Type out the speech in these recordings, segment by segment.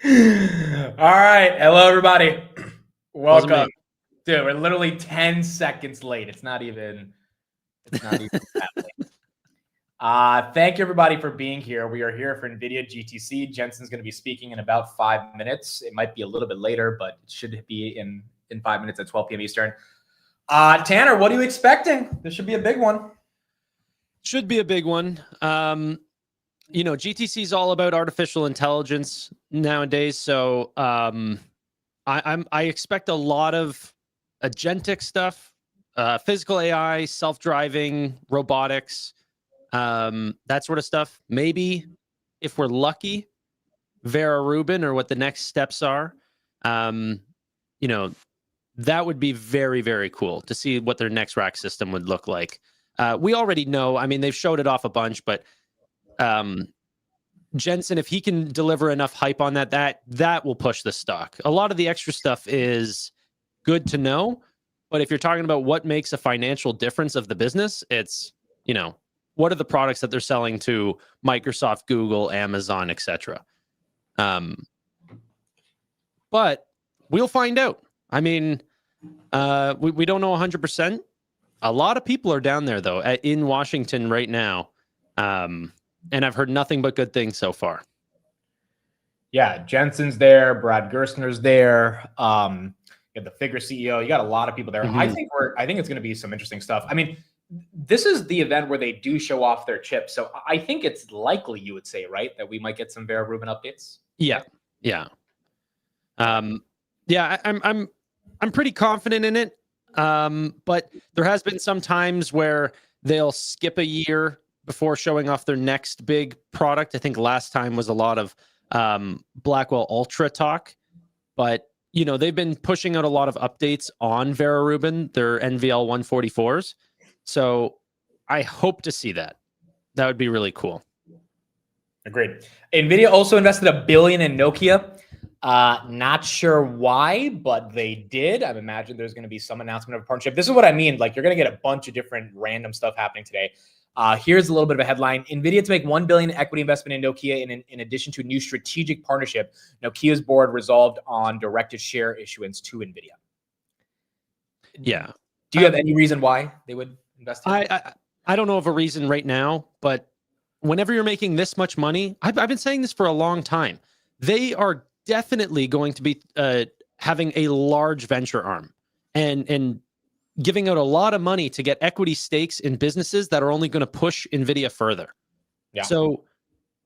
All right. Hello, everybody. Wasn't Welcome. me. Dude, we're literally 10 seconds late. It's not even that late. Thank you, everybody, for being here. We are here for Nvda GTC. Jensen's going to be speaking in about 5 minutes. It might be a little bit later, but it should be in 5 minutes at 12 p.m. Eastern. Tanner, what are you expecting? This should be a big one. Should be a big one. GTC is all about artificial intelligence nowadays. So I expect a lot of agentic stuff, physical AI, self-driving, robotics, that sort of stuff. Maybe if we're lucky, Vera Rubin or what the next steps are. That would be very, very cool to see what their next rack system would look like. We already know. I mean, they've showed it off a bunch, but Jensen, if he can deliver enough hype on that will push the stock. A lot of the extra stuff is good to know, but if you're talking about what makes a financial difference of the business, it's, what are the products that they're selling to Microsoft, Google, Amazon, etc. But we'll find out. I mean, we don't know 100%. A lot of people are down there, though, in Washington right now. And I've heard nothing but good things so far. Yeah, Jensen's there. Brad Gerstner's there. You have the Figure CEO. You got a lot of people there. Mm-hmm. I think it's going to be some interesting stuff. I mean, this is the event where they do show off their chips. So I think it's likely, you would say, right, that we might get some Vera Rubin updates. Yeah. I'm pretty confident in it. But there has been some times where they'll skip a year before showing off their next big product. I think last time was a lot of Blackwell Ultra talk, but they've been pushing out a lot of updates on Vera Rubin, their NVL 144s. So I hope to see that. That would be really cool. Agreed. Nvidia also invested $1 billion in Nokia. Not sure why, but they did. I imagine there's going to be some announcement of a partnership. This is what I mean. Like, you're going to get a bunch of different random stuff happening today. Here's a little bit of a headline. Nvidia to make $1 billion equity investment in Nokia in addition to a new strategic partnership. Nokia's board resolved on directed share issuance to Nvidia. Yeah. Do you have any reason why they would invest in it? I don't know of a reason right now, but whenever you're making this much money, I've been saying this for a long time. They are definitely going to be having a large venture arm and giving out a lot of money to get equity stakes in businesses that are only going to push Nvidia further. Yeah. So,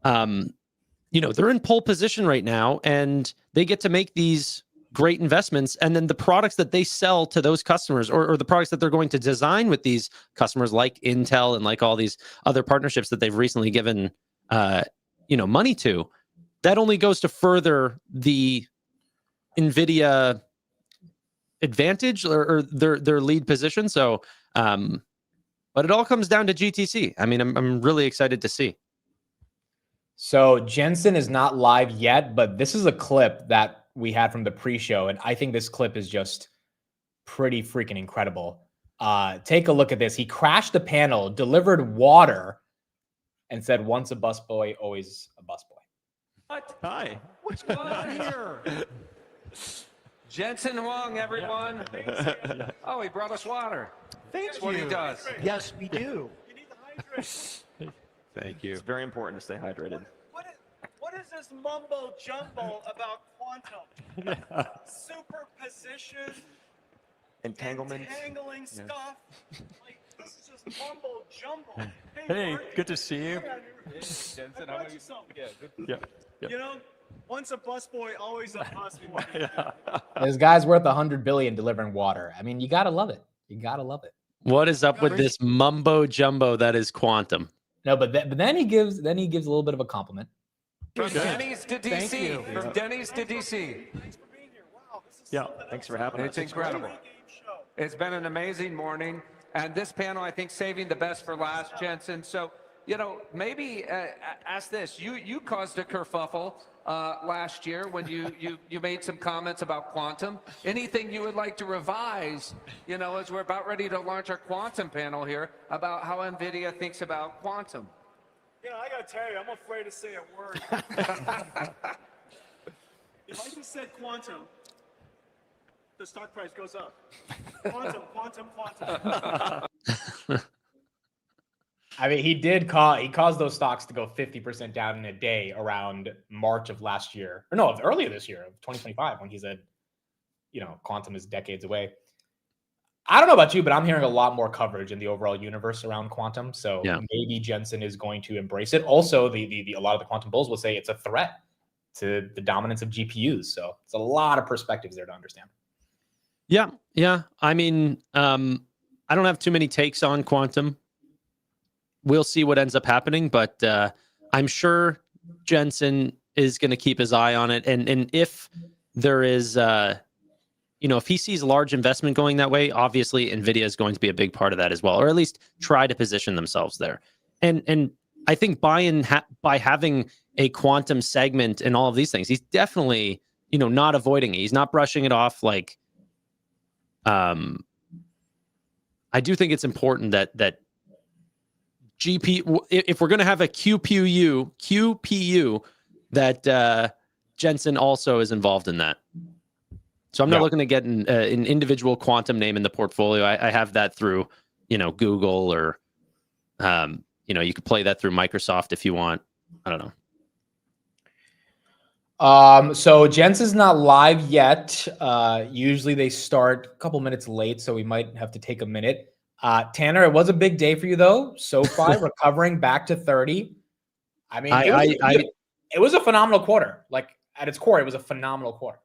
they're in pole position right now, and they get to make these great investments. And then the products that they sell to those customers, or the products that they're going to design with these customers, like Intel and like all these other partnerships that they've recently given, money to, that only goes to further the Nvidia advantage or their lead position. So, but it all comes down to GTC. I mean, I'm really excited to see. So Jensen is not live yet, but this is a clip that we had from the pre-show, and I think this clip is just pretty freaking incredible. Take a look at this. He crashed the panel, delivered water, and said, "Once a busboy, always a busboy." What? Hi. What's going on here? Jensen Huang, everyone. Oh, he brought us water. That's what he does. Yes, we do. You need to hydrate. Thank you. It's very important to stay hydrated. What is this mumbo jumbo about quantum? Superposition, entanglement, entangling stuff. Like, this is just mumbo jumbo. Hey, good to see you. Jensen, how about you? Yeah. Once a busboy, always a busboy. This guy's worth $100 billion delivering water. I mean, you gotta love it. You gotta love it. What is up with this mumbo jumbo that is quantum? No, but then he gives a little bit of a compliment. From Denny's to DC. From Denny's to DC. Thanks for being here. Wow, this is thanks for having us. It's incredible. It's been an amazing morning, and this panel, I think, saving the best for last, Jensen. So, maybe ask this. You caused a kerfuffle last year when you made some comments about quantum. Anything you would like to revise, as we're about ready to launch our quantum panel here, about how NVIDIA thinks about quantum? I gotta tell you, I'm afraid to say a word. If I just said quantum, the stock price goes up. Quantum, quantum, quantum. I mean, he caused those stocks to go 50% down in a day around March of last year. Or no, earlier this year, of 2025, when he said, quantum is decades away. I don't know about you, but I'm hearing a lot more coverage in the overall universe around quantum. So maybe Jensen is going to embrace it. Also, a lot of the quantum bulls will say it's a threat to the dominance of GPUs. So it's a lot of perspectives there to understand. Yeah. Yeah. I mean, I don't have too many takes on quantum. We'll see what ends up happening, but I'm sure Jensen is going to keep his eye on it. And if there is, if he sees large investment going that way, obviously Nvidia is going to be a big part of that as well, or at least try to position themselves there. And I think by having a quantum segment and all of these things, he's definitely, not avoiding it. He's not brushing it off. Like, I do think it's important that GPU, if we're going to have a QPU, that Jensen also is involved in that. So I'm not looking to get an individual quantum name in the portfolio. I have that through, Google, or, you could play that through Microsoft if you want. I don't know. So Jensen's not live yet. Usually they start a couple minutes late, so we might have to take a minute. Tanner, it was a big day for you though. SoFi recovering back to 30. I mean, it was a phenomenal quarter. Like at its core, it was a phenomenal quarter.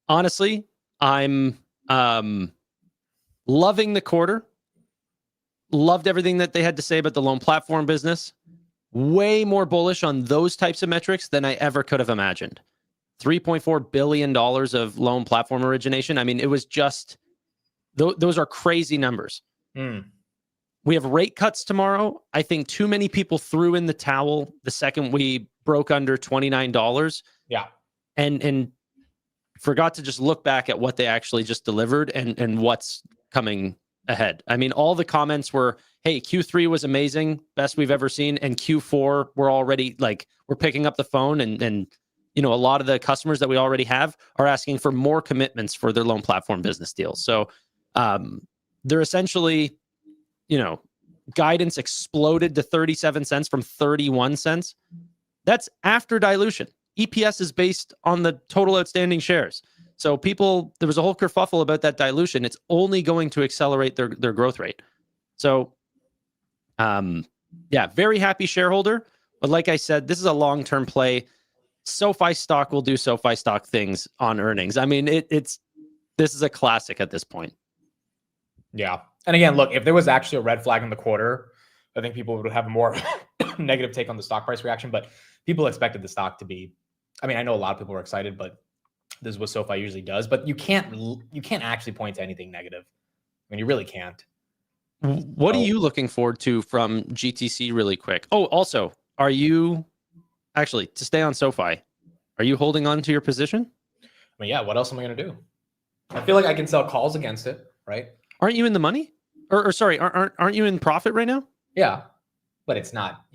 Honestly, I'm loving the quarter. Loved everything that they had to say about the loan platform business. Way more bullish on those types of metrics than I ever could have imagined. $3.4 billion of loan platform origination. I mean, it was just, those are crazy numbers. We have rate cuts tomorrow. I think too many people threw in the towel the second we broke under $29. Yeah. And forgot to just look back at what they actually just delivered and what's coming ahead. I mean, all the comments were, hey, Q3 was amazing, best we've ever seen. And Q4, we're already we're picking up the phone and a lot of the customers that we already have are asking for more commitments for their loan platform business deals. So they're essentially, guidance exploded to 37 cents from 31 cents. That's after dilution. EPS is based on the total outstanding shares. So there was a whole kerfuffle about that dilution. It's only going to accelerate their growth rate. So, very happy shareholder. But like I said, this is a long-term play. SoFi stock will do SoFi stock things on earnings. I mean, this is a classic at this point. Yeah. And again, look, if there was actually a red flag in the quarter, I think people would have a more negative take on the stock price reaction, but people expected the stock to be, I mean, I know a lot of people were excited, but this is what SoFi usually does, but you can't actually point to anything negative. I mean, you really can't. What are you looking forward to from GTC really quick? Oh, also, are you actually, to stay on SoFi, are you holding on to your position? I mean, yeah, what else am I going to do? I feel like I can sell calls against it, right? Aren't you in the money? Or sorry, aren't you in profit right now? Yeah, but it's not,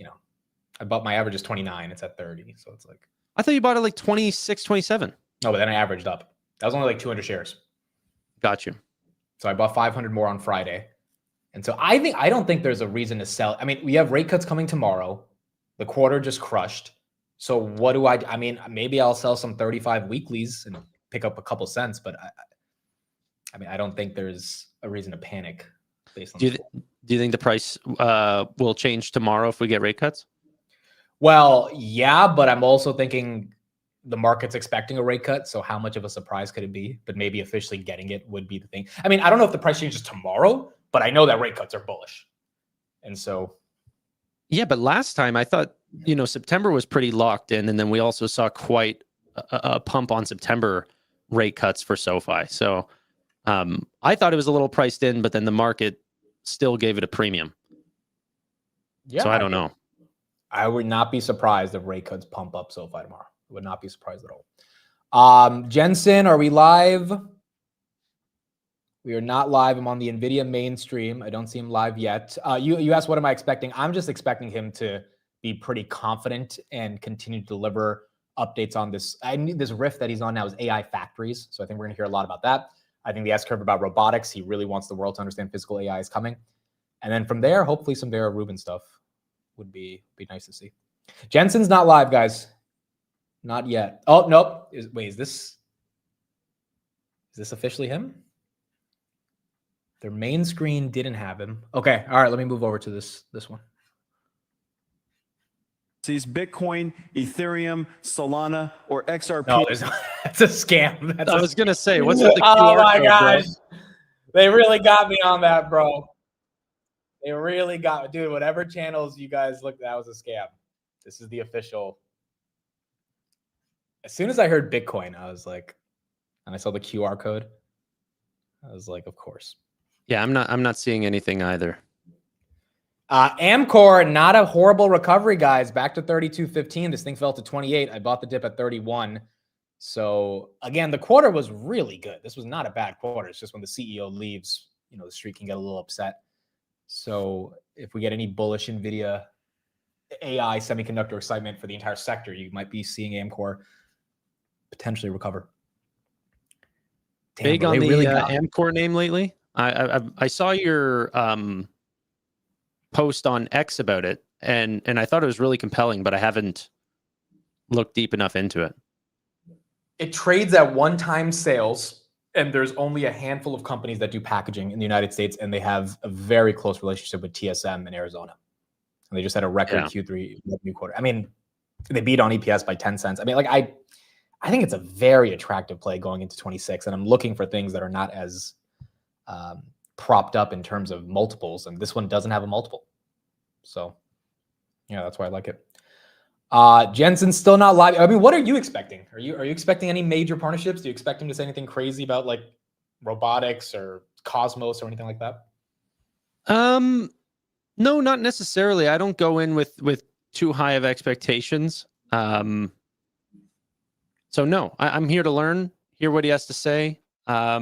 I bought, my average is 29. It's at 30. So it's like, I thought you bought it like 26, 27. No, but then I averaged up. That was only like 200 shares. Got you. So I bought 500 more on Friday. And so I don't think there's a reason to sell. I mean, we have rate cuts coming tomorrow. The quarter just crushed. So what do I mean, maybe I'll sell some 35 weeklies and pick up a couple cents, but I mean, I don't think there's a reason to panic based on Do you think the price will change tomorrow if we get rate cuts? Well, yeah, but I'm also thinking the market's expecting a rate cut. So how much of a surprise could it be? But maybe officially getting it would be the thing. I mean, I don't know if the price changes tomorrow, but I know that rate cuts are bullish. And so. Yeah, but last time I thought, September was pretty locked in. And then we also saw quite a pump on September rate cuts for SoFi. So I thought it was a little priced in, but then the market still gave it a premium. Yeah, so I don't know. I would not be surprised if rate cuts pump up SoFi tomorrow. I would not be surprised at all. Jensen, are we live? We are not live. I'm on the Nvidia mainstream. I don't see him live yet. You asked, what am I expecting? I'm just expecting him to be pretty confident and continue to deliver updates on this. I need this riff that he's on now is AI factories. So I think we're going to hear a lot about that. I think the S-curve about robotics. He really wants the world to understand physical AI is coming. And then from there, hopefully some Vera Rubin stuff would be nice to see. Jensen's not live, guys. Not yet. Oh, nope. Is this officially him? Their main screen didn't have him. Okay. All right. Let me move over to this one. Sees Bitcoin, Ethereum, Solana, or XRP. No, that's a scam. I was going to say, what's with the QR Oh my code, gosh. bro? They really got me on that, bro. They really got me. Dude, whatever channels you guys looked at, that was a scam. This is the official. As soon as I heard Bitcoin, I was like, and I saw the QR code, I was like, of course. Yeah, I'm not seeing anything either. Amcor, not a horrible recovery, guys. Back to 32.15. This thing fell to 28. I bought the dip at 31. So again, the quarter was really good. This was not a bad quarter. It's just when the CEO leaves, the street can get a little upset. So if we get any bullish Nvidia AI semiconductor excitement for the entire sector, you might be seeing Amcor potentially recover. Damn, Big on the really Amcor name lately. I saw your post on X about it, and I thought it was really compelling, but I haven't looked deep enough into it. It trades at one-time sales, and there's only a handful of companies that do packaging in the United States, and they have a very close relationship with TSM in Arizona. And they just had a record Q3 revenue quarter. I mean, they beat on EPS by 10 cents. I mean, like I think it's a very attractive play going into 26, and I'm looking for things that are not as propped up in terms of multiples, and this one doesn't have a multiple. So, yeah, that's why I like it. Jensen's still not live. I mean, what are you expecting? Are you expecting any major partnerships? Do you expect him to say anything crazy about like robotics or Cosmos or anything like that? No, not necessarily. I don't go in with too high of expectations. So no, I'm here to learn, hear what he has to say. I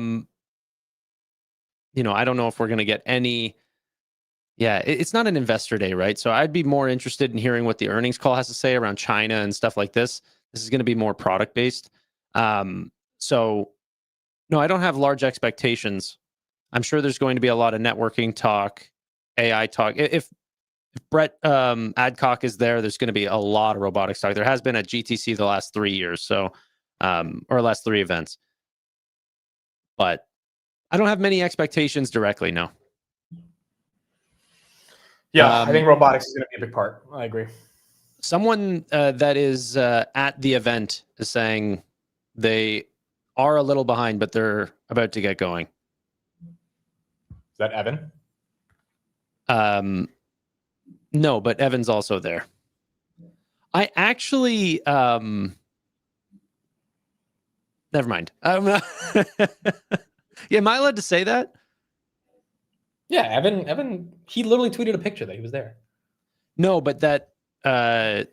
don't know if we're going to get any. Yeah, it's not an investor day, right? So I'd be more interested in hearing what the earnings call has to say around China and stuff like this. This is going to be more product based. So no, I don't have large expectations. I'm sure there's going to be a lot of networking talk, AI talk. If Brett Adcock is there, there's going to be a lot of robotics talk. There has been at GTC the last 3 years, so or last 3 events. But I don't have many expectations directly, no. Yeah, I think robotics is going to be a big part. I agree. Someone that is at the event is saying they are a little behind, but they're about to get going. Is that Evan? No, but Evan's also there. I actually, never mind. Yeah, am I allowed to say that? Yeah, Evan, he literally tweeted a picture that he was there. No, but that the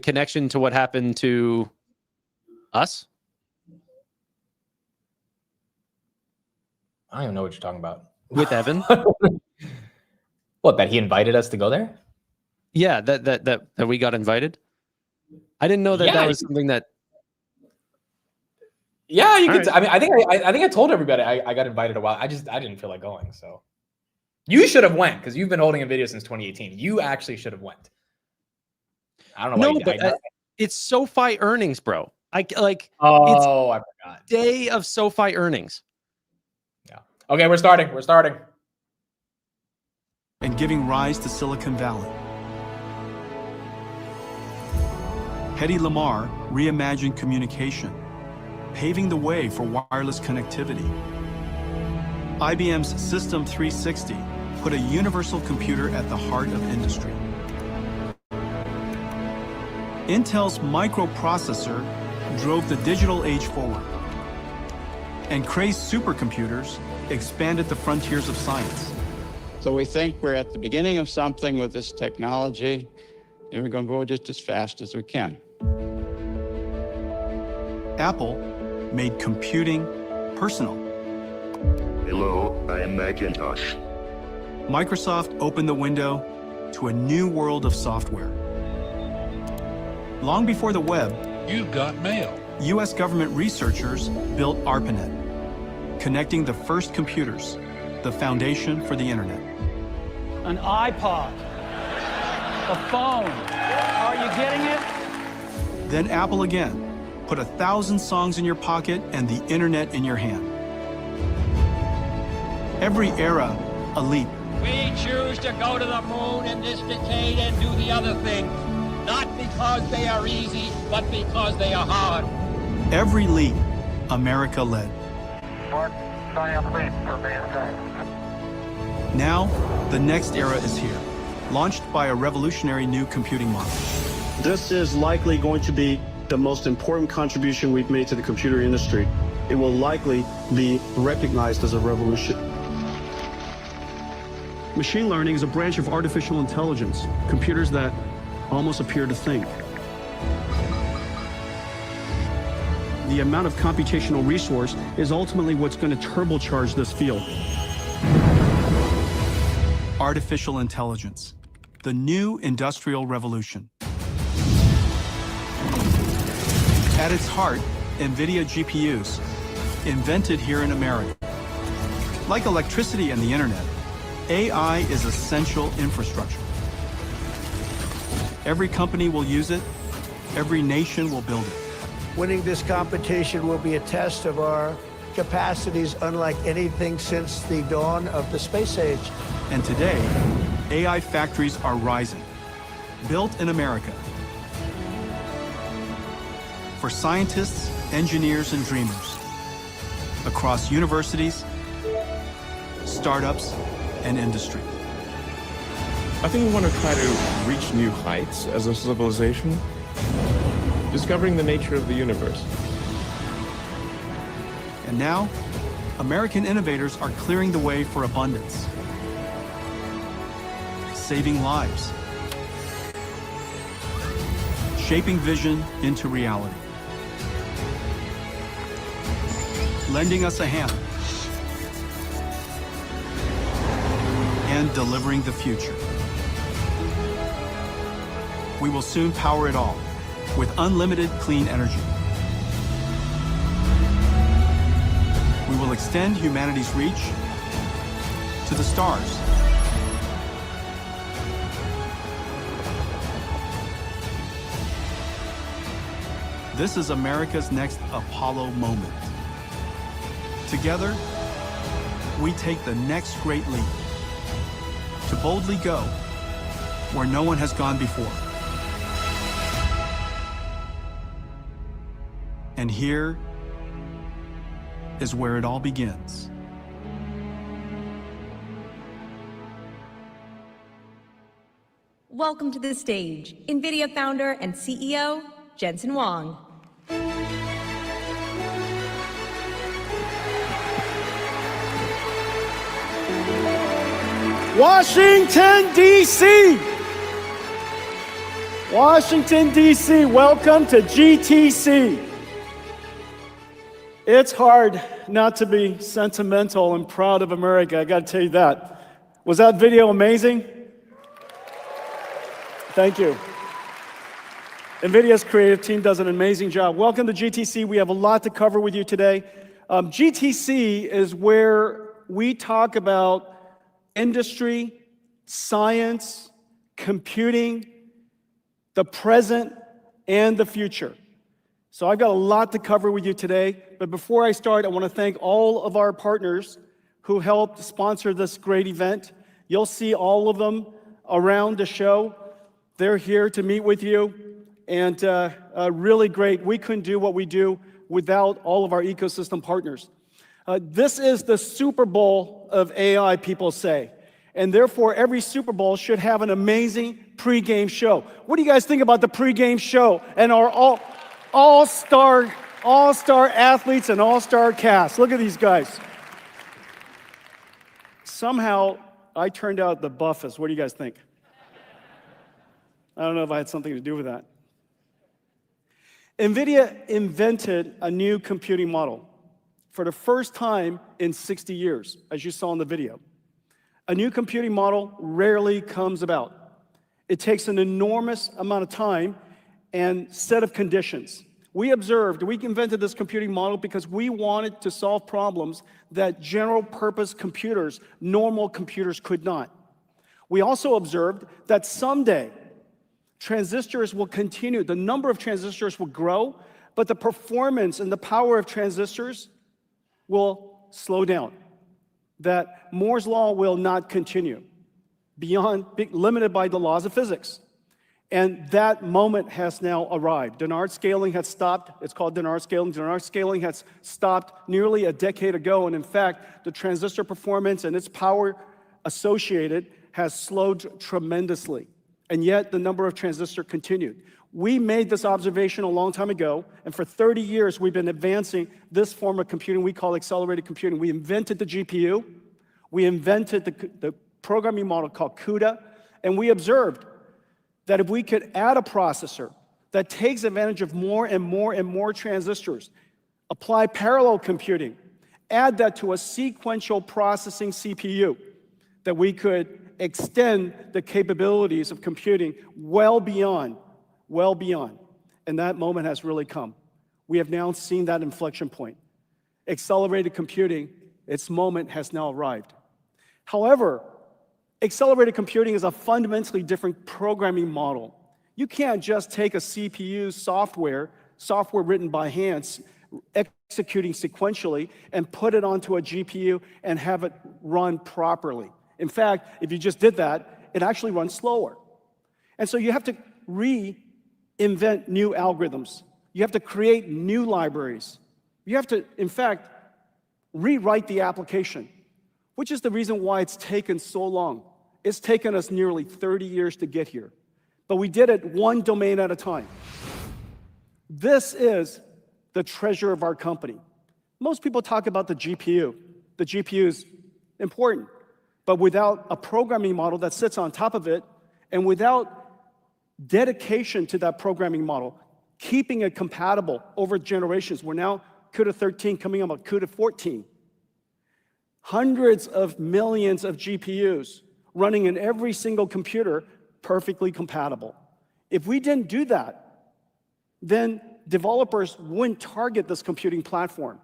connection to what happened to us. I don't even know what you're talking about. With Evan? What, that he invited us to go there? Yeah, that we got invited. I didn't know that was something that. Yeah, you could. Right. I mean, I think I told everybody I got invited a while. I didn't feel like going. So you should have went because you've been holding a video since 2018. You actually should have went. I don't know. No, but it's SoFi earnings, bro. I forgot. Day of SoFi earnings. Yeah. Okay, we're starting. And giving rise to Silicon Valley. Hedy Lamarr reimagined communication, paving the way for wireless connectivity. IBM's System 360 put a universal computer at the heart of industry. Intel's microprocessor drove the digital age forward. And Cray's supercomputers expanded the frontiers of science. So we think we're at the beginning of something with this technology, and we're going to go just as fast as we can. Apple made computing personal. Hello, I am Macintosh. Microsoft opened the window to a new world of software. Long before the web, You've got mail. US government researchers built ARPANET, connecting the first computers, the foundation for the internet. An iPod, a phone. Are you getting it? Then Apple again, put 1,000 songs in your pocket and the internet in your hand. Every era, a leap. We choose to go to the moon in this decade and do the other things, not because they are easy, but because they are hard. Every leap, America led. One giant leap for mankind. Now, the next era is here, launched by a revolutionary new computing model. This is likely going to be the most important contribution we've made to the computer industry. It will likely be recognized as a revolution. Machine learning is a branch of artificial intelligence, computers that almost appear to think. The amount of computational resource is ultimately what's going to turbocharge this field. Artificial intelligence, the new industrial revolution. At its heart, Nvda GPUs, invented here in America. Like electricity and the internet, AI is essential infrastructure. Every company will use it, every nation will build it. Winning this competition will be a test of our capacities unlike anything since the dawn of the space age. And today, AI factories are rising, built in America. For scientists, engineers, and dreamers, across universities, startups, and industry. I think we want to try to reach new heights as a civilization, discovering the nature of the universe. And now, American innovators are clearing the way for abundance, saving lives, shaping vision into reality, lending us a hand, and delivering the future. We will soon power it all with unlimited clean energy. We will extend humanity's reach to the stars. This is America's next Apollo moment. Together, we take the next great leap to boldly go where no one has gone before. And here is where it all begins. Welcome to the stage, Nvidia founder and CEO, Jensen Huang. Washington, D.C. Washington, D.C., welcome to GTC. It's hard not to be sentimental and proud of America, I gotta tell you that. Was that video amazing? Thank you. NVIDIA's creative team does an amazing job. Welcome to GTC. We have a lot to cover with you today. GTC is where we talk about industry, science, computing, the present, and the future. So I've got a lot to cover with you today, but before I start, I want to thank all of our partners who helped sponsor this great event. You'll see all of them around the show. They're here to meet with you, and really great. We couldn't do what we do without all of our ecosystem partners. This is the Super Bowl of AI, people say, and therefore every Super Bowl should have an amazing pregame show. What do you guys think about the pregame show and our all-star athletes and all-star cast? Look at these guys. Somehow I turned out the buffest. What do you guys think? I don't know if I had something to do with that. NVIDIA invented a new computing model for the first time in 60 years, as you saw in the video. A new computing model rarely comes about. It takes an enormous amount of time and set of conditions. We invented this computing model because we wanted to solve problems that general purpose computers, normal computers, could not. We also observed that someday transistors will continue, the number of transistors will grow, but the performance and the power of transistors will slow down. That Moore's law will not continue beyond, limited by the laws of physics. And that moment has now arrived. Dennard scaling has stopped. It's called Dennard scaling. Dennard scaling has stopped nearly a decade ago. And in fact, the transistor performance and its power associated has slowed tremendously. And yet the number of transistors continued. We made this observation a long time ago. And for 30 years, we've been advancing this form of computing we call accelerated computing. We invented the GPU. We invented the programming model called CUDA. And we observed that if we could add a processor that takes advantage of more and more and more transistors, apply parallel computing, add that to a sequential processing CPU, that we could extend the capabilities of computing well beyond. And that moment has really come. We have now seen that inflection point. Accelerated computing, its moment has now arrived. However, accelerated computing is a fundamentally different programming model. You can't just take a CPU software written by hand, executing sequentially, and put it onto a GPU and have it run properly. In fact, if you just did that, it actually runs slower. And so you have to reinvent new algorithms. You have to create new libraries. You have to, in fact, rewrite the application, which is the reason why it's taken so long. It's taken us nearly 30 years to get here. But we did it one domain at a time. This is the treasure of our company. Most people talk about the GPU. The GPU is important. But without a programming model that sits on top of it, and without dedication to that programming model, keeping it compatible over generations, we're now CUDA 13 coming up on CUDA 14. Hundreds of millions of GPUs running in every single computer, perfectly compatible. If we didn't do that, then developers wouldn't target this computing platform.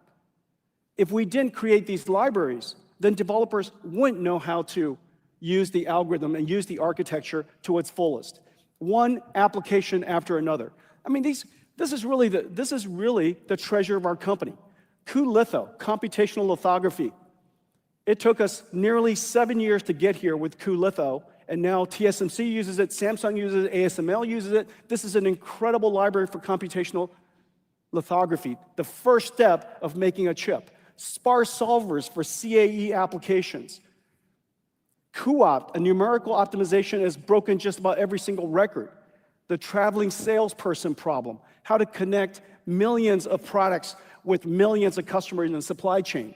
If we didn't create these libraries, then developers wouldn't know how to use the algorithm and use the architecture to its fullest. One application after another. I mean, this is really the treasure of our company. cuLitho, computational lithography. It took us nearly 7 years to get here with cuLitho, and now TSMC uses it, Samsung uses it, ASML uses it. This is an incredible library for computational lithography, the first step of making a chip. Sparse solvers for CAE applications. cuOpt, a numerical optimization, has broken just about every single record. The traveling salesperson problem, how to connect millions of products with millions of customers in the supply chain.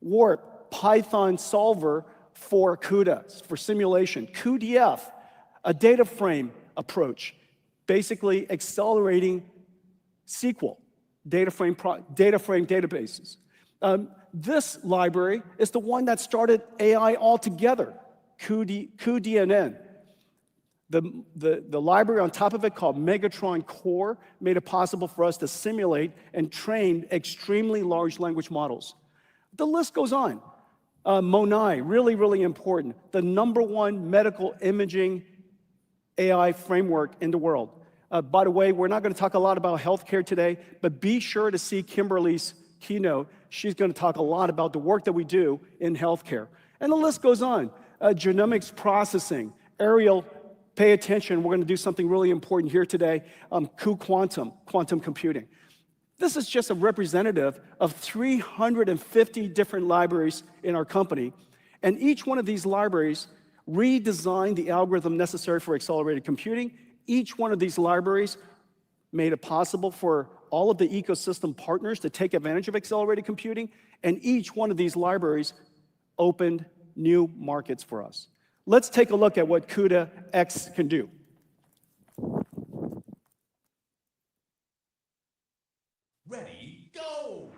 Warp, Python solver for CUDA, for simulation. cuDF, a data frame approach, basically accelerating SQL, data frame databases. This library is the one that started AI altogether, cuDNN. The library on top of it, called Megatron Core, made it possible for us to simulate and train extremely large language models. The list goes on. MONAI, really important. The #1 medical imaging AI framework in the world. By the way, we're not going to talk a lot about healthcare today, but be sure to see Kimberly's keynote. She's going to talk a lot about the work that we do in healthcare. And the list goes on. Genomics processing. Ariel, pay attention. We're going to do something really important here today. cuQuantum, quantum computing. This is just a representative of 350 different libraries in our company. And each one of these libraries redesigned the algorithm necessary for accelerated computing. Each one of these libraries made it possible for all of the ecosystem partners to take advantage of accelerated computing. And each one of these libraries opened new markets for us. Let's take a look at what CUDA X can do. Ready, go!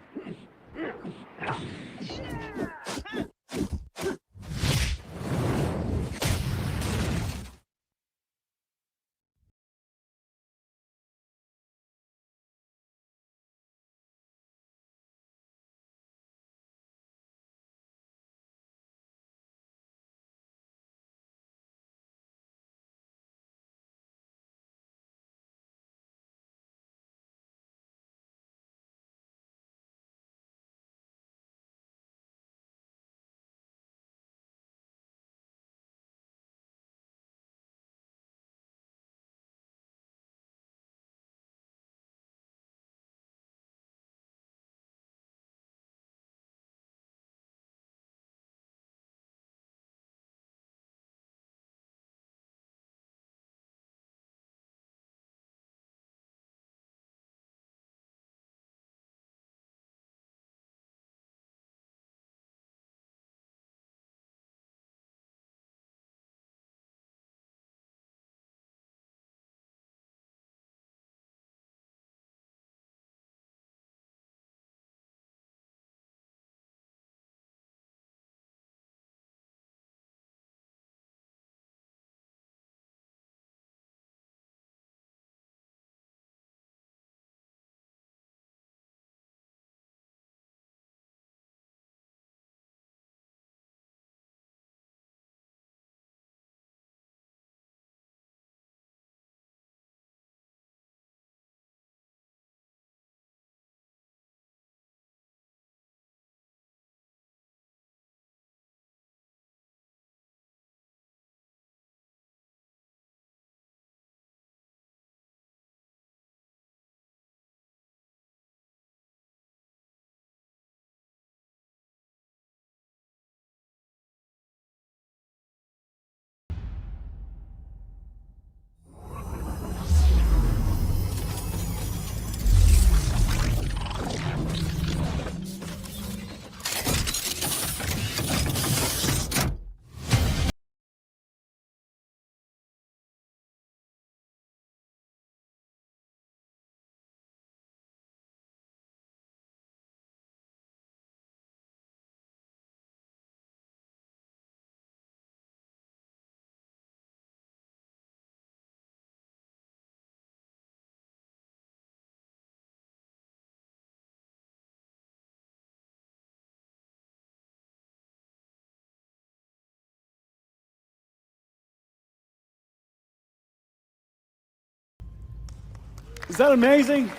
Is that amazing?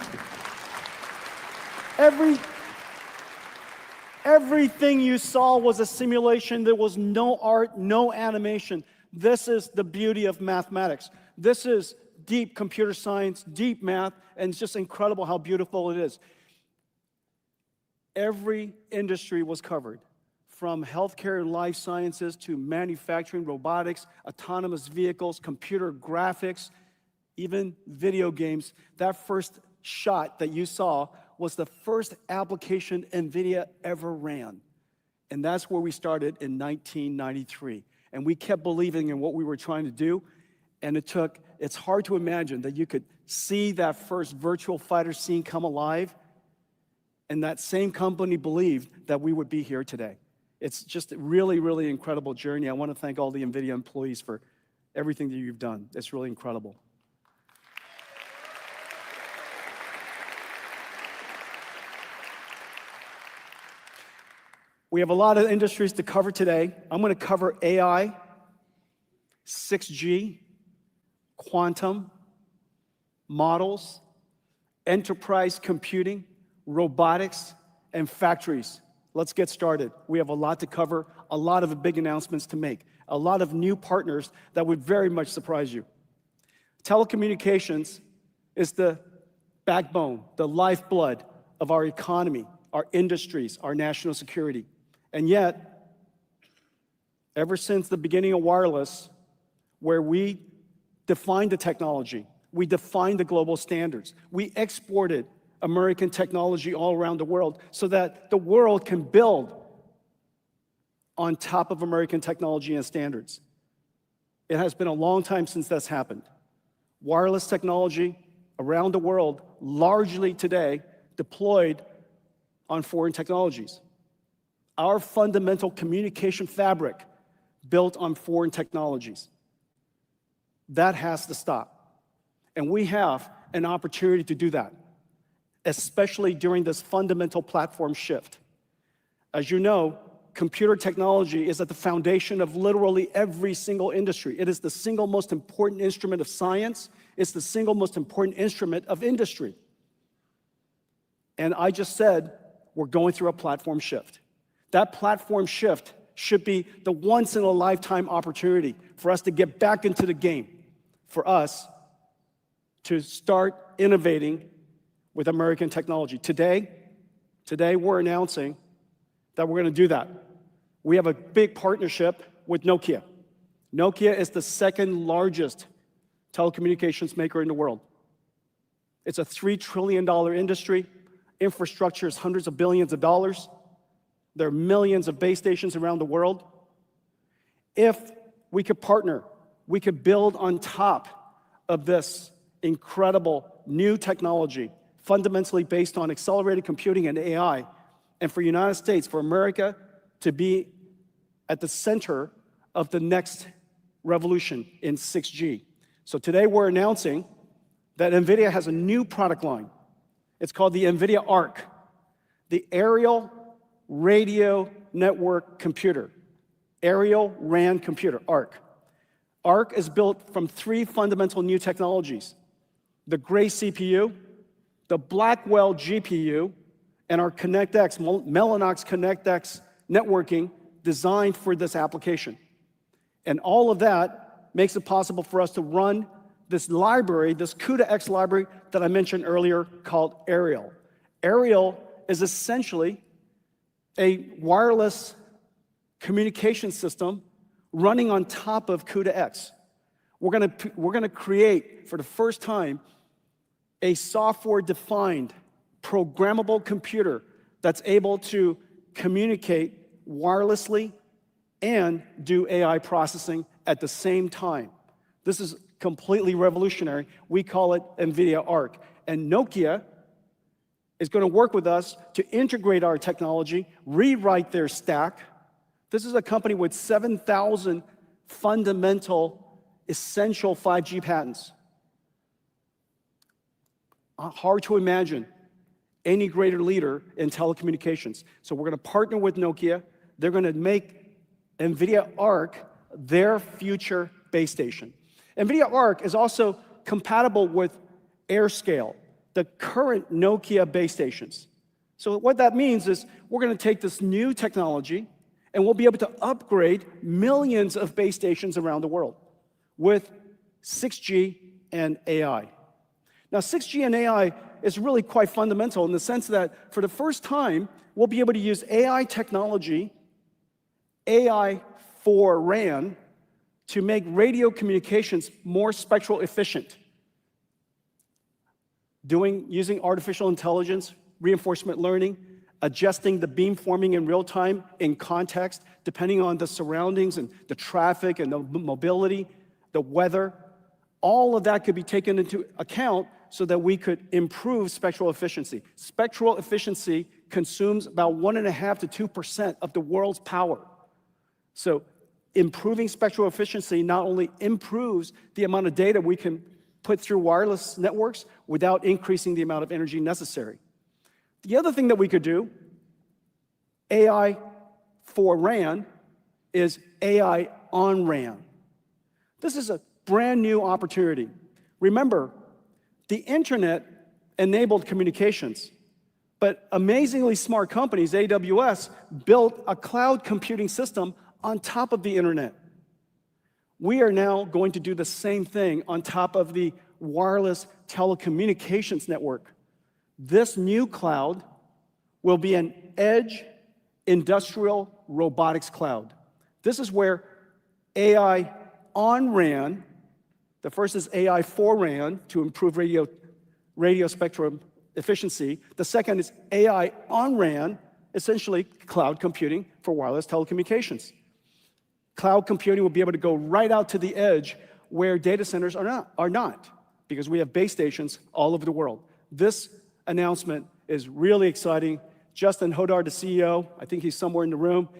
Everything you saw was a simulation. There was no art, no animation. This is the beauty of mathematics. This is deep computer science, deep math, and it's just incredible how beautiful it is. Every industry was covered, from healthcare and life sciences to manufacturing, robotics, autonomous vehicles, computer graphics, even video games. That first shot that you saw was the first application NVIDIA ever ran. And that's where we started in 1993. And we kept believing in what we were trying to do. And it's hard to imagine that you could see that first virtual fighter scene come alive. And that same company believed that we would be here today. It's just a really, really incredible journey. I want to thank all the NVIDIA employees for everything that you've done. It's really incredible. We have a lot of industries to cover today. I'm going to cover AI, 6G, quantum, models, enterprise computing, robotics, and factories. Let's get started. We have a lot to cover, a lot of big announcements to make, a lot of new partners that would very much surprise you. Telecommunications is the backbone, the lifeblood of our economy, our industries, our national security. And yet, ever since the beginning of wireless, where we defined the technology, we defined the global standards, we exported American technology all around the world so that the world can build on top of American technology and standards. It has been a long time since that's happened. Wireless technology around the world, largely today, deployed on foreign technologies. Our fundamental communication fabric built on foreign technologies. That has to stop. And we have an opportunity to do that, especially during this fundamental platform shift. As you know, computer technology is at the foundation of literally every single industry. It is the single most important instrument of science. It's the single most important instrument of industry. And I just said, we're going through a platform shift. That platform shift should be the once-in-a-lifetime opportunity for us to get back into the game, for us to start innovating with American technology. Today we're announcing that we're going to do that. We have a big partnership with Nokia. Nokia is the second largest telecommunications maker in the world. It's a $3 trillion industry. Infrastructure is hundreds of billions of dollars. There are millions of base stations around the world. If we could partner, we could build on top of this incredible new technology, fundamentally based on accelerated computing and AI, and for the United States, for America to be at the center of the next revolution in 6G. So today we're announcing that NVIDIA has a new product line. It's called the NVIDIA ARC, the Aerial Radio Network Computer, Aerial RAN Computer, ARC. ARC is built from three fundamental new technologies: the Gray CPU, the Blackwell GPU, and our ConnectX, Mellanox ConnectX networking designed for this application. And all of that makes it possible for us to run this library, this CUDA-X library that I mentioned earlier called Aerial. Aerial is essentially a wireless communication system running on top of CUDA-X. We're gonna create, for the first time, a software-defined, programmable computer that's able to communicate wirelessly and do AI processing at the same time. This is completely revolutionary. We call it NVIDIA ARC. And Nokia is going to work with us to integrate our technology, rewrite their stack. This is a company with 7,000 fundamental, essential 5G patents. Hard to imagine any greater leader in telecommunications. So we're going to partner with Nokia. They're going to make NVIDIA ARC their future base station. NVIDIA ARC is also compatible with AirScale. the current Nokia base stations. So what that means is we're going to take this new technology and we'll be able to upgrade millions of base stations around the world with 6G and AI. Now, 6G and AI is really quite fundamental in the sense that for the first time, we'll be able to use AI technology, AI for RAN, to make radio communications more spectral efficient. Using artificial intelligence, reinforcement learning, adjusting the beamforming in real time in context, depending on the surroundings and the traffic and the mobility, the weather. All of that could be taken into account so that we could improve spectral efficiency. Spectral efficiency consumes about 1.5% to 2% of the world's power. So improving spectral efficiency not only improves the amount of data we can put through wireless networks without increasing the amount of energy necessary. The other thing that we could do, AI for RAN, is AI on RAN. This is a brand new opportunity. Remember, the internet enabled communications, but amazingly smart companies, AWS, built a cloud computing system on top of the internet. We are now going to do the same thing on top of the wireless telecommunications network. This new cloud will be an edge industrial robotics cloud. This is where AI on RAN, the first is AI for RAN to improve radio spectrum efficiency. The second is AI on RAN, essentially cloud computing for wireless telecommunications. Cloud computing will be able to go right out to the edge where data centers are not, because we have base stations all over the world. This announcement is really exciting. Justin Hodar, the CEO, I think he's somewhere in the room.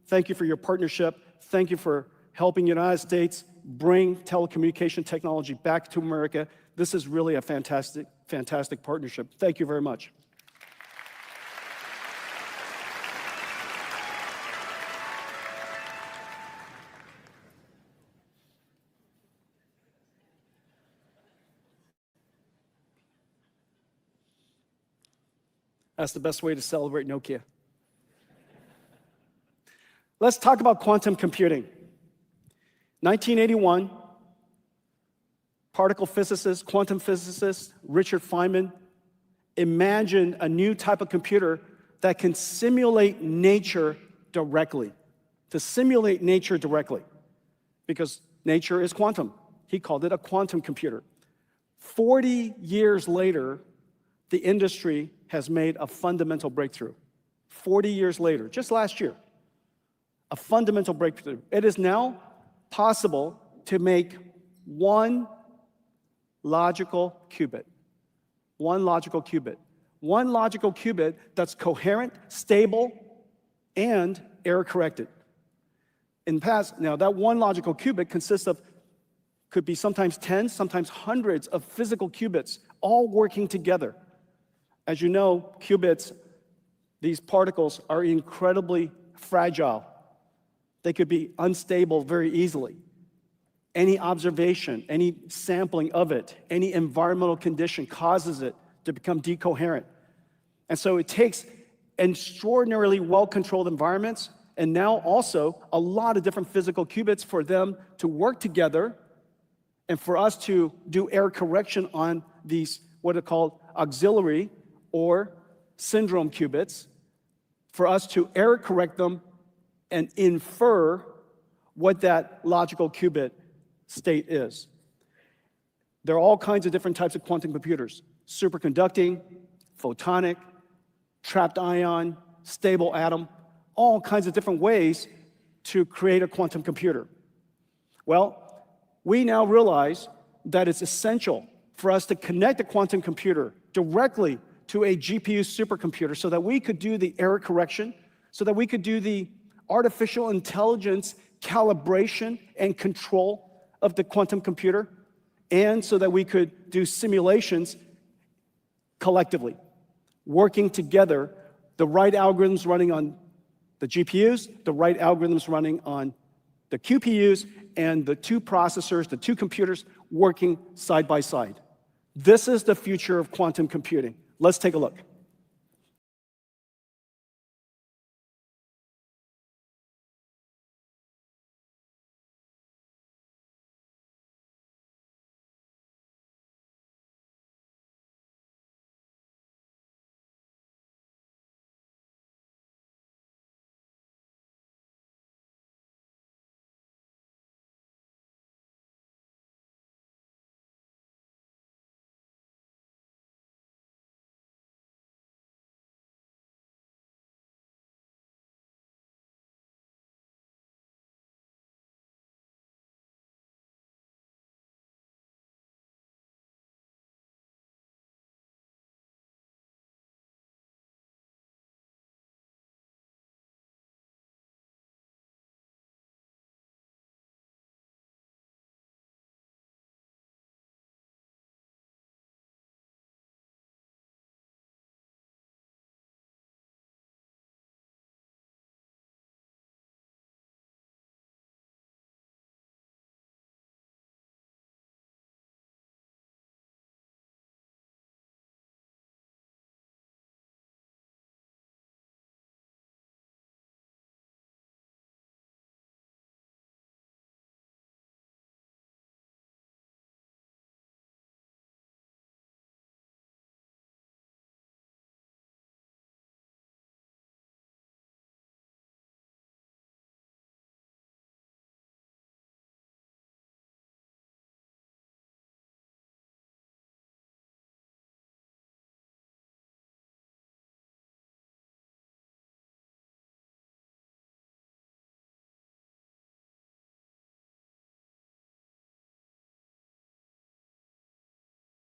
Thank you for your partnership. Thank you for helping the United States bring telecommunication technology back to America. This is really a fantastic, fantastic partnership. Thank you very much. That's the best way to celebrate Nokia. Let's talk about quantum computing. 1981, particle physicist, quantum physicist Richard Feynman imagined a new type of computer that can simulate nature directly. To simulate nature directly, because nature is quantum. He called it a quantum computer. 40 years later, the industry has made a fundamental breakthrough. 40 years later, just last year, a fundamental breakthrough. It is now possible to make one logical qubit. One logical qubit. One logical qubit that's coherent, stable, and error-corrected. In the past, now that one logical qubit consists of, could be sometimes tens, sometimes hundreds of physical qubits, all working together. As you know, qubits, these particles are incredibly fragile. They could be unstable very easily. Any observation, any sampling of it, any environmental condition causes it to become decoherent. And so it takes extraordinarily well-controlled environments and now also a lot of different physical qubits for them to work together and for us to do error correction on these, what are called auxiliary or syndrome qubits, for us to error correct them and infer what that logical qubit state is. There are all kinds of different types of quantum computers: superconducting, photonic, trapped ion, stable atom, all kinds of different ways to create a quantum computer. Well, we now realize that it's essential for us to connect a quantum computer directly to a GPU supercomputer so that we could do the error correction, so that we could do the artificial intelligence calibration and control of the quantum computer, and so that we could do simulations collectively, working together, the right algorithms running on the GPUs, the right algorithms running on the QPUs, and the two processors, the two computers working side by side. This is the future of quantum computing. Let's take a look.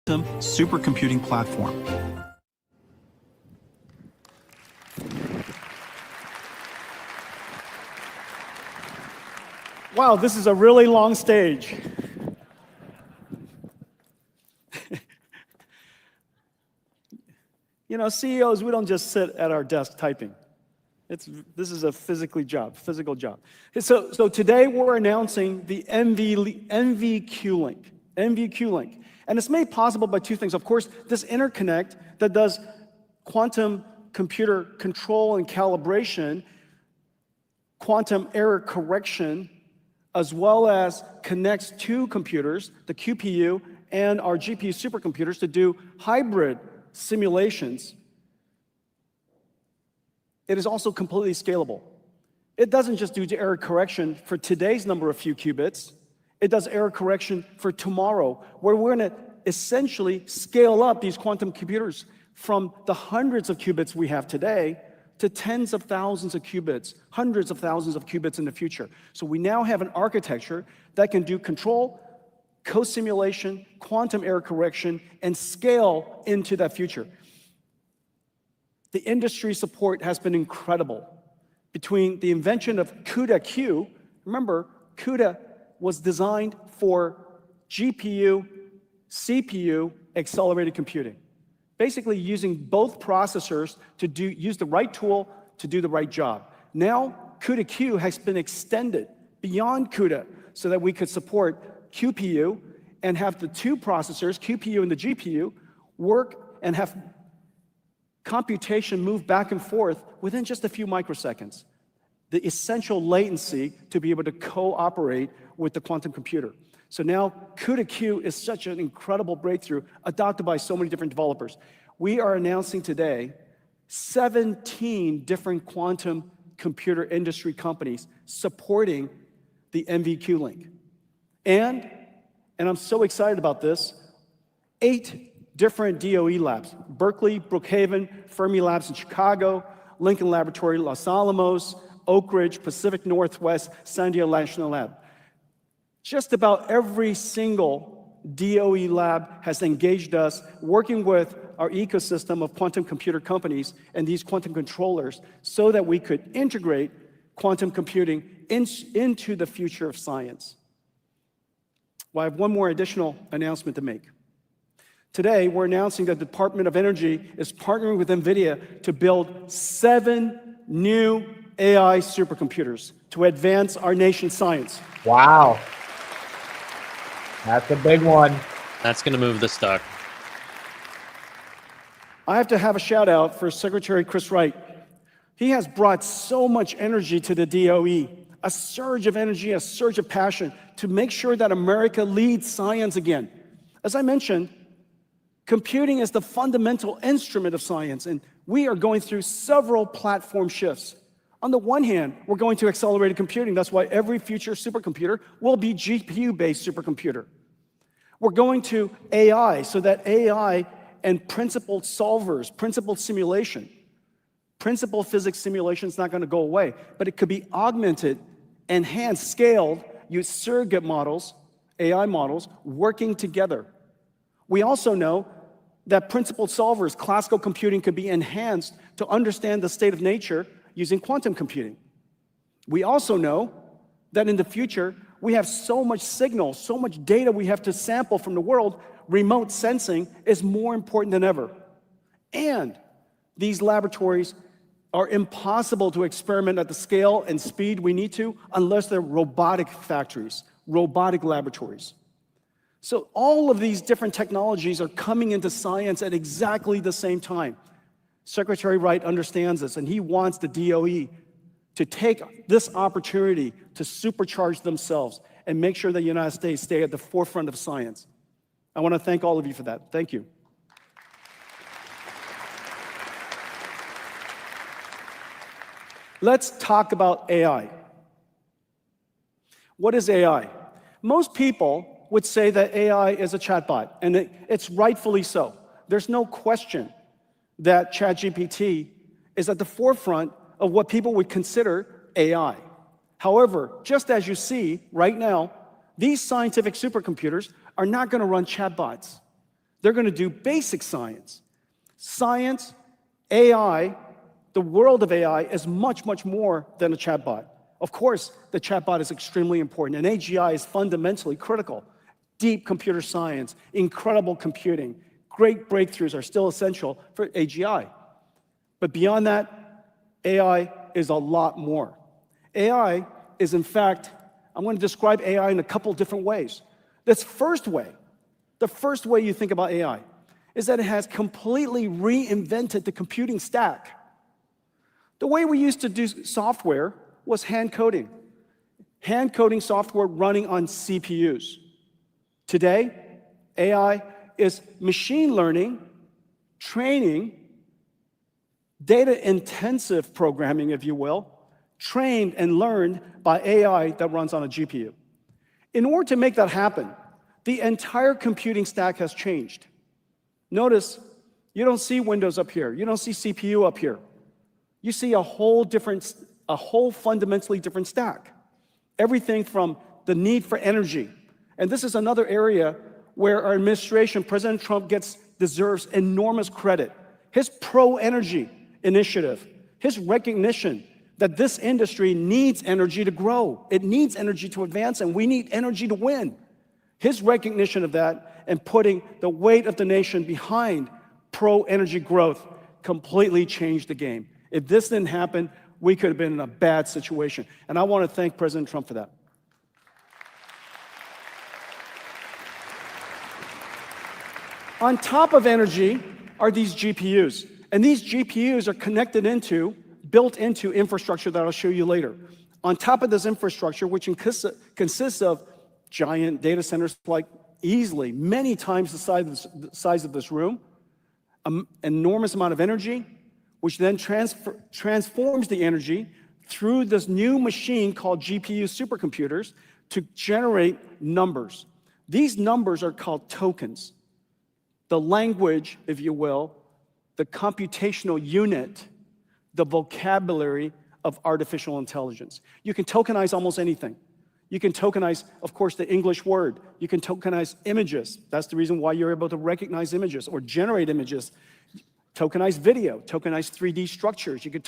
Supercomputing platform. Wow, this is a really long stage. You know, CEOs, we don't just sit at our desk typing. This is a physical job. So today we're announcing the NVQ Link. And it's made possible by two things. Of course, this interconnect that does quantum computer control and calibration, quantum error correction, as well as connects two computers, the QPU and our GPU supercomputers, to do hybrid simulations. It is also completely scalable. It doesn't just do error correction for today's number of few qubits. It does error correction for tomorrow, where we're going to essentially scale up these quantum computers from the hundreds of qubits we have today to tens of thousands of qubits, hundreds of thousands of qubits in the future. So we now have an architecture that can do control, co-simulation, quantum error correction, and scale into that future. The industry support has been incredible. Between the invention of CUDA-Q, remember, CUDA was designed for GPU, CPU, accelerated computing. Basically using both processors to use the right tool to do the right job. Now, CUDA-Q has been extended beyond CUDA so that we could support QPU and have the two processors, QPU and the GPU, work and have computation move back and forth within just a few microseconds. The essential latency to be able to cooperate with the quantum computer. So now CUDA-Q is such an incredible breakthrough adopted by so many different developers. We are announcing today 17 different quantum computer industry companies supporting the NVQ Link. And I'm so excited about this, 8 different DOE labs: Berkeley, Brookhaven, Fermi Labs in Chicago, Lincoln Laboratory, Los Alamos, Oak Ridge, Pacific Northwest, San Diego National Lab. Just about every single DOE lab has engaged us, working with our ecosystem of quantum computer companies and these quantum controllers so that we could integrate quantum computing into the future of science. Well, I have one more additional announcement to make. Today, we're announcing that the Department of Energy is partnering with Nvda to build 7 new AI supercomputers to advance our nation's science. Wow. That's a big one. That's going to move the stock. I have to have a shout out for Secretary Chris Wright. He has brought so much energy to the DOE, a surge of energy, a surge of passion to make sure that America leads science again. As I mentioned, computing is the fundamental instrument of science, and we are going through several platform shifts. On the one hand, we're going to accelerated computing. That's why every future supercomputer will be GPU-based supercomputer. We're going to AI, so that AI and principled solvers, principled simulation, principled physics simulation is not going to go away, but it could be augmented, enhanced, scaled, use surrogate models, AI models, working together. We also know that principled solvers, classical computing, could be enhanced to understand the state of nature using quantum computing. We also know that in the future, we have so much signal, so much data we have to sample from the world, remote sensing is more important than ever. And these laboratories are impossible to experiment at the scale and speed we need to unless they're robotic factories, robotic laboratories. So all of these different technologies are coming into science at exactly the same time. Secretary Wright understands this, and he wants the DOE to take this opportunity to supercharge themselves and make sure the United States stay at the forefront of science. I want to thank all of you for that. Thank you. Let's talk about AI. What is AI? Most people would say that AI is a chatbot, and it's rightfully so. There's no question that ChatGPT is at the forefront of what people would consider AI. However, just as you see right now, these scientific supercomputers are not going to run chatbots. They're going to do basic science. Science, AI, the world of AI is much, much more than a chatbot. Of course, the chatbot is extremely important, and AGI is fundamentally critical. Deep computer science, incredible computing, great breakthroughs are still essential for AGI. But beyond that, AI is a lot more. AI is, in fact, I'm going to describe AI in a couple different ways. This first way, the first way you think about AI, is that it has completely reinvented the computing stack. The way we used to do software was hand coding. Hand coding software running on CPUs. Today, AI is machine learning, training, data-intensive programming, if you will, trained and learned by AI that runs on a GPU. In order to make that happen, the entire computing stack has changed. Notice, you don't see Windows up here. You don't see CPU up here. You see a whole fundamentally different stack. Everything from the need for energy. And this is another area where our administration, President Trump, deserves enormous credit. His pro-energy initiative, his recognition that this industry needs energy to grow. It needs energy to advance, and we need energy to win. His recognition of that and putting the weight of the nation behind pro-energy growth completely changed the game. If this didn't happen, we could have been in a bad situation. And I want to thank President Trump for that. On top of energy are these GPUs. And these GPUs are built into infrastructure that I'll show you later. On top of this infrastructure, which consists of giant data centers like easily many times the size of this room, an enormous amount of energy, which then transforms the energy through this new machine called GPU supercomputers to generate numbers. These numbers are called tokens. The language, if you will, the computational unit, the vocabulary of artificial intelligence. You can tokenize almost anything. You can tokenize, of course, the English word. You can tokenize images. That's the reason why you're able to recognize images or generate images. Tokenize video, tokenize 3D structures. You could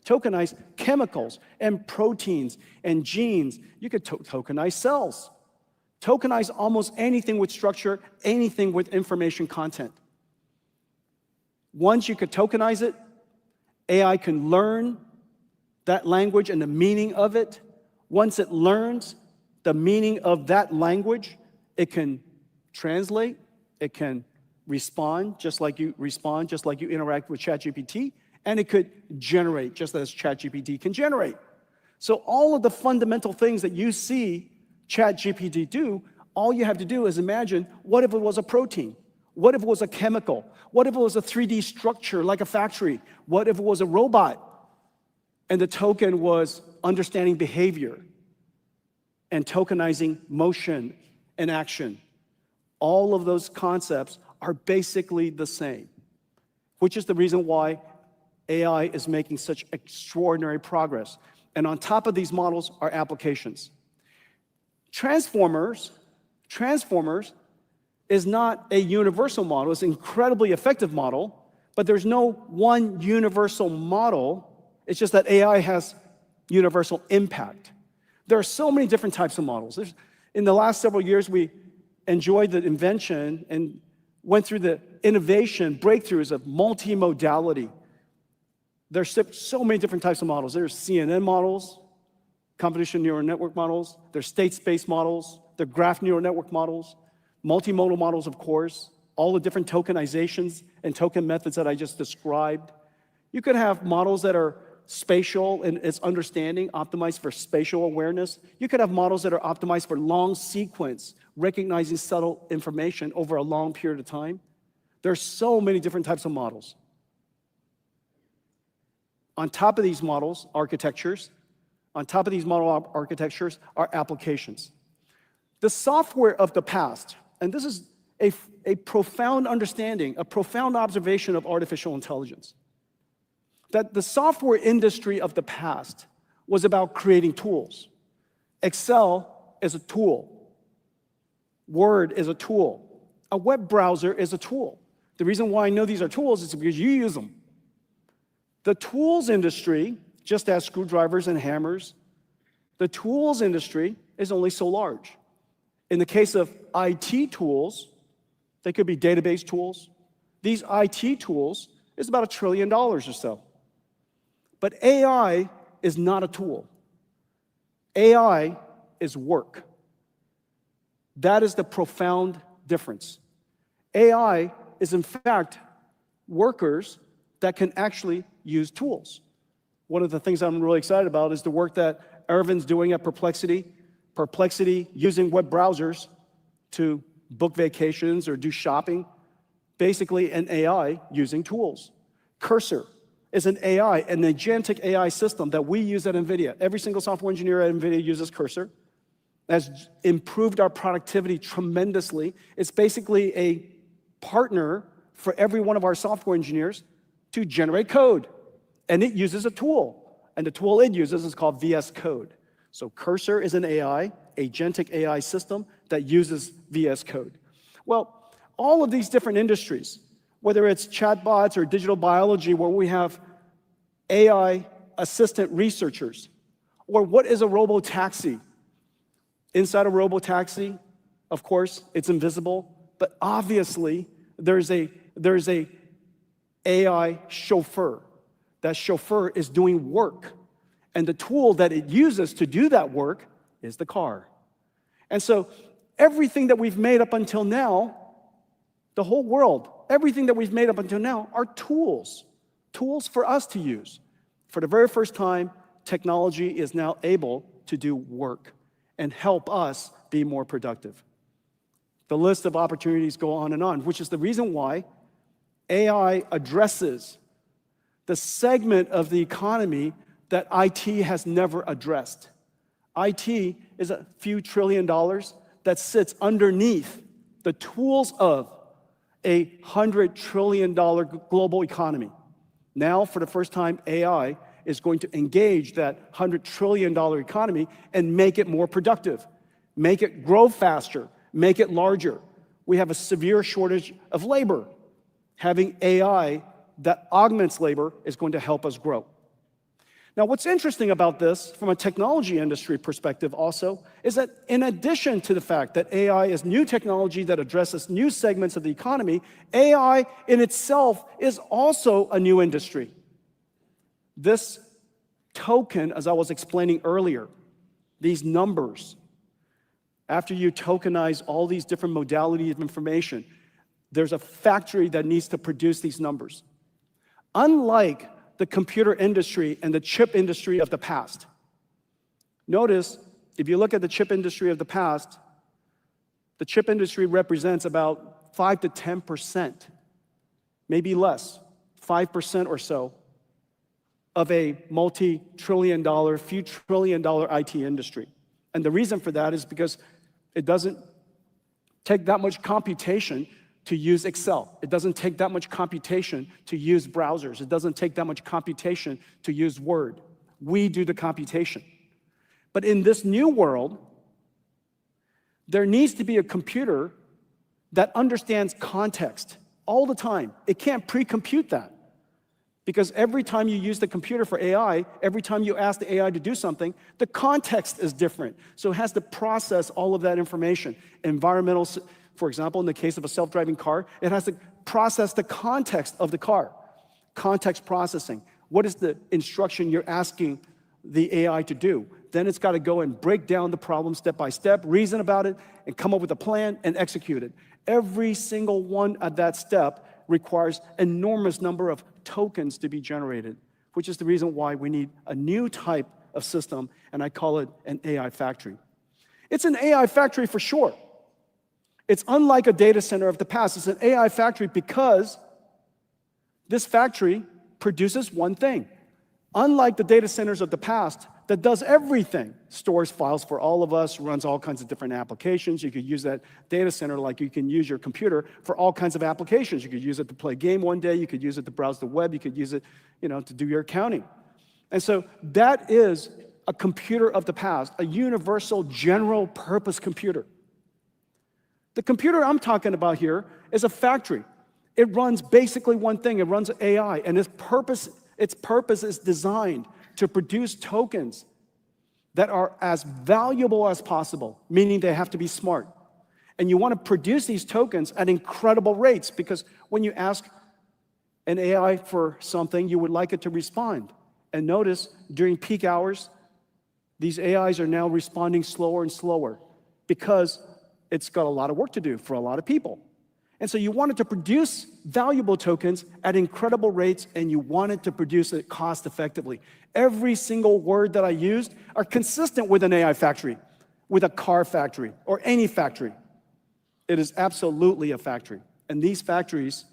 tokenize chemicals and proteins and genes. You could tokenize cells. Tokenize almost anything with structure, anything with information content. Once you could tokenize it, AI can learn that language and the meaning of it. Once it learns the meaning of that language, it can translate, it can respond just like you interact with ChatGPT, and it could generate just as ChatGPT can generate. So all of the fundamental things that you see ChatGPT do, all you have to do is imagine, what if it was a protein? What if it was a chemical? What if it was a 3D structure like a factory? What if it was a robot? And the token was understanding behavior and tokenizing motion and action. All of those concepts are basically the same, which is the reason why AI is making such extraordinary progress. And on top of these models are applications. Transformers is not a universal model. It's an incredibly effective model, but there's no one universal model. It's just that AI has universal impact. There are so many different types of models. In the last several years, we enjoyed the invention and went through the innovation breakthroughs of multimodality. There's so many different types of models. There's CNN models, convolutional neural network models. There's state space models. There are graph neural network models, multimodal models, of course, all the different tokenizations and token methods that I just described. You could have models that are spatial in its understanding, optimized for spatial awareness. You could have models that are optimized for long sequence, recognizing subtle information over a long period of time. There are so many different types of models. On top of these models, architectures, on top of these model architectures are applications. The software of the past, and this is a profound understanding, a profound observation of artificial intelligence, that the software industry of the past was about creating tools. Excel is a tool. Word is a tool. A web browser is a tool. The reason why I know these are tools is because you use them. The tools industry, just as screwdrivers and hammers, the tools industry is only so large. In the case of IT tools, they could be database tools. These IT tools is about $1 trillion or so. But AI is not a tool. AI is work. That is the profound difference. AI is, in fact, workers that can actually use tools. One of the things I'm really excited about is the work that Ervin's doing at Perplexity. Perplexity using web browsers to book vacations or do shopping. Basically an AI using tools. Cursor is an AI, an agentic AI system that we use at NVIDIA. Every single software engineer at NVIDIA uses Cursor. It has improved our productivity tremendously. It's basically a partner for every one of our software engineers to generate code. And it uses a tool. And the tool it uses is called VS Code. So Cursor is an AI, agentic AI system that uses VS Code. Well, all of these different industries, whether it's chatbots or digital biology, where we have AI assistant researchers, or what is a robo-taxi? Inside a robo-taxi, of course, it's invisible, but obviously there's a AI chauffeur. That chauffeur is doing work, and the tool that it uses to do that work is the car. And so everything that we've made up until now, the whole world, everything that we've made up until now are tools for us to use. For the very first time, technology is now able to do work and help us be more productive. The list of opportunities go on, which is the reason why AI addresses the segment of the economy that IT has never addressed. IT is a few $1 trillion that sits underneath the tools of a $100 trillion global economy. Now, for the first time, AI is going to engage that $100 trillion economy and make it more productive, make it grow faster, make it larger. We have a severe shortage of labor. Having AI that augments labor is going to help us grow. Now, what's interesting about this from a technology industry perspective also is that in addition to the fact that AI is new technology that addresses new segments of the economy, AI in itself is also a new industry. This token, as I was explaining earlier, these numbers, after you tokenize all these different modalities of information, There's a factory that needs to produce these numbers. Unlike the computer industry and the chip industry of the past. Notice, if you look at the chip industry of the past, the chip industry represents about 5 to 10%, maybe less, 5% or so, of a multi-trillion dollar, few trillion dollar IT industry. And the reason for that is because it doesn't take that much computation to use Excel. It doesn't take that much computation to use browsers. It doesn't take that much computation to use Word. We do the computation. But in this new world, there needs to be a computer that understands context all the time. It can't pre-compute that. Because every time you use the computer for AI, every time you ask the AI to do something, the context is different. So it has to process all of that information. Environmental, for example, in the case of a self-driving car, it has to process the context of the car. Context processing. What is the instruction you're asking the AI to do? Then it's got to go and break down the problem step by step, reason about it, and come up with a plan and execute it. Every single one at that step requires enormous number of tokens to be generated, which is the reason why we need a new type of system, and I call it an AI factory. It's an AI factory for sure. It's unlike a data center of the past. It's an AI factory because this factory produces one thing. Unlike the data centers of the past that does everything, stores files for all of us, runs all kinds of different applications. You could use that data center like you can use your computer for all kinds of applications. You could use it to play a game one day. You could use it to browse the web. You could use it, to do your accounting. And so that is a computer of the past, a universal general purpose computer. The computer I'm talking about here is a factory. It runs basically one thing. It runs AI, and its purpose is designed to produce tokens that are as valuable as possible, meaning they have to be smart. And you want to produce these tokens at incredible rates because when you ask an AI for something, you would like it to respond. And notice, during peak hours, these AIs are now responding slower and slower because it's got a lot of work to do for a lot of people. And so you wanted to produce valuable tokens at incredible rates, and you wanted to produce it cost effectively. Every single word that I used are consistent with an AI factory, with a car factory, or any factory. It is absolutely a factory. And these factories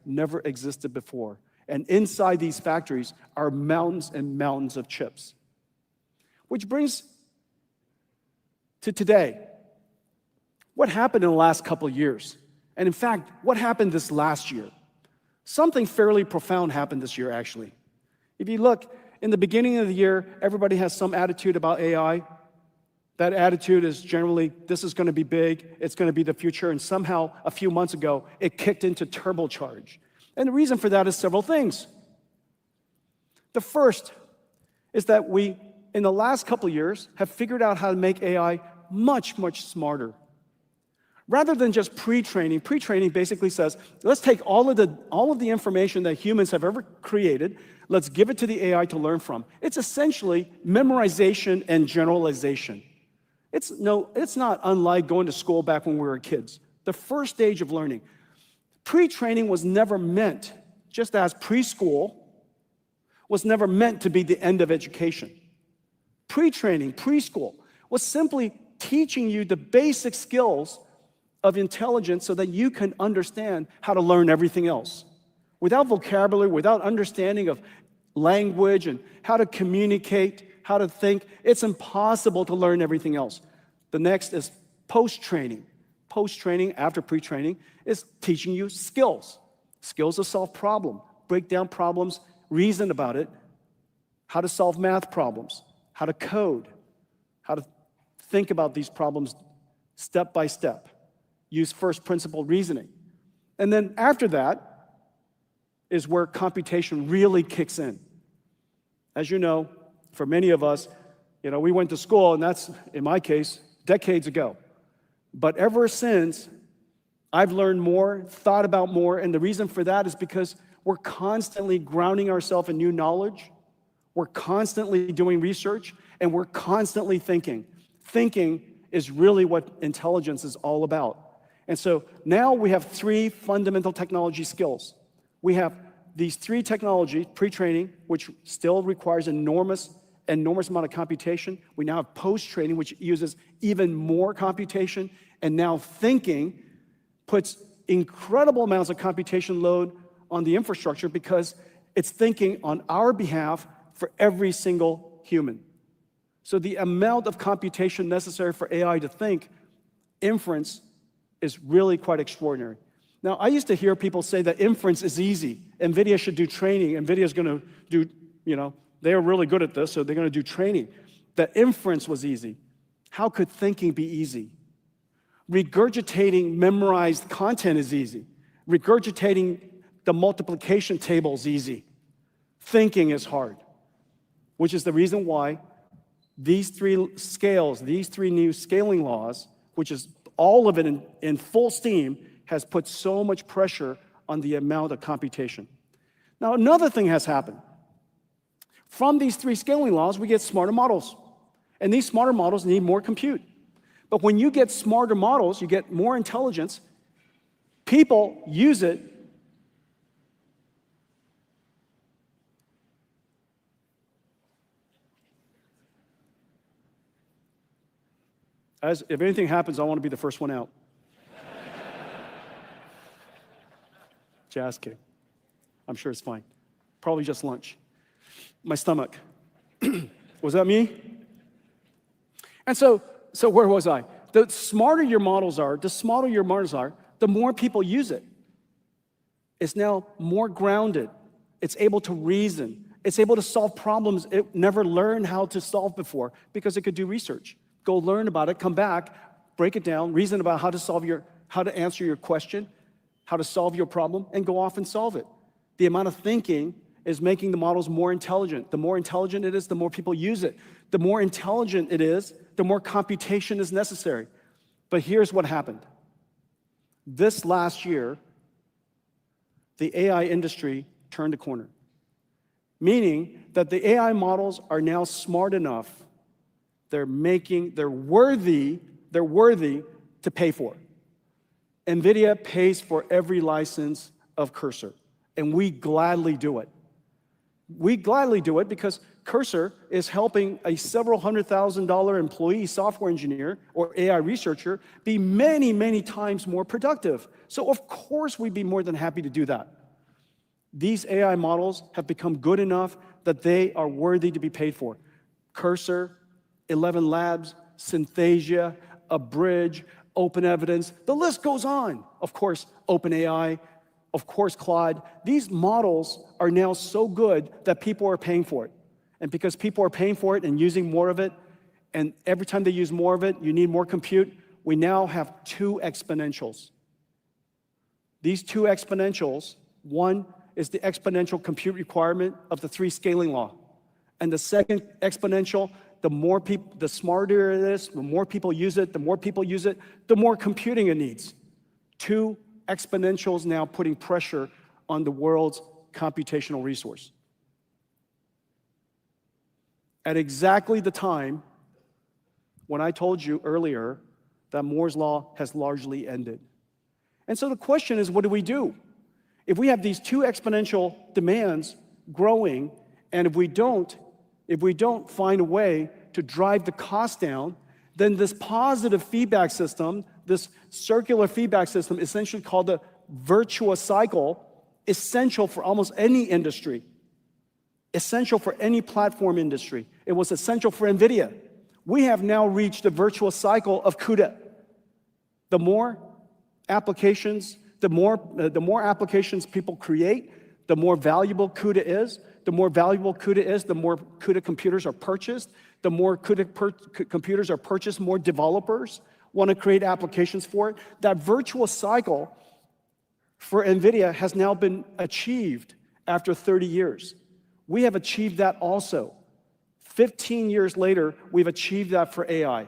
never existed before. And inside these factories are mountains and mountains of chips. Which brings to today. What happened in the last couple of years? And in fact, what happened this last year? Something fairly profound happened this year, actually. If you look, in the beginning of the year, everybody has some attitude about AI. That attitude is generally, this is going to be big, it's going to be the future, and somehow, a few months ago, it kicked into turbocharge. And the reason for that is several things. The first is that we, in the last couple of years, have figured out how to make AI much, much smarter. Rather than just pre-training basically says, let's take all of the information that humans have ever created, let's give it to the AI to learn from. It's essentially memorization and generalization. It's not unlike going to school back when we were kids. The first stage of learning. Pre-training was never meant, just as preschool was never meant to be the end of education. Pre-training, preschool, was simply teaching you the basic skills of intelligence so that you can understand how to learn everything else. Without vocabulary, without understanding of language and how to communicate, how to think, it's impossible to learn everything else. The next is post-training. Post-training, after pre-training, is teaching you skills. Skills to solve problems, break down problems, reason about it, how to solve math problems, how to code, how to think about these problems step by step. Use first principle reasoning. And then after that is where computation really kicks in. As you know, for many of us, we went to school, and that's, in my case, decades ago. But ever since, I've learned more, thought about more, and the reason for that is because we're constantly grounding ourselves in new knowledge, we're constantly doing research, and we're constantly thinking. Thinking is really what intelligence is all about. And so now we have three fundamental technology skills. We have these three technologies, pre-training, which still requires enormous amount of computation. We now have post-training, which uses even more computation. And now thinking puts incredible amounts of computation load on the infrastructure because it's thinking on our behalf for every single human. So the amount of computation necessary for AI to think, inference, is really quite extraordinary. Now, I used to hear people say that inference is easy. NVIDIA should do training. NVIDIA's going to do, they're really good at this, so they're going to do training. That inference was easy. How could thinking be easy? Regurgitating memorized content is easy. Regurgitating the multiplication table is easy. Thinking is hard, which is the reason why these three scales, these three new scaling laws, which is all of it in full steam, has put so much pressure on the amount of computation. Now, another thing has happened. From these three scaling laws, we get smarter models. And these smarter models need more compute. But when you get smarter models, you get more intelligence, people use it. If anything happens, I want to be the first one out. Just kidding. I'm sure it's fine. Probably just lunch. My stomach. Was that me? And so where was I? The smarter your models are, the more people use it. It's now more grounded. It's able to reason. It's able to solve problems it never learned how to solve before because it could do research. Go learn about it, come back, break it down, reason about how to answer your question, how to solve your problem, and go off and solve it. The amount of thinking is making the models more intelligent. The more intelligent it is, the more people use it. The more intelligent it is, the more computation is necessary. But here's what happened. This last year, the AI industry turned a corner, meaning that the AI models are now smart enough. They're worthy to pay for. NVIDIA pays for every license of Cursor, and we gladly do it. We gladly do it because Cursor is helping a several $100,000 employee software engineer or AI researcher be many, many times more productive. So of course we'd be more than happy to do that. These AI models have become good enough that they are worthy to be paid for. Cursor, 11 Labs, Synthesia, Abridge, Open Evidence, the list goes on. Of course, OpenAI, of course, Claude. These models are now so good that people are paying for it. And because people are paying for it and using more of it, and every time they use more of it, you need more compute, we now have two exponentials. These two exponentials, one is the exponential compute requirement of the three scaling law. And the second exponential, the smarter it is, the more people use it, the more computing it needs. Two exponentials now putting pressure on the world's computational resource. At exactly the time when I told you earlier that Moore's law has largely ended. And so the question is, what do we do? If we have these two exponential demands growing, and if we don't find a way to drive the cost down, then this positive feedback system, this circular feedback system, essentially called the virtuous cycle, essential for almost any industry, essential for any platform industry. It was essential for NVIDIA. We have now reached the virtuous cycle of CUDA. The more applications people create, the more valuable CUDA is. The more valuable CUDA is, the more CUDA computers are purchased. The more CUDA computers are purchased, more developers want to create applications for it. That virtuous cycle for NVIDIA has now been achieved after 30 years. We have achieved that also. 15 years later, we've achieved that for AI.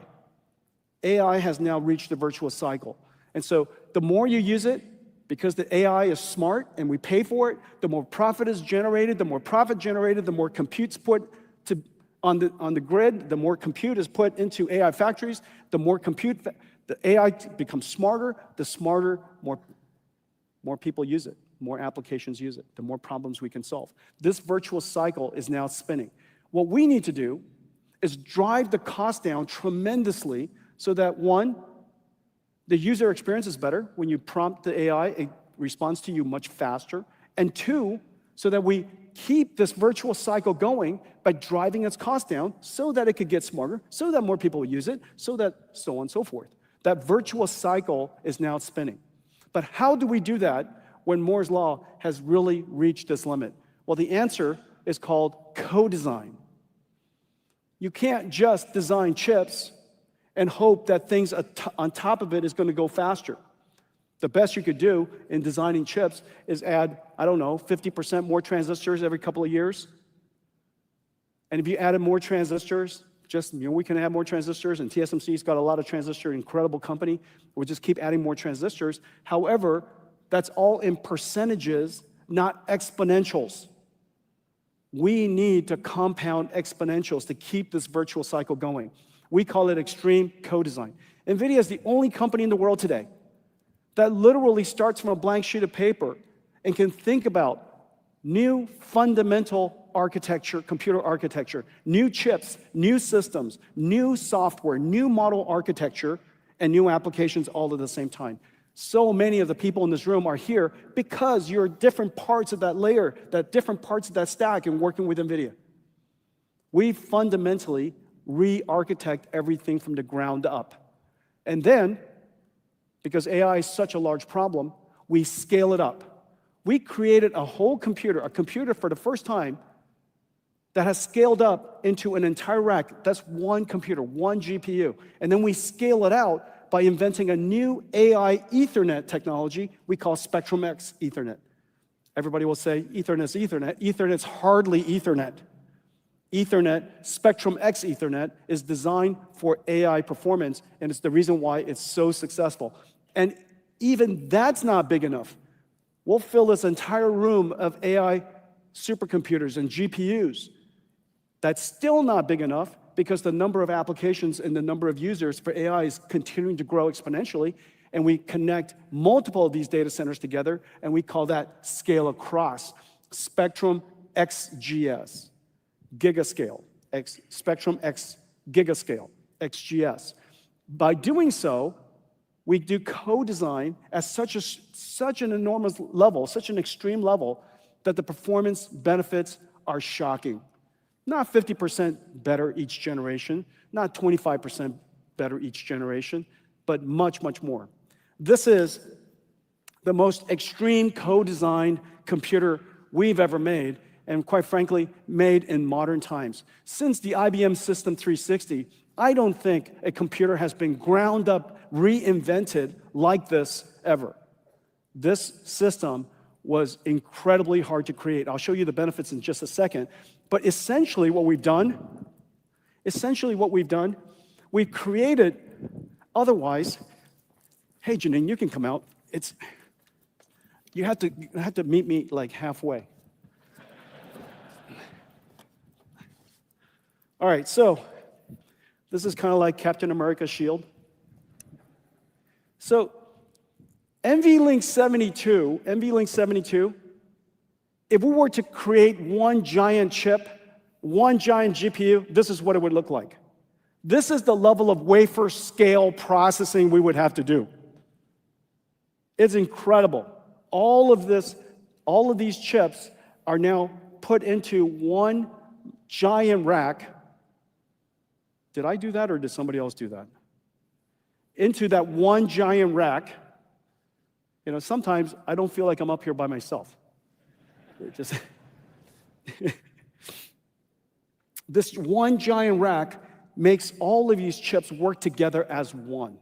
AI has now reached the virtuous cycle. And so the more you use it, because the AI is smart and we pay for it, the more profit is generated, the more compute's put on the grid, the more compute is put into AI factories, the more compute The AI becomes smarter, the smarter, more people use it, more applications use it, the more problems we can solve. This virtuous cycle is now spinning. What we need to do is drive the cost down tremendously so that, one, the user experience is better. When you prompt the AI, it responds to you much faster. And two, so that we keep this virtuous cycle going by driving its cost down so that it could get smarter, so that more people will use it, so that so on and so forth. That virtuous cycle is now spinning. But how do we do that when Moore's law has really reached this limit? Well, the answer is called co-design. You can't just design chips and hope that things on top of it is going to go faster. The best you could do in designing chips is add, 50% more transistors every couple of years. And if you added more transistors, we can add more transistors, and TSMC's got a lot of transistor, incredible company. We'll just keep adding more transistors. However, that's all in percentages, not exponentials. We need to compound exponentials to keep this virtual cycle going. We call it extreme co-design. NVIDIA is the only company in the world today that literally starts from a blank sheet of paper and can think about new fundamental architecture, computer architecture, new chips, new systems, new software, new model architecture, and new applications all at the same time. So many of the people in this room are here because you're different parts of that layer, different parts of that stack and working with NVIDIA. We fundamentally re-architect everything from the ground up. And then, because AI is such a large problem, we scale it up. We created a whole computer, a computer for the first time that has scaled up into an entire rack. That's one computer, one GPU. And then we scale it out by inventing a new AI Ethernet technology we call Spectrum-X Ethernet. Everybody will say Ethernet's Ethernet. Ethernet's hardly Ethernet. Ethernet, Spectrum-X Ethernet, is designed for AI performance, and it's the reason why it's so successful. And even that's not big enough. We'll fill this entire room of AI supercomputers and GPUs. That's still not big enough because the number of applications and the number of users for AI is continuing to grow exponentially, and we connect multiple of these data centers together, and we call that scale across, Spectrum XGS, gigascale, Spectrum X gigascale, XGS. By doing so, we do co-design at such an enormous level, such an extreme level, that the performance benefits are shocking. Not 50% better each generation, not 25% better each generation, but much, much more. This is the most extreme co-designed computer we've ever made, and quite frankly, made in modern times. Since the IBM System 360, I don't think a computer has been ground up, reinvented like this ever. This system was incredibly hard to create. I'll show you the benefits in just a second. But essentially what we've done, we've created, otherwise, hey, Janine, you can come out. You have to meet me like halfway. All right, so this is kind of like Captain America's shield. So NVLink 72, if we were to create one giant chip, one giant GPU, this is what it would look like. This is the level of wafer scale processing we would have to do. It's incredible. All of these chips are now put into one giant rack. Did I do that or did somebody else do that? Into that one giant rack. Sometimes I don't feel like I'm up here by myself. This one giant rack makes all of these chips work together as one.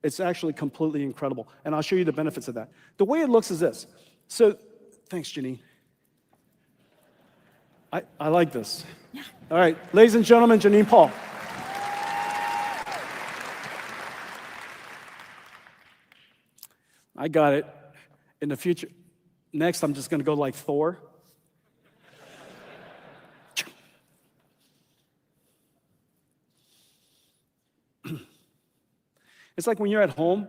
It's actually completely incredible, and I'll show you the benefits of that. The way it looks is this. So, thanks, Janine. I like this. Yeah. All right, ladies and gentlemen, Janine Paul. I got it. In the future, next I'm just going to go like Thor. It's like when you're at home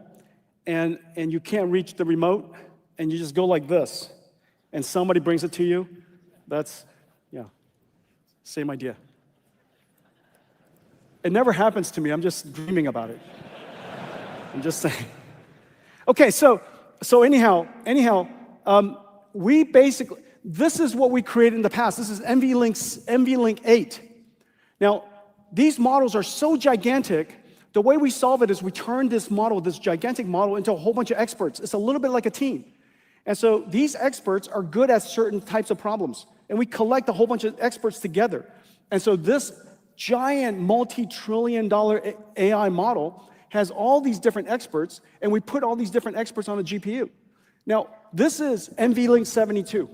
and you can't reach the remote and you just go like this and somebody brings it to you. That's, yeah, same idea. It never happens to me. I'm just dreaming about it. I'm just saying. Okay, so anyhow, we basically, this is what we created in the past. This is NVLink 8. Now, these models are so gigantic, the way we solve it is we turn this model, this gigantic model, into a whole bunch of experts. It's a little bit like a team. And so these experts are good at certain types of problems. And we collect a whole bunch of experts together. And so this giant multi-trillion-dollar AI model has all these different experts, and we put all these different experts on a GPU. Now, this is NVLink 72.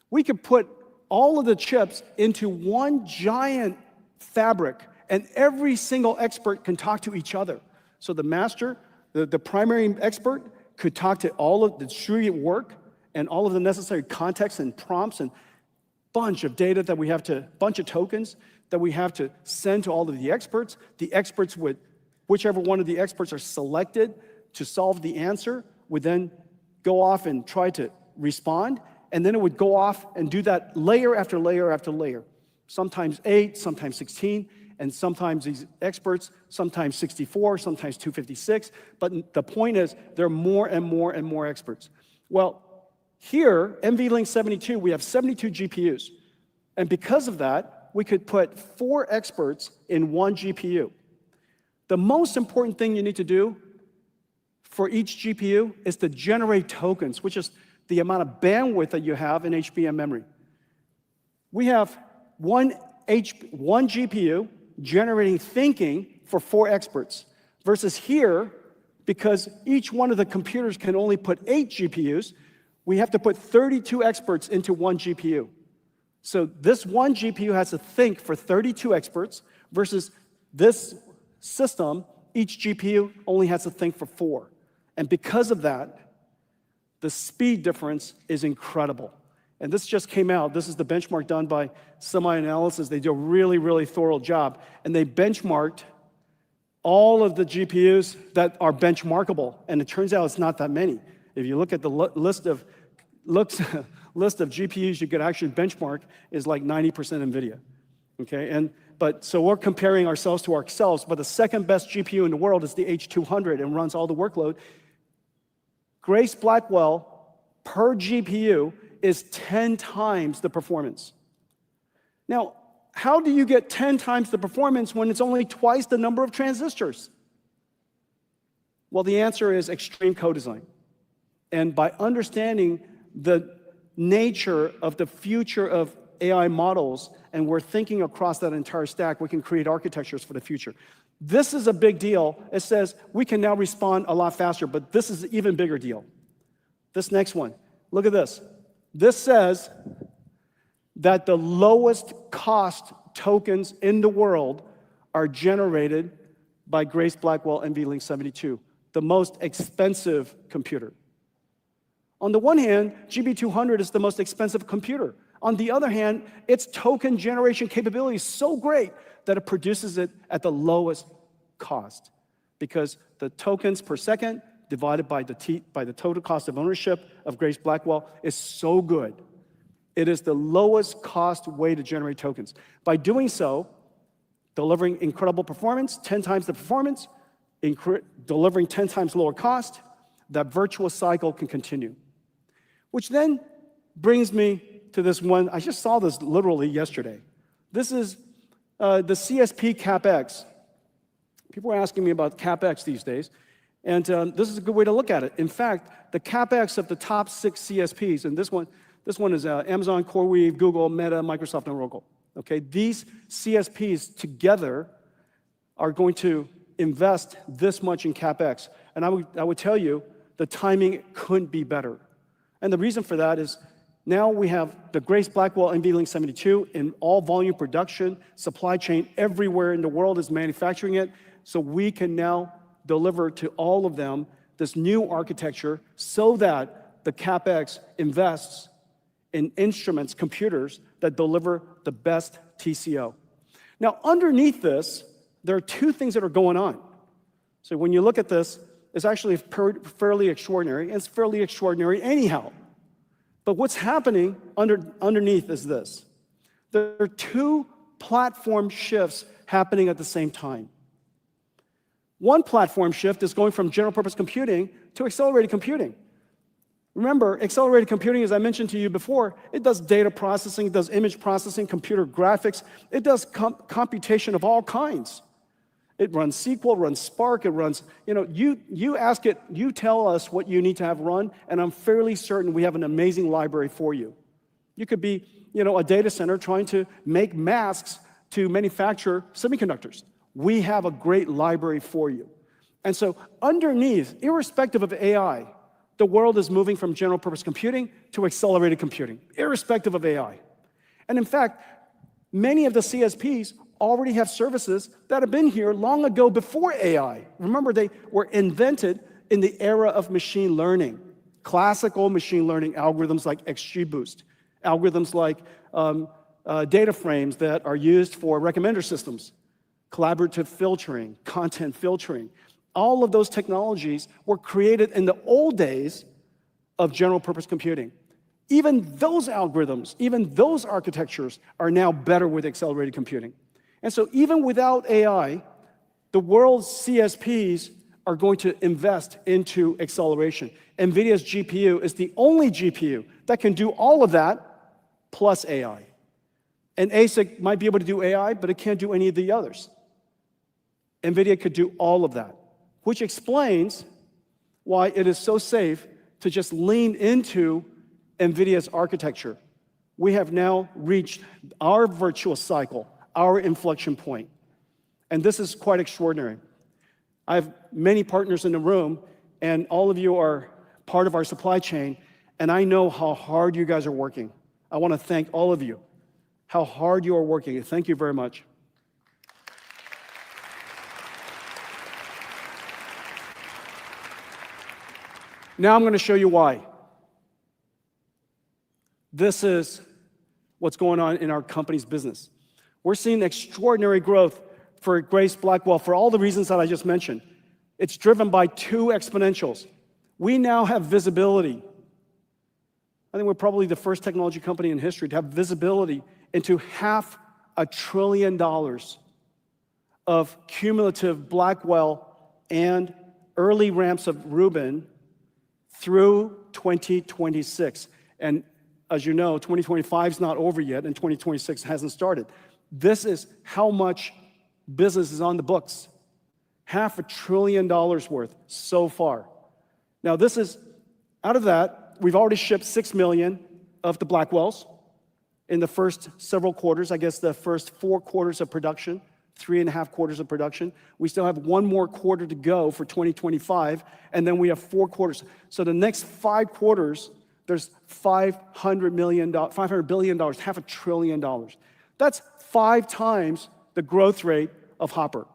We could put all of the chips into one giant fabric, and every single expert can talk to each other. So the master, the primary expert, could talk to all of the distributed work and all of the necessary context and prompts and bunch of data that we have to, bunch of tokens that we have to send to all of the experts. The experts would, whichever one of the experts are selected to solve the answer, would then go off and try to respond, and then it would go off and do that layer after layer after layer. Sometimes 8, sometimes 16, and sometimes these experts, sometimes 64, sometimes 256. But the point is, there are more and more and more experts. Well, here, NVLink 72, we have 72 GPUs. And because of that, we could put 4 experts in one GPU. The most important thing you need to do for each GPU is to generate tokens, which is the amount of bandwidth that you have in HBM memory. We have one GPU generating thinking for 4 experts, versus here, because each one of the computers can only put 8 GPUs, we have to put 32 experts into one GPU. So this one GPU has to think for 32 experts, versus this system, each GPU only has to think for 4. And because of that, the speed difference is incredible. And this just came out. This is the benchmark done by Semi-Analysis. They do a really, really thorough job. And they benchmarked all of the GPUs that are benchmarkable. And it turns out it's not that many. If you look at the list of GPUs you could actually benchmark, is like 90% NVIDIA. Okay, so we're comparing ourselves to ourselves, but the second best GPU in the world is the H200 and runs all the workload. Grace Blackwell per GPU is 10 times the performance. Now, how do you get 10 times the performance when it's only twice the number of transistors? Well, the answer is extreme co-design. And by understanding the nature of the future of AI models, and we're thinking across that entire stack, we can create architectures for the future. This is a big deal. It says we can now respond a lot faster, but this is an even bigger deal. This next one, look at this. This says that the lowest cost tokens in the world are generated by Grace Blackwell NVLink 72, the most expensive computer. On the one hand, GB200 is the most expensive computer. On the other hand, its token generation capability is so great that it produces it at the lowest cost, because the tokens per second divided by the total cost of ownership of Grace Blackwell is so good. It is the lowest cost way to generate tokens. By doing so, delivering incredible performance, 10 times the performance, delivering 10 times lower cost, that virtuous cycle can continue. Which then brings me to this one. I just saw this literally yesterday. This is the CSP CapEx. People are asking me about CapEx these days, and this is a good way to look at it. In fact, the CapEx of the top 6 CSPs, and this one is Amazon, CoreWeave, Google, Meta, Microsoft, and Oracle. Okay, these CSPs together are going to invest this much in CapEx, and I would tell you the timing couldn't be better. And the reason for that is now we have the Grace Blackwell NVLink 72 in all volume production, supply chain everywhere in the world is manufacturing it, so we can now deliver to all of them this new architecture so that the CapEx invests in instruments, computers, that deliver the best TCO. Now, underneath this, there are 2 things that are going on. So when you look at this, it's actually fairly extraordinary, and it's fairly extraordinary anyhow. But what's happening underneath is this. There are two platform shifts happening at the same time. One platform shift is going from general purpose computing to accelerated computing. Remember, accelerated computing, as I mentioned to you before, it does data processing, it does image processing, computer graphics, it does computation of all kinds. It runs SQL, runs Spark, it runs, you ask it, you tell us what you need to have run, and I'm fairly certain we have an amazing library for you. You could be, a data center trying to make masks to manufacture semiconductors. We have a great library for you. And so underneath, irrespective of AI, the world is moving from general purpose computing to accelerated computing, irrespective of AI. And in fact, many of the CSPs already have services that have been here long ago before AI. Remember, they were invented in the era of machine learning, classical machine learning algorithms like XGBoost, algorithms like data frames that are used for recommender systems, collaborative filtering, content filtering. All of those technologies were created in the old days of general purpose computing. Even those algorithms, even those architectures are now better with accelerated computing. And so even without AI, the world's CSPs are going to invest into acceleration. NVIDIA's GPU is the only GPU that can do all of that plus AI. An ASIC might be able to do AI, but it can't do any of the others. NVIDIA could do all of that, which explains why it is so safe to just lean into NVIDIA's architecture. We have now reached our virtuous cycle, our inflection point. And this is quite extraordinary. I have many partners in the room, and all of you are part of our supply chain, and I know how hard you guys are working. I want to thank all of you, how hard you are working. Thank you very much. Now I'm going to show you why. This is what's going on in our company's business. We're seeing extraordinary growth for Grace Blackwell for all the reasons that I just mentioned. It's driven by two exponentials. We now have visibility. I think we're probably the first technology company in history to have visibility into $500 billion of cumulative Blackwell and early ramps of Rubin through 2026. And as you know, 2025 is not over yet, and 2026 hasn't started. This is how much business is on the books. $500 billion worth so far. Now this is, out of that, we've already shipped 6 million of the Blackwells in the first several quarters, I guess the first 4 quarters of production, 3.5 quarters of production. We still have 1 more quarter to go for 2025, and then we have 4 quarters. So the next 5 quarters, there's $500 billion, $500 billion. That's 5 times the growth rate of Hopper.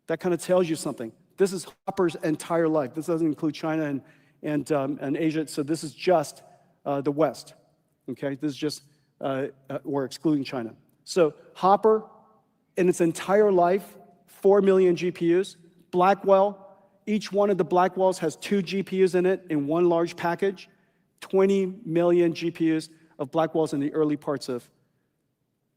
That kind of tells you something. This is Hopper's entire life. This doesn't include China and Asia, so this is just the West. Okay, this is just, we're excluding China. So Hopper, in its entire life, 4 million GPUs. Blackwell, each one of the Blackwells has 2 GPUs in it in one large package. 20 million GPUs of Blackwells in the early parts of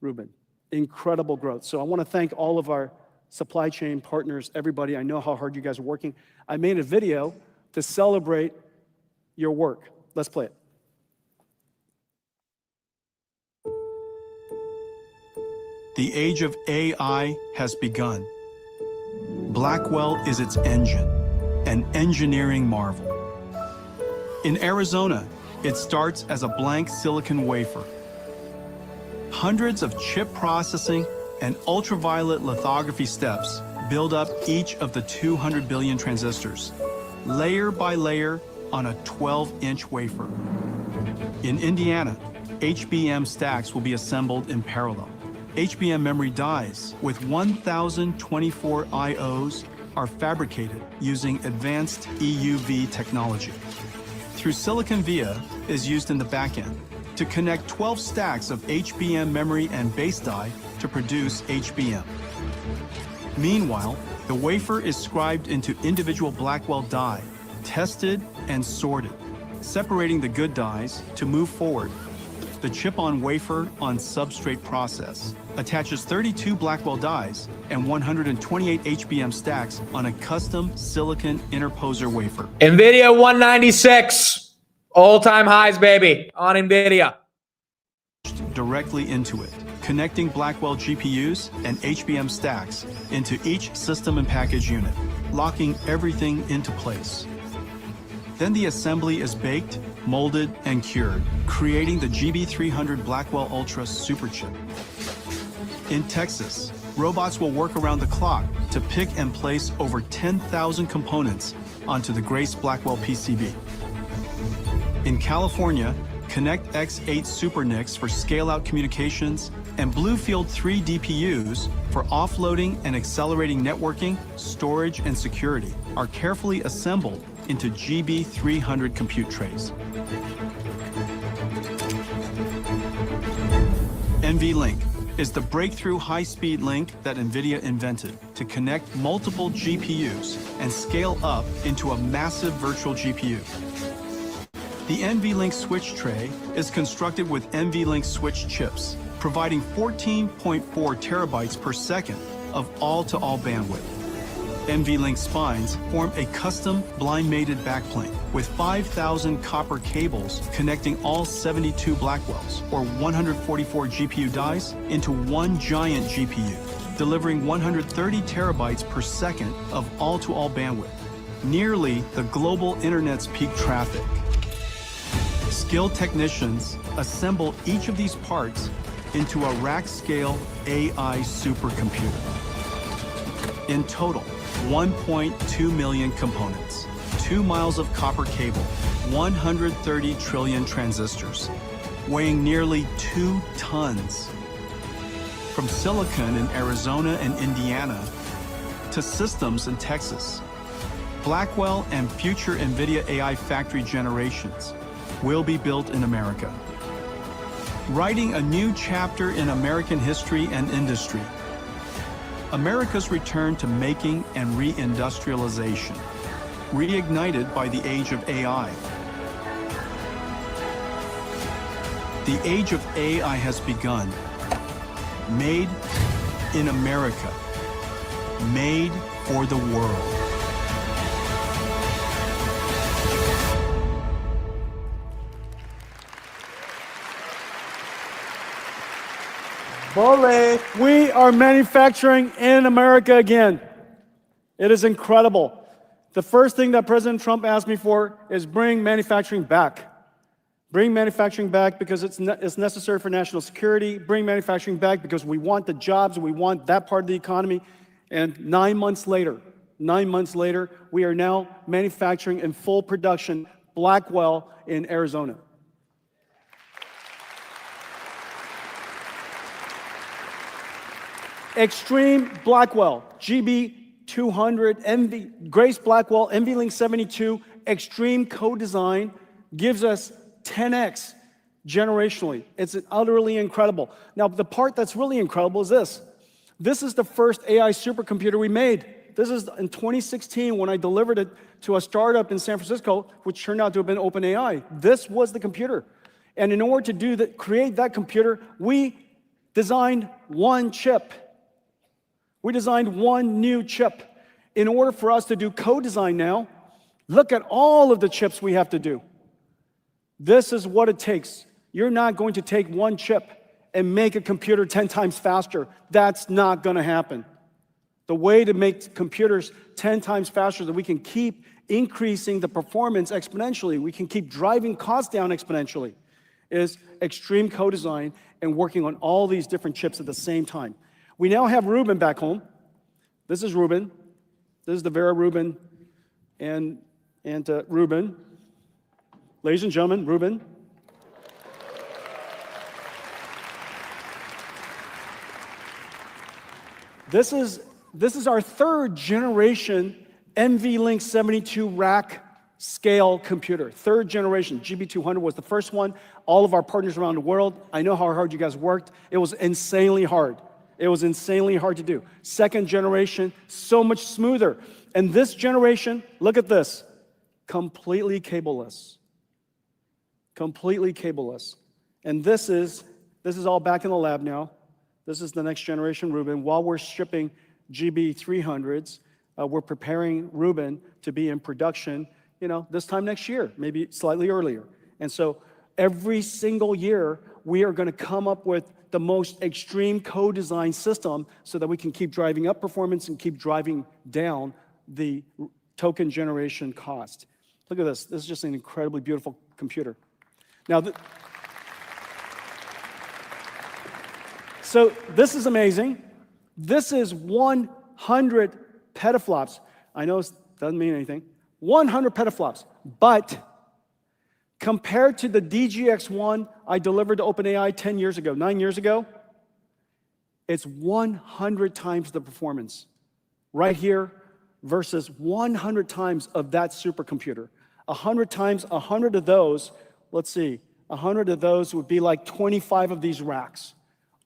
Rubin. Incredible growth. So I want to thank all of our supply chain partners, everybody. I know how hard you guys are working. I made a video to celebrate your work. Let's play it. The age of AI has begun. Blackwell is its engine, an engineering marvel. In Arizona, it starts as a blank silicon wafer. Hundreds of chip processing and ultraviolet lithography steps build up each of the 200 billion transistors, layer by layer on a 12-inch wafer. In Indiana, HBM stacks will be assembled in parallel. HBM memory dies with 1,024 IOs are fabricated using advanced EUV technology. Through silicon via is used in the backend to connect 12 stacks of HBM memory and base die to produce HBM. Meanwhile, the wafer is scribed into individual Blackwell die, tested and sorted, separating the good dies to move forward. The chip-on-wafer on substrate process attaches 32 Blackwell dies and 128 HBM stacks on a custom silicon interposer wafer. NVIDIA 196, all-time highs, baby, on NVIDIA. Directly into it, connecting Blackwell GPUs and HBM stacks into each system and package unit, locking everything into place. Then the assembly is baked, molded, and cured, creating the GB300 Blackwell Ultra superchip. In Texas, robots will work around the clock to pick and place over 10,000 components onto the Grace Blackwell PCB. In California, Connect X8 SuperNICs for scale-out communications and Bluefield 3 DPUs for offloading and accelerating networking, storage, and security are carefully assembled into GB300 compute trays. NVLink is the breakthrough high-speed link that NVIDIA invented to connect multiple GPUs and scale up into a massive virtual GPU. The NVLink switch tray is constructed with NVLink switch chips, providing 14.4 terabytes per second of all-to-all bandwidth. NVLink spines form a custom blind-mated backplane with 5,000 copper cables connecting all 72 Blackwells, or 144 GPU dies, into one giant GPU, delivering 130 terabytes per second of all-to-all bandwidth, nearly the global internet's peak traffic. Skilled technicians assemble each of these parts into a rack-scale AI supercomputer. In total, 1.2 million components, 2 miles of copper cable, 130 trillion transistors, weighing nearly 2 tons. From silicon in Arizona and Indiana to systems in Texas, Blackwell and future NVIDIA AI factory generations will be built in America. Writing a new chapter in American history and industry, America's return to making and reindustrialization, reignited by the age of AI. The age of AI has begun. Made in America. Made for the world. Bully. We are manufacturing in America again. It is incredible. The first thing that President Trump asked me for is bring manufacturing back. Bring manufacturing back because it's necessary for national security. Bring manufacturing back because we want the jobs, we want that part of the economy. And 9 months later, we are now manufacturing in full production Blackwell in Arizona. Extreme Blackwell, GB200, Grace Blackwell, NVLink 72, Extreme co-design gives us 10x generationally. It's utterly incredible. Now, the part that's really incredible is this. This is the first AI supercomputer we made. This is in 2016 when I delivered it to a startup in San Francisco, which turned out to have been OpenAI. This was the computer. And in order to create that computer, we designed one chip. We designed one new chip. In order for us to do co-design now, look at all of the chips we have to do. This is what it takes. You're not going to take one chip and make a computer 10 times faster. That's not going to happen. The way to make computers 10 times faster so that we can keep increasing the performance exponentially, we can keep driving costs down exponentially, is extreme co-design and working on all these different chips at the same time. We now have Ruben back home. This is Ruben. This is the Vera Rubin and Ruben. Ladies and gentlemen, Ruben. This is our third generation NVLink 72 rack scale computer. Third generation. GB200 was the first one. All of our partners around the world, I know how hard you guys worked. It was insanely hard. It was insanely hard to do. Second generation, so much smoother. And this generation, look at this, completely cableless. Completely cableless. And this is all back in the lab now. This is the next generation Rubin. While we're shipping GB300s, we're preparing Rubin to be in production, this time next year, maybe slightly earlier. And so every single year, we are going to come up with the most extreme co-design system so that we can keep driving up performance and keep driving down the token generation cost. Look at this. This is just an incredibly beautiful computer. Now, so this is amazing. This is 100 petaflops. I know it doesn't mean anything. 100 petaflops. But compared to the DGX-1 I delivered to OpenAI 10 years ago, 9 years ago, it's 100 times the performance right here versus 100 times of that supercomputer. 100 times 100 of those, let's see, 100 of those would be like 25 of these racks,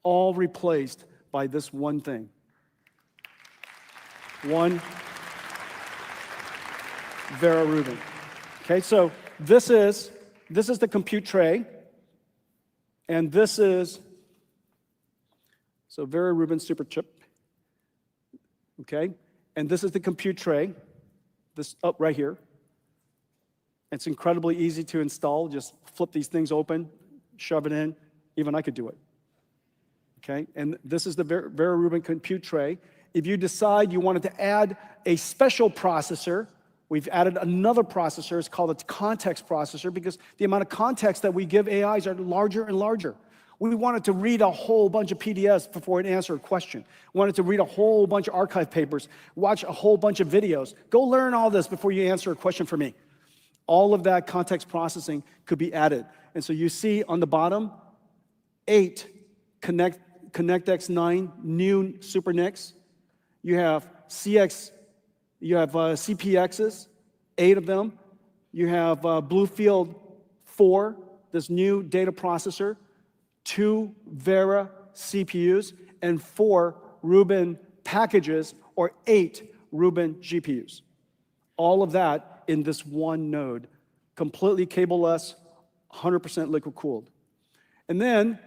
all replaced by this one thing. One Vera Rubin. Okay, so this is the compute tray, and this is Vera Rubin super chip. Okay, and this is the compute tray. This up right here. It's incredibly easy to install. Just flip these things open, shove it in. Even I could do it. Okay, and this is the Vera Rubin compute tray. If you decide you wanted to add a special processor, we've added another processor. It's called a context processor because the amount of context that we give AIs are larger and larger. We wanted to read a whole bunch of PDFs before it answered a question. We wanted to read a whole bunch of archive papers, watch a whole bunch of videos. Go learn all this before you answer a question for me. All of that context processing could be added. And so you see on the bottom, 8 ConnectX-9 new Super NICs. You have CPXs, 8 of them. You have Bluefield 4, this new data processor, 2 Vera CPUs, and 4 Rubin packages, or 8 Rubin GPUs. All of that in this one node, completely cableless, 100% liquid cooled. And then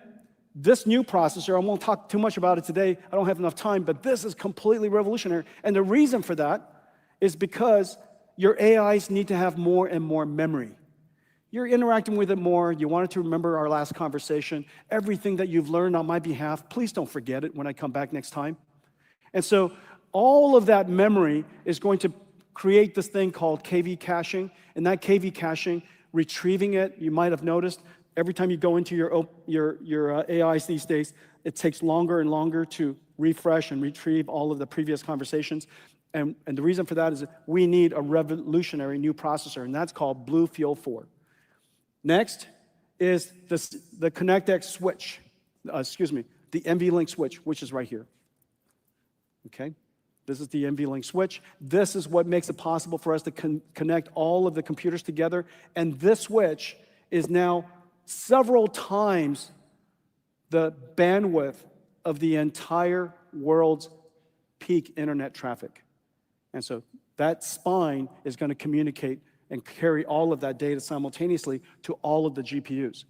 this new processor, I won't talk too much about it today, I don't have enough time, but this is completely revolutionary. And the reason for that is because your AIs need to have more and more memory. You're interacting with it more, you wanted to remember our last conversation, everything that you've learned on my behalf, please don't forget it when I come back next time. And so all of that memory is going to create this thing called KV caching, and that KV caching, retrieving it, you might have noticed, every time you go into your AIs these days, it takes longer and longer to refresh and retrieve all of the previous conversations. And the reason for that is that we need a revolutionary new processor, and that's called Bluefield 4. Next is the ConnectX switch, the NVLink switch, which is right here. Okay? This is the NVLink switch. This is what makes it possible for us to connect all of the computers together. And this switch is now several times the bandwidth of the entire world's peak internet traffic. And so that spine is going to communicate and carry all of that data simultaneously to all of the GPUs.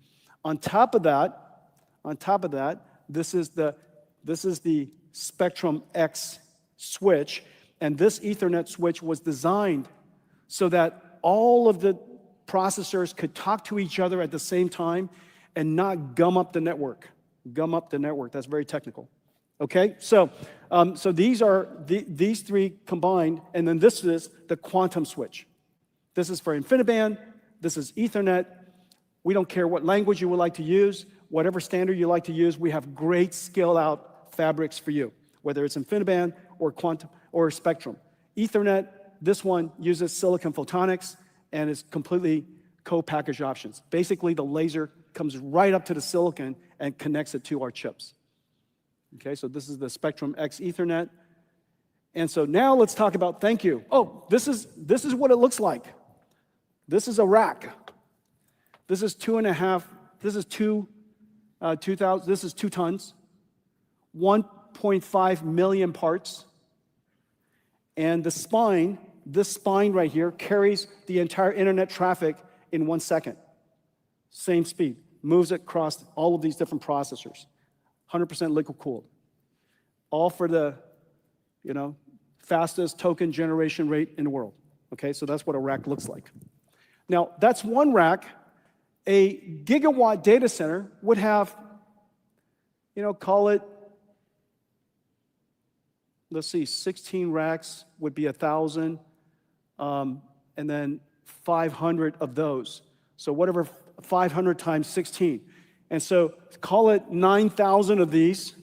On top of that, this is the Spectrum X switch, and this Ethernet switch was designed so that all of the processors could talk to each other at the same time and not gum up the network. Gum up the network, that's very technical. Okay, so these are these three combined, and then this is the quantum switch. This is for InfiniBand, this is Ethernet. We don't care what language you would like to use, whatever standard you like to use, we have great scale-out fabrics for you, whether it's InfiniBand or quantum or Spectrum. Ethernet, this one uses silicon photonics and is completely co-packaged options. Basically, the laser comes right up to the silicon and connects it to our chips. Okay, so this is the Spectrum X Ethernet. And so now let's talk about, thank you. Oh, this is what it looks like. This is a rack. This is 2.5, this is 2 tons, 1.5 1.5 million parts. And the spine, this spine right here, carries the entire internet traffic in 1 second. Same speed, moves it across all of these different processors. 100% liquid cooled. All for the, fastest token generation rate in the world. Okay, so that's what a rack looks like. Now, that's one rack. A gigawatt data center would have, call it, let's see, 16 racks would be 1,000, and then 500 of those. So whatever, 500 times 16. And so call it 9,000 of these,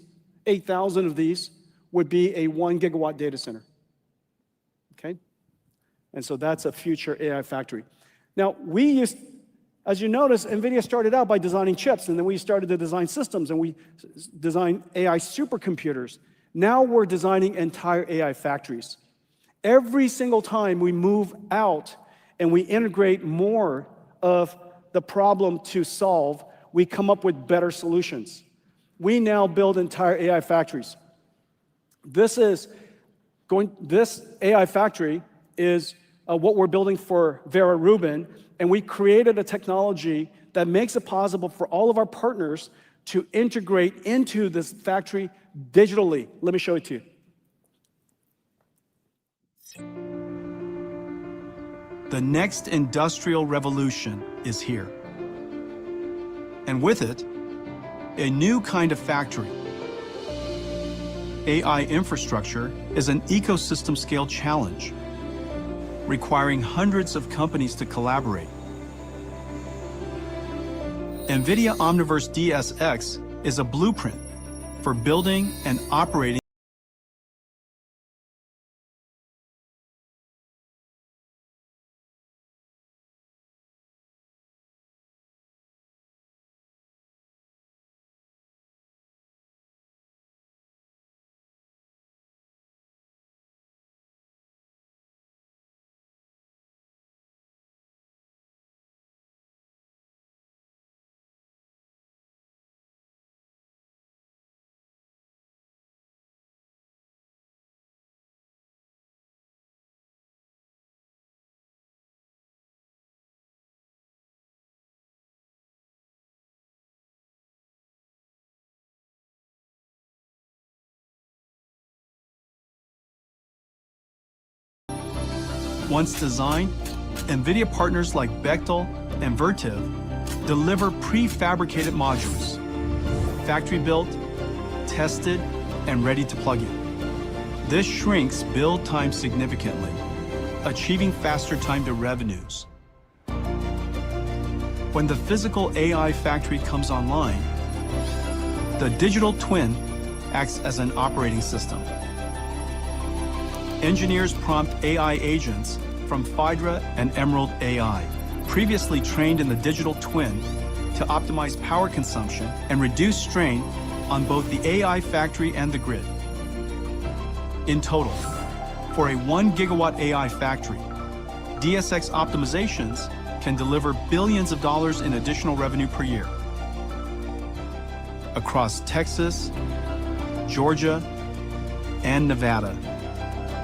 8,000 of these would be a 1 gigawatt data center. Okay? And so that's a future AI factory. Now, as you notice, NVIDIA started out by designing chips, and then we started to design systems, and we designed AI supercomputers. Now we're designing entire AI factories. Every single time we move out and we integrate more of the problem to solve, we come up with better solutions. We now build entire AI factories. This AI factory is what we're building for Vera Rubin, and we created a technology that makes it possible for all of our partners to integrate into this factory digitally. Let me show it to you. The next industrial revolution is here. And with it, a new kind of factory. AI infrastructure is an ecosystem scale challenge, requiring hundreds of companies to collaborate. NVIDIA Omniverse DSX is a blueprint for building and operating Once designed, NVIDIA partners like Bechtel and Vertiv deliver prefabricated modules, factory-built, tested, and ready to plug in. This shrinks build time significantly, achieving faster time to revenues. When the physical AI factory comes online, the digital twin acts as an operating system. Engineers prompt AI agents from Phaidra and Emerald AI, previously trained in the digital twin, to optimize power consumption and reduce strain on both the AI factory and the grid. In total, for a 1 gigawatt AI factory, DSX optimizations can deliver billions of dollars in additional revenue per year. Across Texas, Georgia, and Nevada,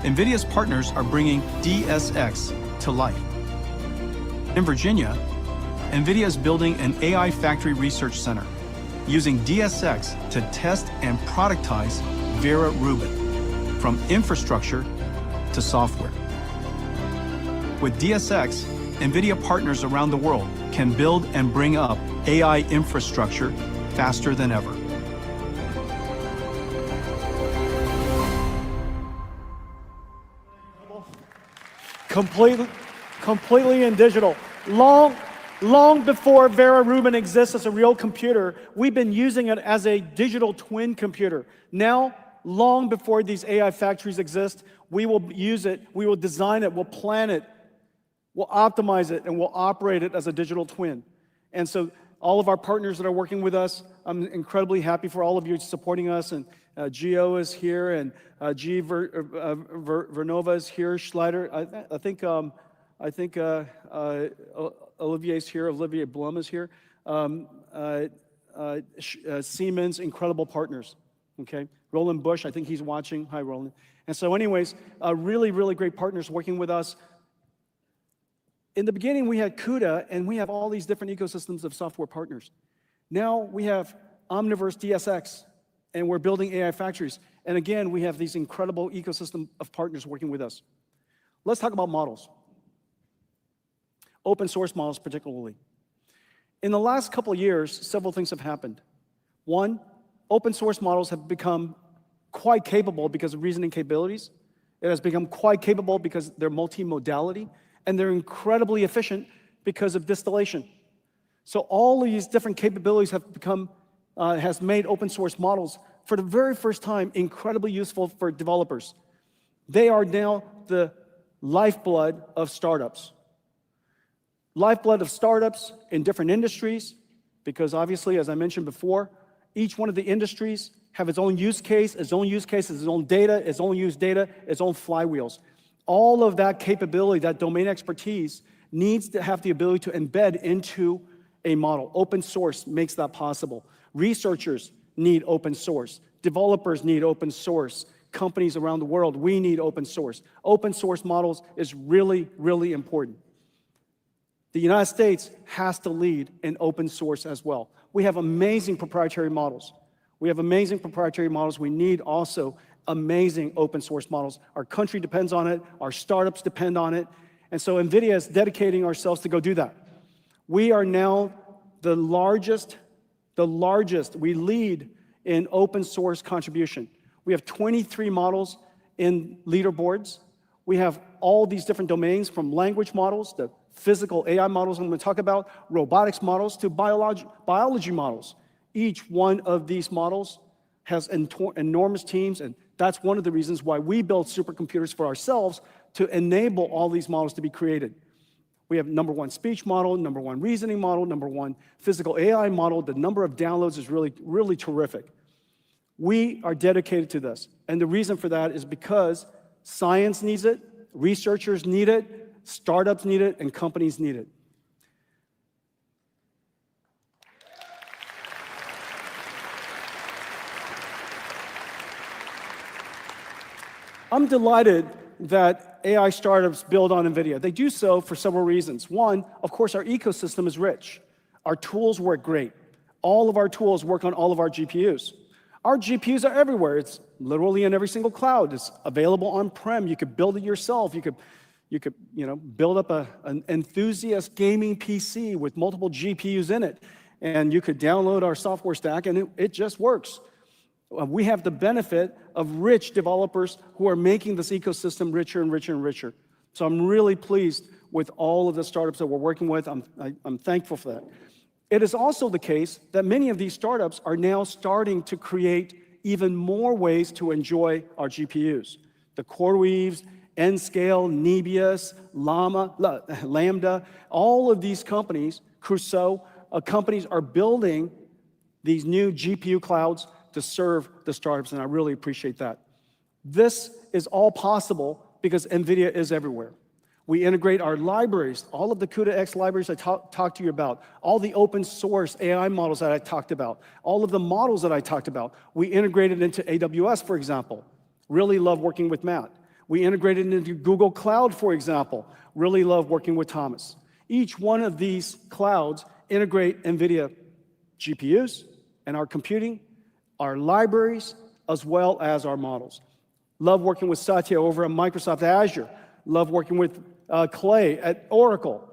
NVIDIA's partners are bringing DSX to life. In Virginia, NVIDIA is building an AI factory research center, using DSX to test and productize Vera Rubin, from infrastructure to software. With DSX, NVIDIA partners around the world can build and bring up AI infrastructure faster than ever. Completely in digital. Long before Vera Rubin exists as a real computer, we've been using it as a digital twin computer. Now, long before these AI factories exist, we will use it, we will design it, we'll plan it, we'll optimize it, and we'll operate it as a digital twin. And so all of our partners that are working with us, I'm incredibly happy for all of you supporting us, and Geo is here, and G. Vernova is here, Schleider. I think Olivier's here, Olivier Blum is here. Siemens, incredible partners. Okay, Roland Bush, I think he's watching. Hi, Roland. And so anyways, really, really great partners working with us. In the beginning, we had CUDA, and we have all these different ecosystems of software partners. Now we have Omniverse DSX, and we're building AI factories. And again, we have these incredible ecosystem of partners working with us. Let's talk about models. Open source models particularly. In the last couple of years, several things have happened. One, open source models have become quite capable because of reasoning capabilities. It has become quite capable because they're multimodality, and they're incredibly efficient because of distillation. So all of these different capabilities have become, has made open source models, for the very first time, incredibly useful for developers. They are now the lifeblood of startups. Lifeblood of startups in different industries, because obviously, as I mentioned before, each one of the industries have its own use case, its own data, its own use data, its own flywheels. All of that capability, that domain expertise, needs to have the ability to embed into a model. Open source makes that possible. Researchers need open source. Developers need open source. Companies around the world, we need open source. Open source models is really, really important. The United States has to lead in open source as well. We have amazing proprietary models. We need also amazing open source models. Our country depends on it. Our startups depend on it. And so NVIDIA is dedicating ourselves to go do that. We are now the largest, we lead in open source contribution. We have 23 models in leaderboards. We have all these different domains, from language models to physical AI models I'm going to talk about, robotics models to biology models. Each one of these models has enormous teams, and that's one of the reasons why we build supercomputers for ourselves, to enable all these models to be created. We have #1 speech model, #1 reasoning model, #1 physical AI model. The number of downloads is really, really terrific. We are dedicated to this, and the reason for that is because science needs it, researchers need it, startups need it, and companies need it. I'm delighted that AI startups build on NVIDIA. They do so for several reasons. One, of course, our ecosystem is rich. Our tools work great. All of our tools work on all of our GPUs. Our GPUs are everywhere. It's literally in every single cloud. It's available on-prem. You could build it yourself. You could build up an enthusiast gaming PC with multiple GPUs in it, and you could download our software stack, and it just works. We have the benefit of rich developers who are making this ecosystem richer and richer and richer. So I'm really pleased with all of the startups that we're working with. I'm thankful for that. It is also the case that many of these startups are now starting to create even more ways to enjoy our GPUs. The CoreWeaves, Nscale, Nebius, Lambda, all of these companies, Crusoe, companies are building these new GPU clouds to serve the startups, and I really appreciate that. This is all possible because NVIDIA is everywhere. We integrate our libraries, all of the CUDA-X libraries I talked to you about, all the open source AI models that I talked about, all of the models that I talked about. We integrated into AWS, for example. Really love working with Matt. We integrated into Google Cloud, for example. Really love working with Thomas. Each one of these clouds integrate NVIDIA GPUs and our computing, our libraries, as well as our models. Love working with Satya over at Microsoft Azure. Love working with Clay at Oracle.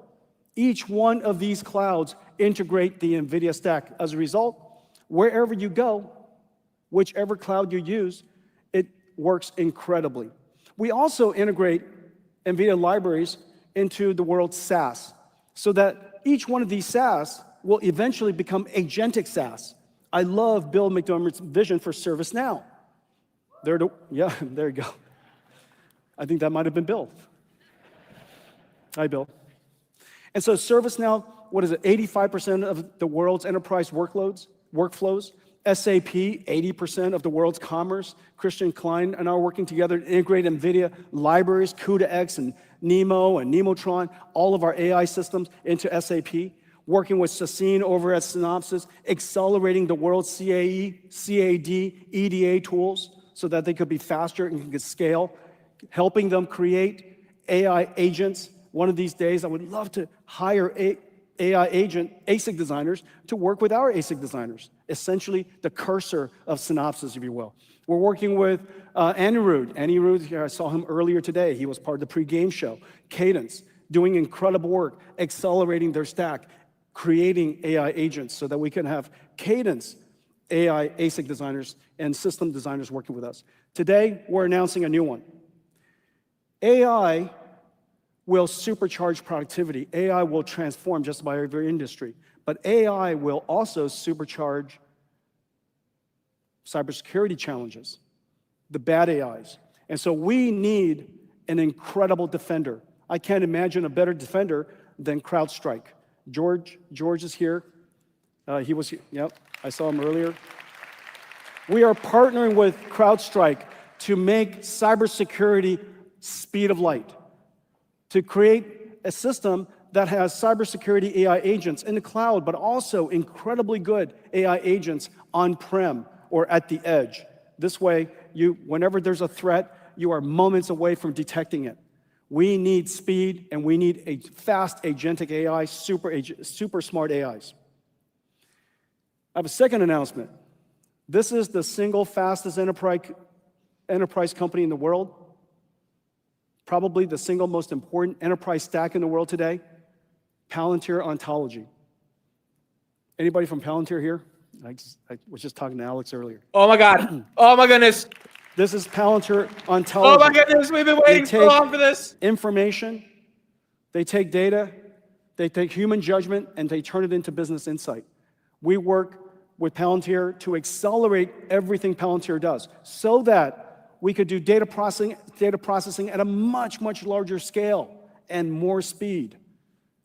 Each one of these clouds integrate the NVIDIA stack. As a result, wherever you go, whichever cloud you use, it works incredibly. We also integrate NVIDIA libraries into the world's SaaS, so that each one of these SaaS will eventually become agentic SaaS. I love Bill McDermott's vision for ServiceNow. There you go. I think that might have been Bill. Hi, Bill. And so ServiceNow, what is it, 85% of the world's enterprise workflows. SAP, 80% of the world's commerce. Christian Klein and I are working together to integrate NVIDIA libraries, CUDA-X and NeMo and Nemotron, all of our AI systems into SAP. working with Sassine over at Synopsys, accelerating the world's CAE, CAD, EDA tools so that they could be faster and could scale, helping them create AI agents. One of these days, I would love to hire AI agent ASIC designers to work with our ASIC designers, essentially the cursor of Synopsys, if you will. We're working with Anirudh. Anirudh, I saw him earlier today. He was part of the pre-game show. Cadence, doing incredible work, accelerating their stack, creating AI agents so that we can have Cadence AI ASIC designers and system designers working with us. Today, we're announcing a new one. AI will supercharge productivity. AI will transform just about every industry. But AI will also supercharge cybersecurity challenges, the bad AIs. And so we need an incredible defender. I can't imagine a better defender than CrowdStrike. George is here. He was here. Yep, I saw him earlier. We are partnering with CrowdStrike to make cybersecurity speed of light, to create a system that has cybersecurity AI agents in the cloud, but also incredibly good AI agents on-prem or at the edge. This way, whenever there's a threat, you are moments away from detecting it. We need speed, and we need a fast agentic AI, super smart AIs. I have a second announcement. This is the single fastest enterprise company in the world, probably the single most important enterprise stack in the world today, Palantir Ontology. Anybody from Palantir here? I was just talking to Alex earlier. Oh my God. Oh my goodness. This is Palantir Ontology. Oh my goodness, we've been waiting so long for this. Information, they take data, they take human judgment, and they turn it into business insight. We work with Palantir to accelerate everything Palantir does so that we could do data processing at a much, much larger scale and more speed,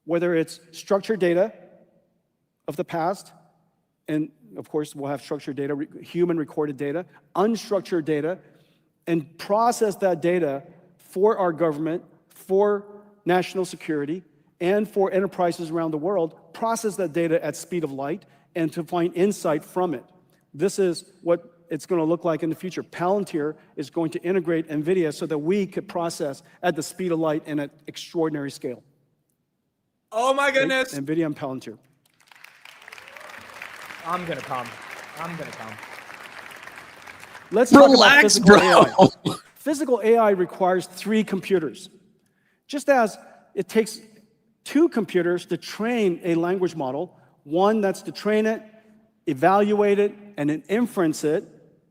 whether it's structured data of the past, and of course, we'll have structured data, human recorded data, unstructured data, and process that data for our government, for national security, and for enterprises around the world, process that data at speed of light, and to find insight from it. This is what it's going to look like in the future. Palantir is going to integrate NVIDIA so that we could process at the speed of light and at extraordinary scale. Oh my goodness. Okay? NVIDIA and Palantir. I'm gonna come. Let's talk about physical AI. Physical AI requires 3 computers. Just as it takes 2 computers to train a language model, one that's to train it, evaluate it, and then inference it.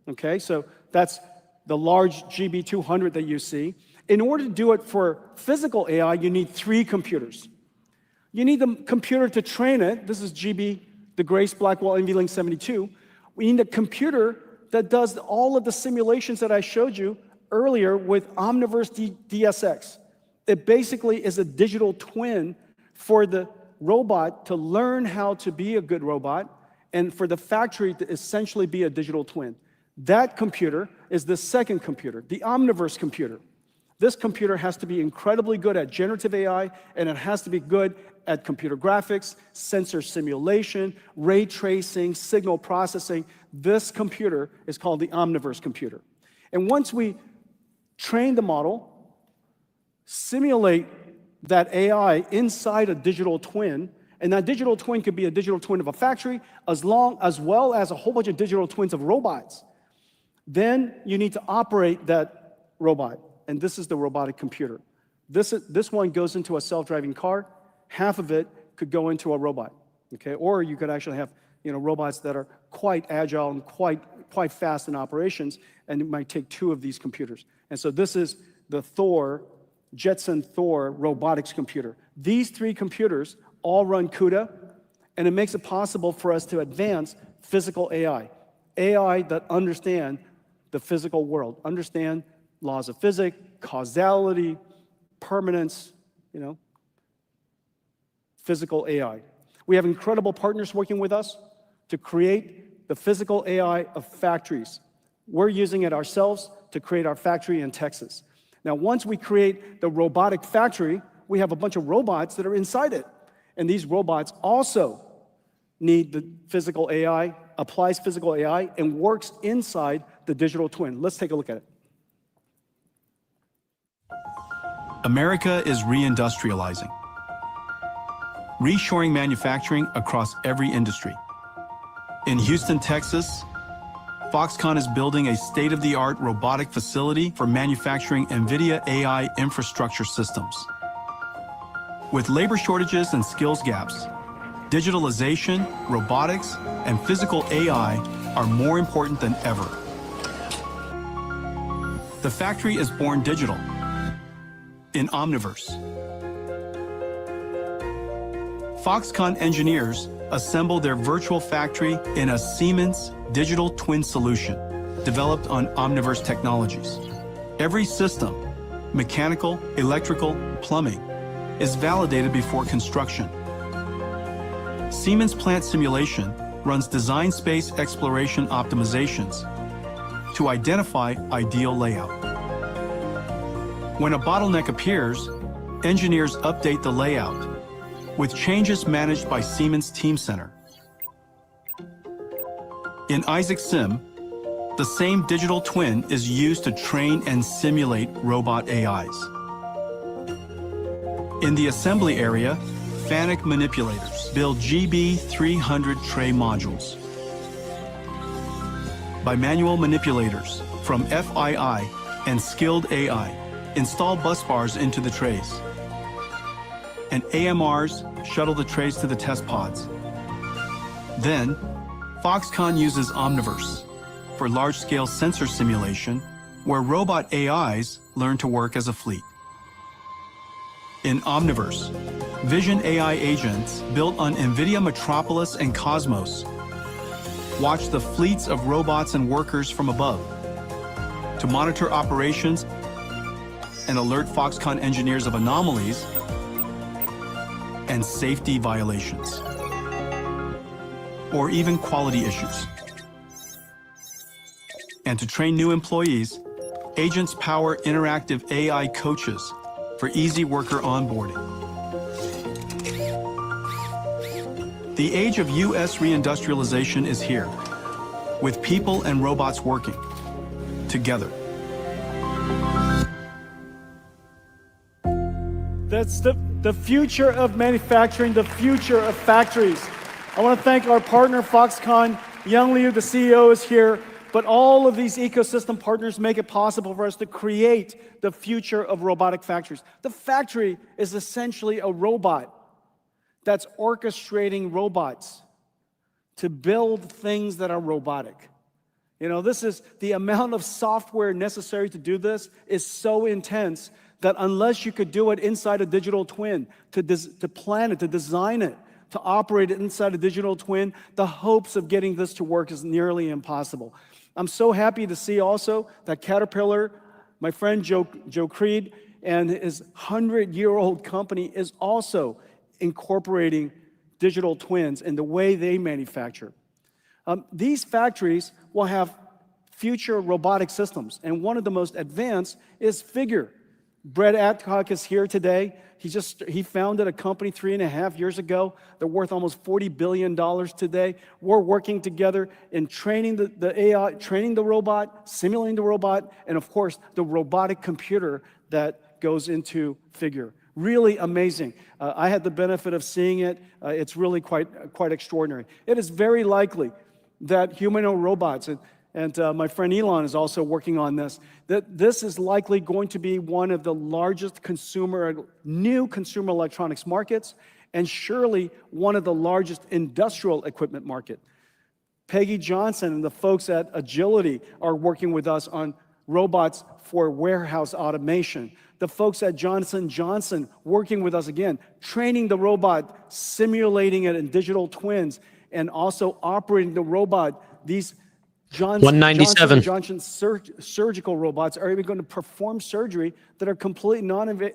Okay, so that's the large GB200 that you see. In order to do it for physical AI, you need 3 computers. You need the computer to train it. This is GB, the Grace Blackwell NVLink 72. We need a computer that does all of the simulations that I showed you earlier with Omniverse DSX. It basically is a digital twin for the robot to learn how to be a good robot and for the factory to essentially be a digital twin. That computer is the second computer, the Omniverse computer. This computer has to be incredibly good at generative AI, and it has to be good at computer graphics, sensor simulation, ray tracing, signal processing. This computer is called the Omniverse computer. And once we train the model, simulate that AI inside a digital twin, and that digital twin could be a digital twin of a factory as well as a whole bunch of digital twins of robots. Then you need to operate that robot, and this is the robotic computer. This one goes into a self-driving car. Half of it could go into a robot, okay? Or you could actually have, robots that are quite agile and quite fast in operations, and it might take 2 of these computers. And so this is the Jensen Thor robotics computer. These 3 computers all run CUDA, and it makes it possible for us to advance physical AI that understand the physical world, understand laws of physics, causality, permanence, physical AI. We have incredible partners working with us to create the physical AI of factories. We're using it ourselves to create our factory in Texas. Now, once we create the robotic factory, we have a bunch of robots that are inside it. And these robots also need the physical AI, applies physical AI, and works inside the digital twin. Let's take a look at it. America is reindustrializing, reshoring manufacturing across every industry. In Houston, Texas, Foxconn is building a state-of-the-art robotic facility for manufacturing Nvda AI infrastructure systems. With labor shortages and skills gaps, digitalization, robotics, and physical AI are more important than ever. The factory is born digital in Omniverse. Foxconn engineers assemble their virtual factory in a Siemens digital twin solution developed on Omniverse technologies. Every system, mechanical, electrical, plumbing, is validated before construction. Siemens Plant Simulation runs design space exploration optimizations to identify ideal layout. When a bottleneck appears, engineers update the layout, with changes managed by Siemens Teamcenter. In Isaac Sim, the same digital twin is used to train and simulate robot AIs. In the assembly area, FANUC manipulators build GB300 tray modules. Bimanual manipulators from FII and Skilled AI install bus bars into the trays, and AMRs shuttle the trays to the test pods. Then, Foxconn uses Omniverse for large-scale sensor simulation, where robot AIs learn to work as a fleet. In Omniverse, Vision AI agents built on NVIDIA Metropolis and Cosmos watch the fleets of robots and workers from above to monitor operations and alert Foxconn engineers of anomalies and safety violations, or even quality issues. And to train new employees, agents power interactive AI coaches for easy worker onboarding. The age of US reindustrialization is here, with people and robots working together. That's the future of manufacturing, the future of factories. I want to thank our partner, Foxconn. Young Liu, the CEO, is here. But all of these ecosystem partners make it possible for us to create the future of robotic factories. The factory is essentially a robot that's orchestrating robots to build things that are robotic. You know, this is the amount of software necessary to do this is so intense that unless you could do it inside a digital twin, to plan it, to design it, to operate it inside a digital twin, the hopes of getting this to work is nearly impossible. I'm so happy to see also that Caterpillar, my friend Joe Creed, and his 100-year-old company is also incorporating digital twins in the way they manufacture. These factories will have future robotic systems, and one of the most advanced is Figure. Brett Adcock is here today. He founded a company 3.5 years ago. They're worth almost $40 billion today. We're working together in training the AI, training the robot, simulating the robot, and of course, the robotic computer that goes into Figure. Really amazing. I had the benefit of seeing it. It's really quite extraordinary. It is very likely that humanoid robots, and my friend Elon is also working on this, that this is likely going to be one of the largest new consumer electronics markets, and surely one of the largest industrial equipment market. Peggy Johnson and the folks at Agility are working with us on robots for warehouse automation. The folks at Johnson & Johnson working with us again, training the robot, simulating it in digital twins, and also operating the robot. These Johnson & Johnson surgical robots are even going to perform surgery that are completely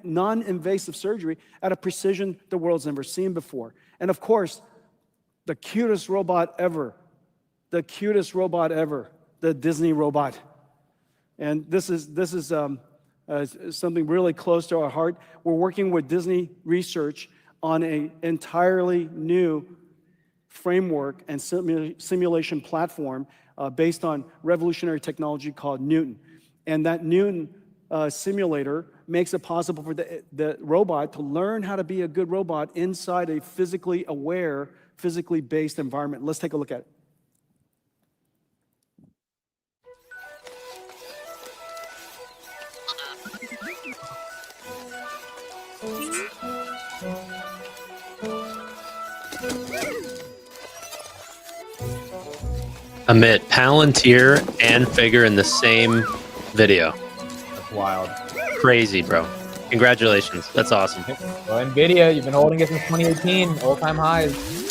non-invasive surgery at a precision the world's never seen before. And of course, the cutest robot ever, the Disney robot. And this is something really close to our heart. We're working with Disney Research on an entirely new framework and simulation platform based on revolutionary technology called Newton. And that Newton simulator makes it possible for the robot to learn how to be a good robot inside a physically aware, physically based environment. Let's take a look at it. Amit, Palantir and Figure in the same video. That's wild. Crazy, bro. Congratulations. That's awesome. Well, Nvidia, you've been holding it since 2018, all-time highs.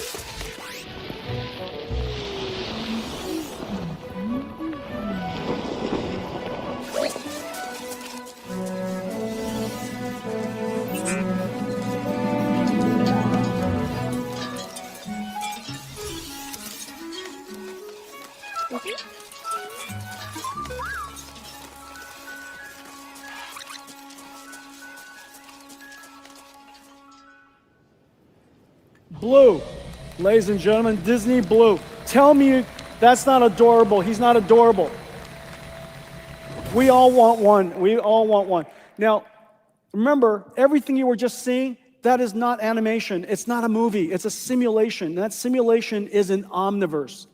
Blue, ladies and gentlemen, Disney Blue. Tell me that's not adorable. He's not adorable. We all want one. We all want one. Now, remember, everything you were just seeing, that is not animation. It's not a movie. It's a simulation. That simulation is an omniverse.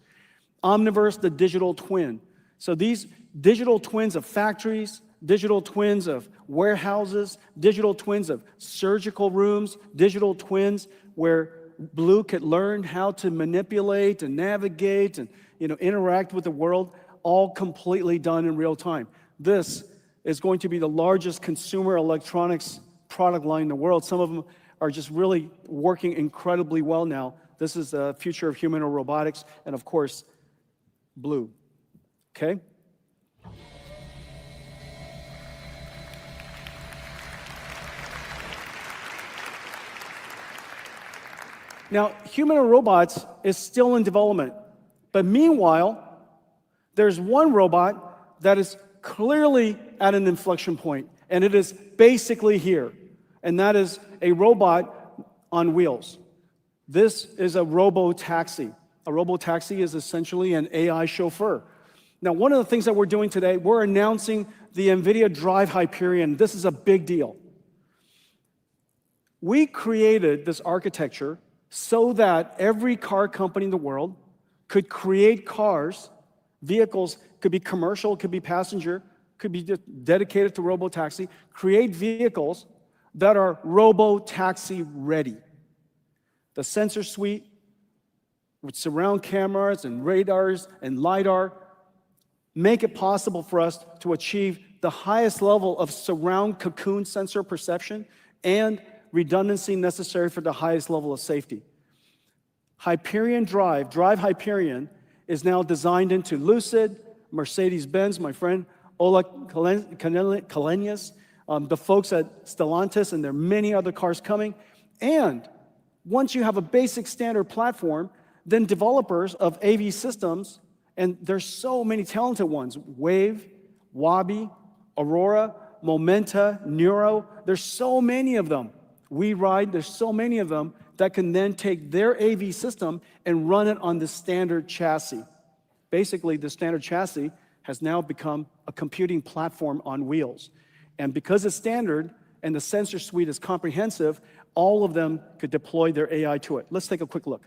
Omniverse, the digital twin. So these digital twins of factories, digital twins of warehouses, digital twins of surgical rooms, digital twins where Blue could learn how to manipulate and navigate and interact with the world, all completely done in real time. This is going to be the largest consumer electronics product line in the world. Some of them are just really working incredibly well now. This is the future of humanoid robotics, and of course, Blue. Okay? Now, humanoid robots is still in development, but meanwhile, there's one robot that is clearly at an inflection point, and it is basically here, and that is a robot on wheels. This is a robo-taxi. A robo-taxi is essentially an AI chauffeur. Now, one of the things that we're doing today, we're announcing the Nvda Drive Hyperion. This is a big deal. We created this architecture so that every car company in the world could create cars, vehicles, could be commercial, could be passenger, could be just dedicated to robo-taxi, create vehicles that are robo-taxi ready. The sensor suite with surround cameras and radars and LiDAR make it possible for us to achieve the highest level of surround cocoon sensor perception and redundancy necessary for the highest level of safety. Hyperion Drive Hyperion, is now designed into Lucid, Mercedes-Benz, my friend Ola Kalenius, the folks at Stellantis, and there are many other cars coming. And once you have a basic standard platform, then developers of AV systems, and there's so many talented ones, Wave, Wabi, Aurora, Momenta, Neuro, there's so many of them. WeRide, there's so many of them that can then take their AV system and run it on the standard chassis. Basically, the standard chassis has now become a computing platform on wheels. And because it's standard and the sensor suite is comprehensive, all of them could deploy their AI to it. Let's take a quick look.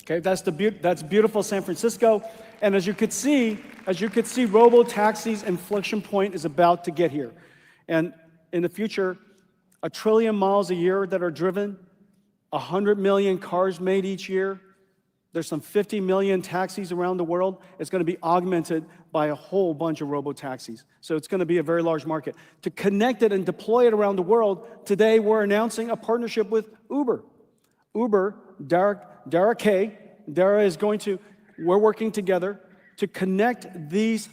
Okay, that's beautiful San Francisco. And as you could see, robo-taxi's inflection point is about to get here. And in the future, 1 trillion miles a year that are driven, 100 million cars made each year. There's some 50 million taxis around the world. It's going to be augmented by a whole bunch of robo-taxis. So it's going to be a very large market. To connect it and deploy it around the world, today we're announcing a partnership with Uber. Uber, Dara K, Dara is going to, we're working together to connect these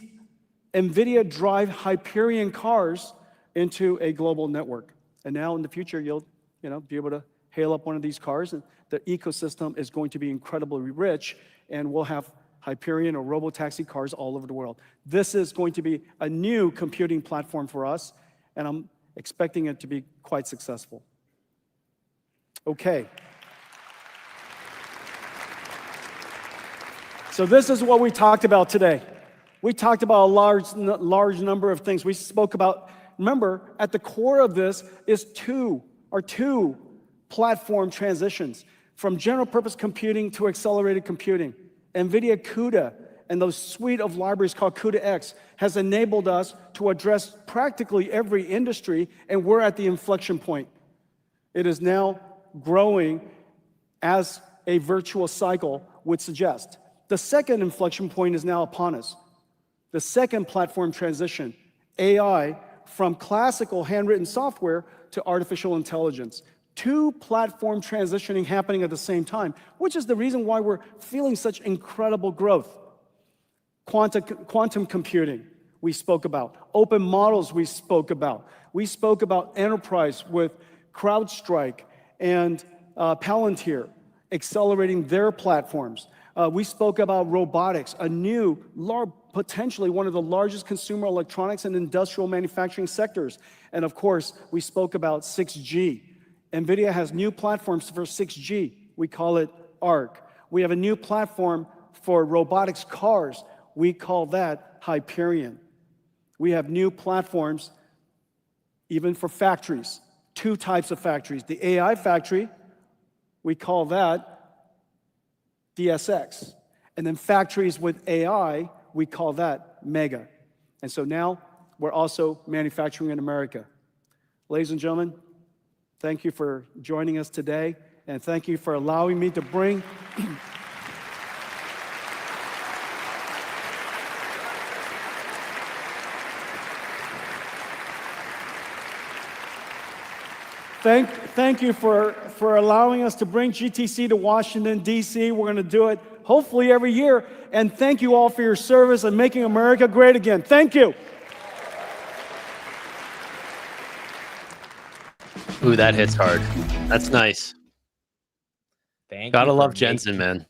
NVIDIA Drive Hyperion cars into a global network. And now in the future, you'll be able to hail up one of these cars, and the ecosystem is going to be incredibly rich, and we'll have Hyperion or robo-taxi cars all over the world. This is going to be a new computing platform for us, and I'm expecting it to be quite successful. Okay. So this is what we talked about today. We talked about a large number of things. We spoke about, remember, at the core of this is two platform transitions from general purpose computing to accelerated computing. NVIDIA CUDA and those suite of libraries called CUDA-X has enabled us to address practically every industry, and we're at the inflection point. It is now growing as a virtuous cycle would suggest. The second inflection point is now upon us. The second platform transition, AI, from classical handwritten software to artificial intelligence. Two platform transitioning happening at the same time, which is the reason why we're feeling such incredible growth. Quantum computing, we spoke about. Open models, we spoke about. We spoke about enterprise with CrowdStrike and Palantir accelerating their platforms. We spoke about robotics, a new, potentially one of the largest consumer electronics and industrial manufacturing sectors. And of course, we spoke about 6G. NVIDIA has new platforms for 6G. We call it ARC. We have a new platform for robotics cars. We call that Hyperion. We have new platforms even for factories, two types of factories. The AI factory, we call that DSX. And then factories with AI, we call that Mega. And so now we're also manufacturing in America. Ladies and gentlemen, thank you for joining us today, and thank you for allowing me to bring Thank you for allowing us to bring GTC to Washington, D.C. We're going to do it hopefully every year. And thank you all for your service and making America great again. Thank you. Ooh, that hits hard. That's nice. Gotta love Jensen, man.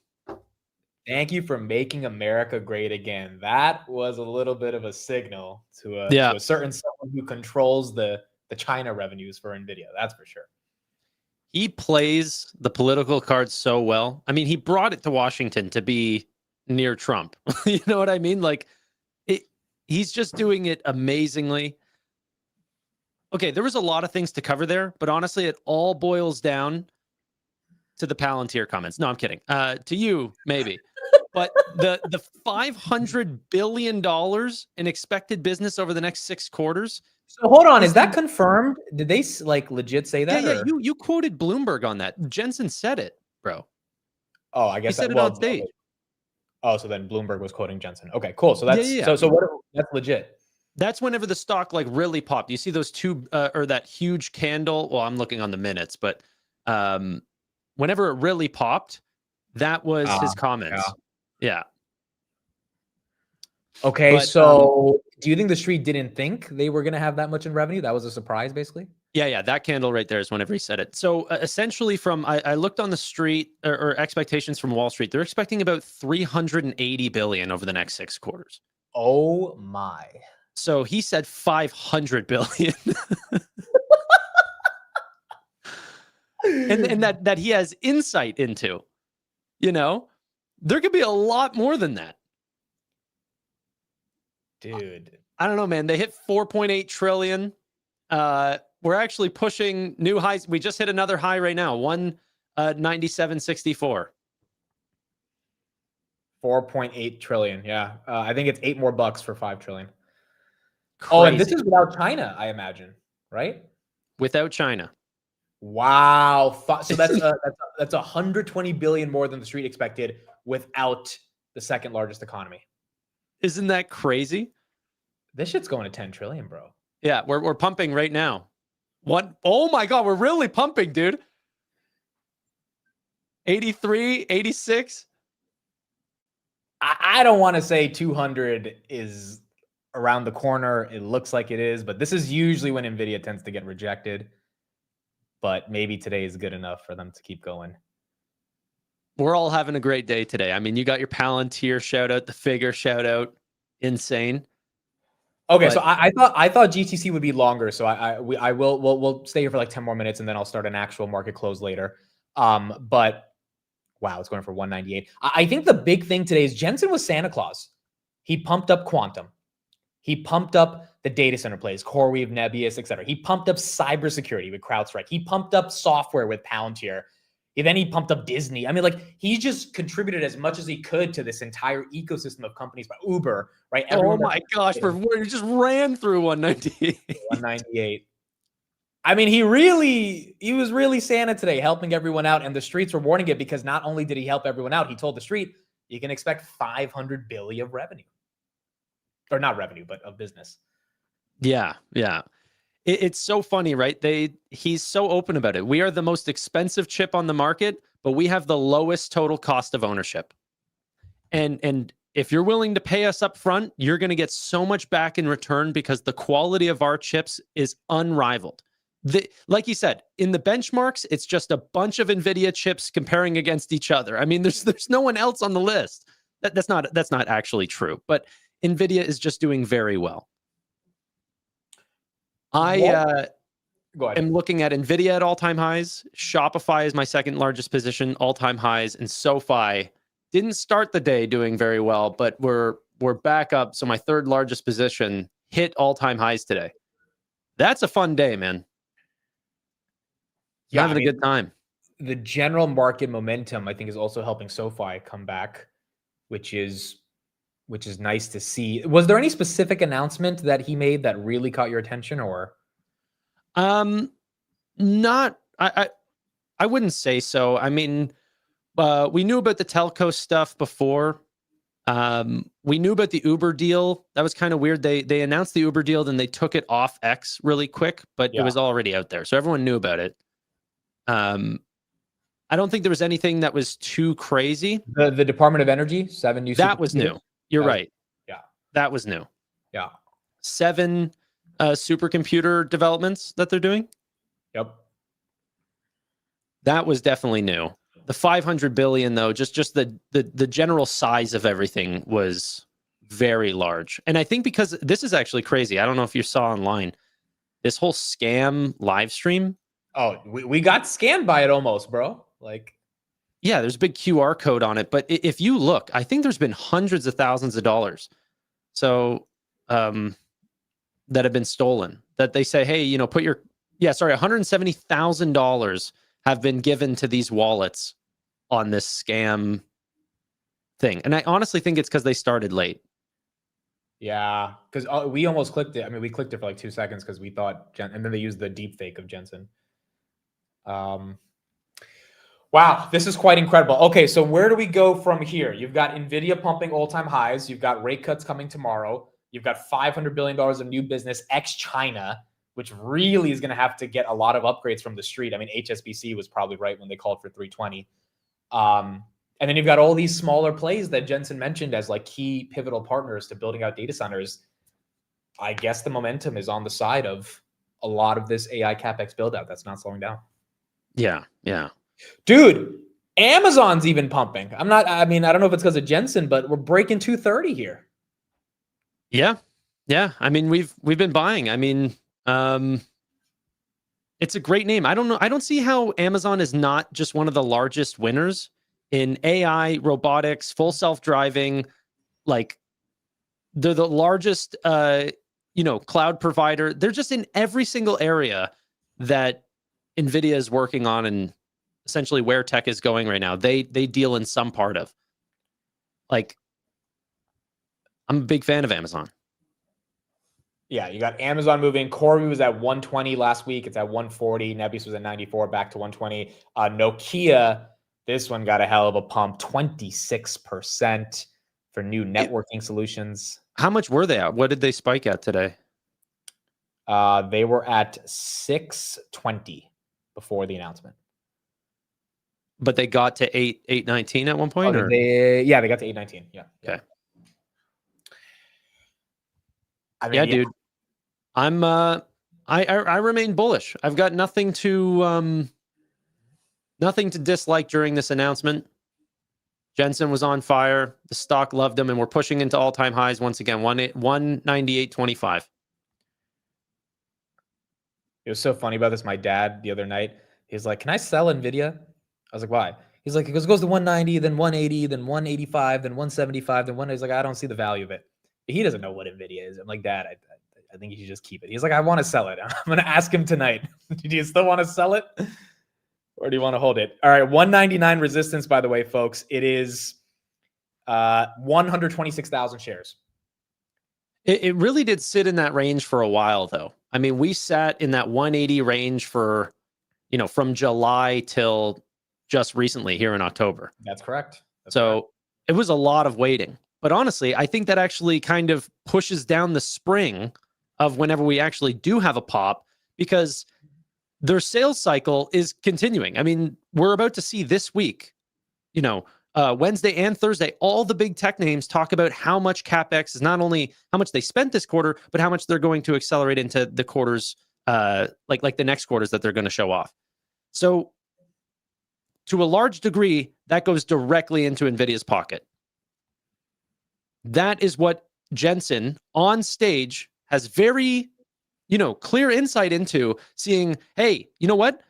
Thank you for making America great again. That was a little bit of a signal to a certain someone who controls the China revenues for NVIDIA. That's for sure. He plays the political card so well. I mean, he brought it to Washington to be near Trump. You know what I mean? Like, he's just doing it amazingly. Okay, there was a lot of things to cover there, but honestly, it all boils down to the Palantir comments. No, I'm kidding. To you, maybe. But the $500 billion in expected business over the next 6 quarters. So hold on, is that confirmed? Did they like legit say that? Yeah, you quoted Bloomberg on that. Jensen said it, bro. Oh, I guess he said it on stage. Oh, so then Bloomberg was quoting Jensen. Okay, cool. So that's so what? That's legit. That's whenever the stock like really popped. You see those two or that huge candle. Well, I'm looking on the minutes, but whenever it really popped, that was his comments. Yeah. Okay, but, so do you think the street didn't think they were going to have that much in revenue? That was a surprise, basically? Yeah, that candle right there is whenever he said it. So essentially from, I looked on the street or expectations from Wall Street, they're expecting about $380 billion over the next 6 quarters. Oh my. So he said $500 billion. and that he has insight into, there could be a lot more than that. Dude, I don't know, man. They hit 4.8 trillion. We're actually pushing new highs. We just hit another high right now, 197.64. 4.8 trillion. Yeah. I think it's $8 more for 5 trillion. Crazy. Oh, and this is without China, I imagine, right? Without China. Wow. So that's 120 billion more than the street expected without the second largest economy. Isn't that crazy? This shit's going to 10 trillion, bro. Yeah, we're pumping right now. What? Oh my God, we're really pumping, dude. 83, 86. I don't want to say 200 is around the corner. It looks like it is, but this is usually when Nvidia tends to get rejected. But maybe today is good enough for them to keep going. We're all having a great day today. I mean, you got your Palantir shout out, the Figure shout out. Insane. Okay, so I thought GTC would be longer, so we'll stay here for like 10 more minutes and then I'll start an actual market close later. But wow, it's going for 198. I think the big thing today is Jensen was Santa Claus. He pumped up quantum. He pumped up the data center plays, CoreWeave, Nebius, etc. He pumped up cybersecurity with CrowdStrike. He pumped up software with Palantir. And then he pumped up Disney. I mean, like, he just contributed as much as he could to this entire ecosystem of companies by Uber, right? Oh my gosh, we just ran through 198. 198. I mean, he was really Santa today, helping everyone out, and the streets were warning it because not only did he help everyone out, he told the street, you can expect 500 billion of revenue. Or not revenue, but of business. Yeah, yeah. It's so funny, right? He's so open about it. We are the most expensive chip on the market, but we have the lowest total cost of ownership. And if you're willing to pay us up front, you're going to get so much back in return because the quality of our chips is unrivaled. Like you said, in the benchmarks, it's just a bunch of Nvidia chips comparing against each other. I mean, there's no one else on the list. That's not actually true, but Nvidia is just doing very well. I am looking at Nvidia at all-time highs. Shopify is my second largest position, all-time highs, and SoFi didn't start the day doing very well, but we're back up. So my third largest position hit all-time highs today. That's a fun day, man. Yeah, Having a good time. The general market momentum, I think, is also helping SoFi come back, which is nice to see. Was there any specific announcement that he made that really caught your attention, or? Not. I wouldn't say so. I mean, we knew about the telco stuff before. We knew about the Uber deal. That was kind of weird. They announced the Uber deal, then they took it off X really quick, but it was already out there, so everyone knew about it. I don't think there was anything that was too crazy. The Department of Energy, 7 new. That was new. You're right. Yeah, that was new. Yeah, 7 supercomputer developments that they're doing. Yep, that was definitely new. The 500 billion, though, just the general size of everything was very large. And I think because this is actually crazy. I don't know if you saw online this whole scam live stream. Oh, we got scammed by it almost, bro. Like, yeah, there's a big QR code on it. But if you look, I think there's been hundreds of thousands of dollars. So that have been stolen. That they say, hey, you know, $170,000 have been given to these wallets on this scam thing. And I honestly think it's because they started late. Yeah, because we almost clicked it. I mean, we clicked it for like 2 seconds because we thought, and then they used the deep fake of Jensen. Wow, this is quite incredible. Okay, so where do we go from here? You've got Nvidia pumping all-time highs. You've got rate cuts coming tomorrow. You've got $500 billion of new business ex-China, which really is going to have to get a lot of upgrades from the street. I mean, HSBC was probably right when they called for 320. And then you've got all these smaller plays that Jensen mentioned as like key pivotal partners to building out data centers. I guess the momentum is on the side of a lot of this AI CapEx build out that's not slowing down. Yeah, yeah. Dude, Amazon's even pumping. I don't know if it's because of Jensen, but we're breaking 230 here. Yeah. Yeah. I mean, we've been buying. I mean, it's a great name. I don't know. I don't see how Amazon is not just one of the largest winners in AI, robotics, full self-driving. Like, they're the largest, cloud provider. They're just in every single area that Nvidia is working on, and essentially where tech is going right now. They deal in some part of. Like, I'm a big fan of Amazon. Yeah, you got Amazon moving. Corby was at 120 last week. It's at 140. Nebius was at 94, back to 120. Nokia, this one got a hell of a pump, 26% for new networking solutions. How much were they at? What did they spike at today? They were at 620 before the announcement. But they got to 819 at one point? Or? They got to 819. Yeah. Okay. I mean, dude. I'm I remain bullish. I've got nothing to dislike during this announcement. Jensen was on fire. The stock loved him, and we're pushing into all-time highs once again. 198.25. It was so funny about this. My dad the other night, he's like, "Can I sell Nvidia?" I was like, "Why?" He's like, "It goes to 190, then 180, then 185, then 175, then one." He's like, "I don't see the value of it." He doesn't know what Nvidia is. I'm like, "Dad, I think you should just keep it." He's like, "I want to sell it." I'm going to ask him tonight. Do you still want to sell it? Or do you want to hold it? All right, 199 resistance, by the way, folks. It is 126,000 shares. It really did sit in that range for a while, though. I mean, we sat in that 180 range for, from July till just recently here in October. That's correct. It was a lot of waiting. But honestly, I think that actually kind of pushes down the spring of whenever we actually do have a pop, because their sales cycle is continuing. I mean, we're about to see this week, Wednesday and Thursday, all the big tech names talk about how much CapEx is, not only how much they spent this quarter, but how much they're going to accelerate into the quarters, like the next quarters that they're going to show off. So to a large degree, that goes directly into NVIDIA's pocket. That is what Jensen on stage has very, clear insight into, seeing, hey, you know what?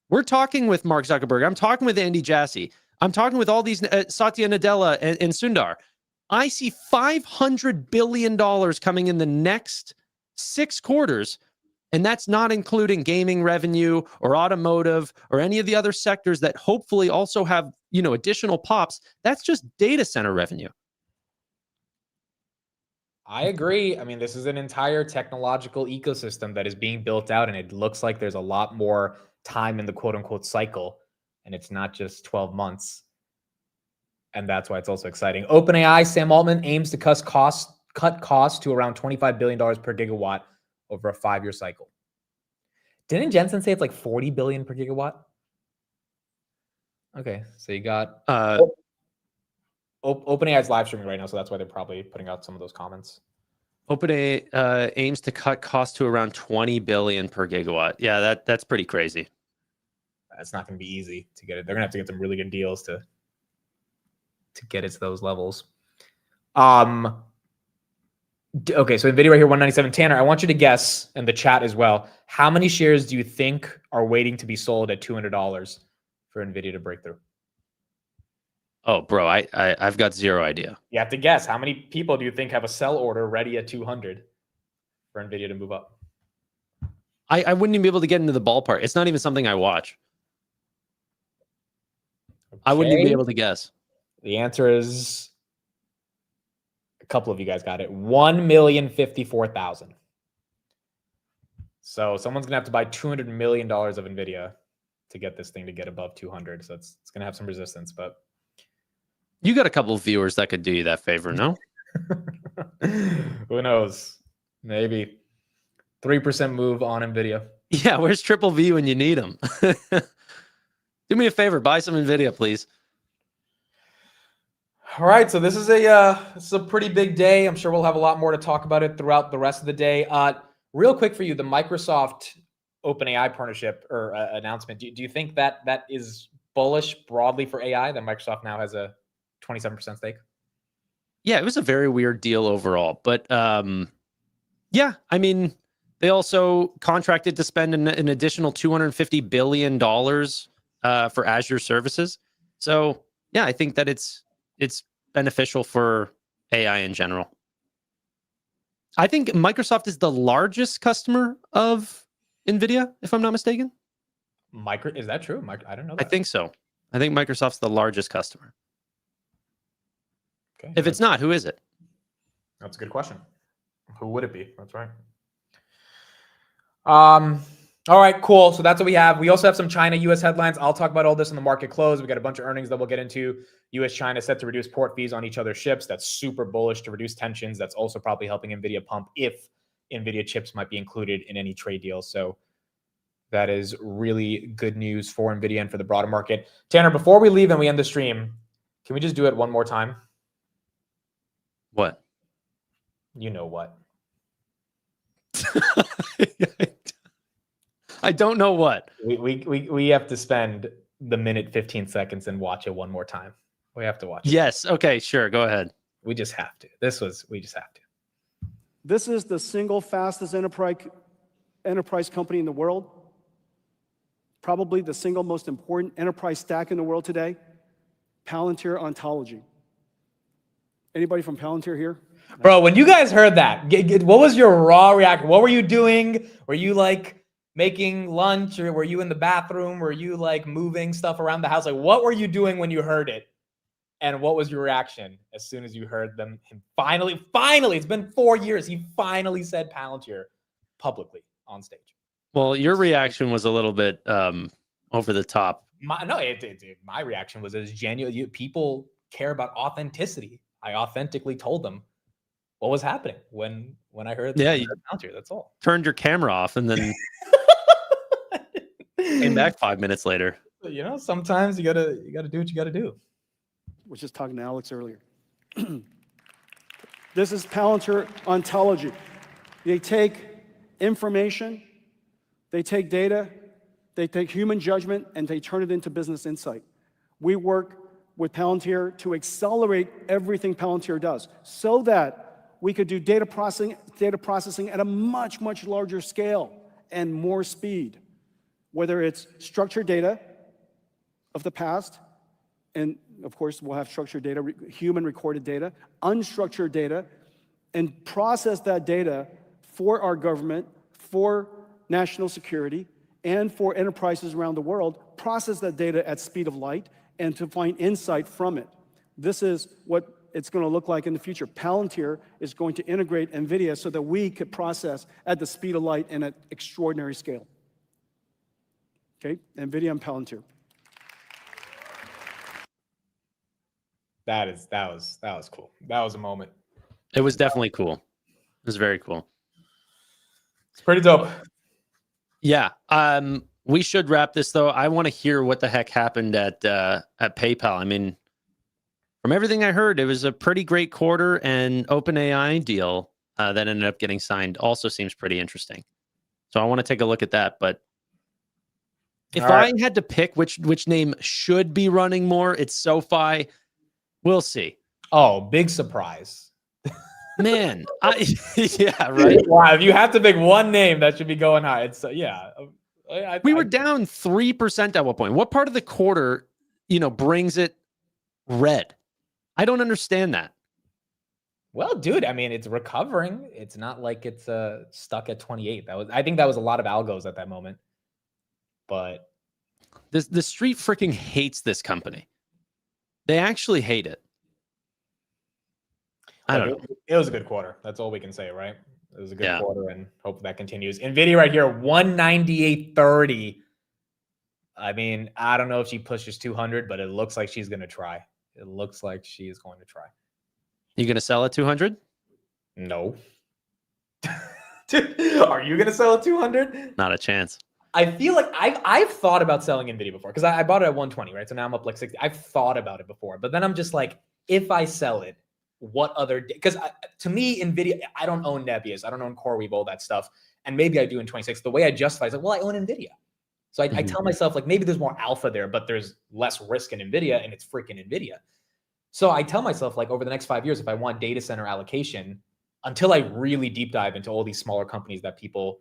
We're talking with Mark Zuckerberg. I'm talking with Andy Jassy. I'm talking with all these Satya Nadella and Sundar. I see $500 billion coming in the next 6 quarters, and that's not including gaming revenue or automotive or any of the other sectors that hopefully also have, additional pops. That's just data center revenue. I agree. I mean, this is an entire technological ecosystem that is being built out, and it looks like there's a lot more time in the quote unquote cycle, and it's not just 12 months. And that's why it's also exciting. OpenAI, Sam Altman aims to cut costs to around $25 billion per gigawatt over a 5-year cycle. Didn't Jensen say it's like $40 billion per gigawatt? Okay, so you got OpenAI's live streaming right now, so that's why they're probably putting out some of those comments. OpenAI aims to cut costs to around $20 billion per gigawatt. Yeah, that's pretty crazy. It's not going to be easy to get it. They're going to have to get some really good deals to get it to those levels. Okay, so NVIDIA right here, 197. Tanner, I want you to guess, and the chat as well, how many shares do you think are waiting to be sold at $200 for NVIDIA to break through? Oh, bro, I've got zero idea. You have to guess. How many people do you think have a sell order ready at 200 for NVIDIA to move up? I wouldn't even be able to get into the ballpark. It's not even something I watch. Okay. I wouldn't even be able to guess. The answer is, a couple of you guys got it, 1,054,000. So someone's gonna have to buy $200 million of NVIDIA to get this thing to get above 200. So it's gonna have some resistance, but you got a couple of viewers that could do you that favor, no? Who knows? Maybe 3% move on NVIDIA. Yeah, where's Triple V when you need them? Do me a favor, buy some NVIDIA, please. All right, so this is a pretty big day. I'm sure we'll have a lot more to talk about it throughout the rest of the day. Real quick for you, the Microsoft OpenAI partnership or announcement. Do you think that is bullish broadly for AI? That Microsoft now has a 27% stake? Yeah, it was a very weird deal overall, but yeah, I mean, they also contracted to spend an additional $250 billion for Azure services. So yeah, I think that it's beneficial for AI in general. I think Microsoft is the largest customer of NVIDIA, if I'm not mistaken. Is that true? I don't know that. I think so. I think Microsoft's the largest customer. Okay. If it's not, who is it? That's a good question. Who would it be? That's right. All right, cool. So that's what we have. We also have some China US headlines. I'll talk about all this in the market close. We got a bunch of earnings that we'll get into. US China set to reduce port fees on each other's ships. That's super bullish to reduce tensions. That's also probably helping Nvidia pump if Nvidia chips might be included in any trade deal. So that is really good news for Nvidia and for the broader market. Tanner, before we leave and we end the stream, can we just do it one more time? What? You know what? I don't know what. We have to spend the minute 15 seconds and watch it one more time. We have to watch it. Yes. Okay, sure. Go ahead. We just have to. We just have to. This is the single fastest enterprise company in the world. Probably the single most important enterprise stack in the world today. Palantir Ontology. Anybody from Palantir here? Bro, when you guys heard that, what was your raw reaction? What were you doing? Were you like making lunch, or were you in the bathroom? Were you like moving stuff around the house? Like, what were you doing when you heard it? And what was your reaction as soon as you heard him finally, it's been 4 years. He finally said Palantir publicly on stage. Well, your reaction was a little bit over the top. My reaction was as genuine. People care about authenticity. I authentically told them what was happening when I heard Palantir. That's all. Turned your camera off and then came back 5 minutes later. You know, sometimes you gotta do what you gotta do. Was just talking to Alex earlier. This is Palantir Ontology. They take information, they take data, they take human judgment, and they turn it into business insight. We work with Palantir to accelerate everything Palantir does so that we could do data processing at a much, much larger scale and more speed. Whether it's structured data of the past, and of course we'll have structured data, human recorded data, unstructured data, and process that data for our government, for national security, and for enterprises around the world, process that data at speed of light, and to find insight from it. This is what it's going to look like in the future. Palantir is going to integrate NVIDIA so that we could process at the speed of light and at extraordinary scale. Okay, NVIDIA and Palantir. That was cool. That was a moment. It was definitely cool. It was very cool. It's pretty dope. Yeah. We should wrap this though. I want to hear what the heck happened at PayPal. I mean, from everything I heard, it was a pretty great quarter, and OpenAI deal that ended up getting signed also seems pretty interesting. So I want to take a look at that. But if I had to pick which name should be running more, it's SoFi. We'll see. Oh, big surprise. Man, yeah, right. Wow, if you have to pick one name that should be going high, it's we were down 3% at one point. What part of the quarter, brings it red? I don't understand that. Well, dude, I mean, it's recovering. It's not like it's stuck at 28. I think that was a lot of algos at that moment. But the street freaking hates this company. They actually hate it. I don't know. It was a good quarter. That's all we can say, right? It was a good quarter, and hope that continues. Nvidia right here, 198.30. I mean, I don't know if she pushes 200, but it looks like she's going to try. It looks like she is going to try. You going to sell at 200? No. Are you going to sell at 200? Not a chance. I feel like I've thought about selling Nvidia before because I bought it at 120, right? So now I'm up like 60. I've thought about it before, but then I'm just like, if I sell it, what other? Because to me, Nvidia, I don't own Nebius, I don't own CoreWeave, all that stuff, and maybe I do in 26. The way I justify is like, well, I own Nvidia, so I tell myself like maybe there's more alpha there, but there's less risk in Nvidia, and it's freaking Nvidia. So I tell myself like over the next 5 years, if I want data center allocation, until I really deep dive into all these smaller companies that people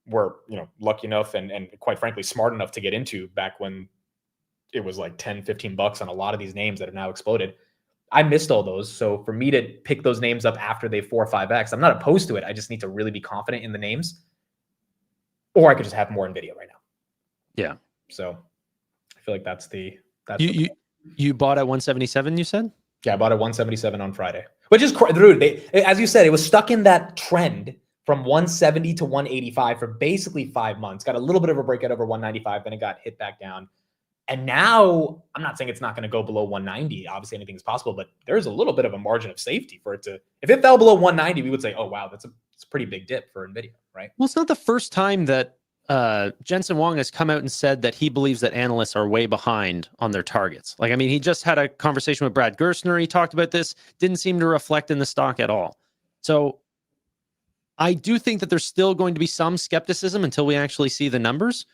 were, lucky enough and quite frankly, smart enough to get into back when it was like 10, 15 bucks on a lot of these names that have now exploded. I missed all those. So for me to pick those names up after they 4 or 5x, I'm not opposed to it. I just need to really be confident in the names, or I could just have more Nvidia right now. Yeah. So I feel like that's you bought at 177, you said? Yeah, I bought at 177 on Friday, which is dude. As you said, it was stuck in that trend from 170 to 185 for basically 5 months. Got a little bit of a breakout over 195, then it got hit back down. And now, I'm not saying it's not going to go below 190. Obviously, anything is possible, but there's a little bit of a margin of safety for it to. If it fell below 190, we would say, "Oh wow, it's a pretty big dip for Nvidia," right? Well, it's not the first time that Jensen Huang has come out and said that he believes that analysts are way behind on their targets. Like, I mean, he just had a conversation with Brad Gerstner. He talked about this. Didn't seem to reflect in the stock at all. So, I do think that there's still going to be some skepticism until we actually see the numbers.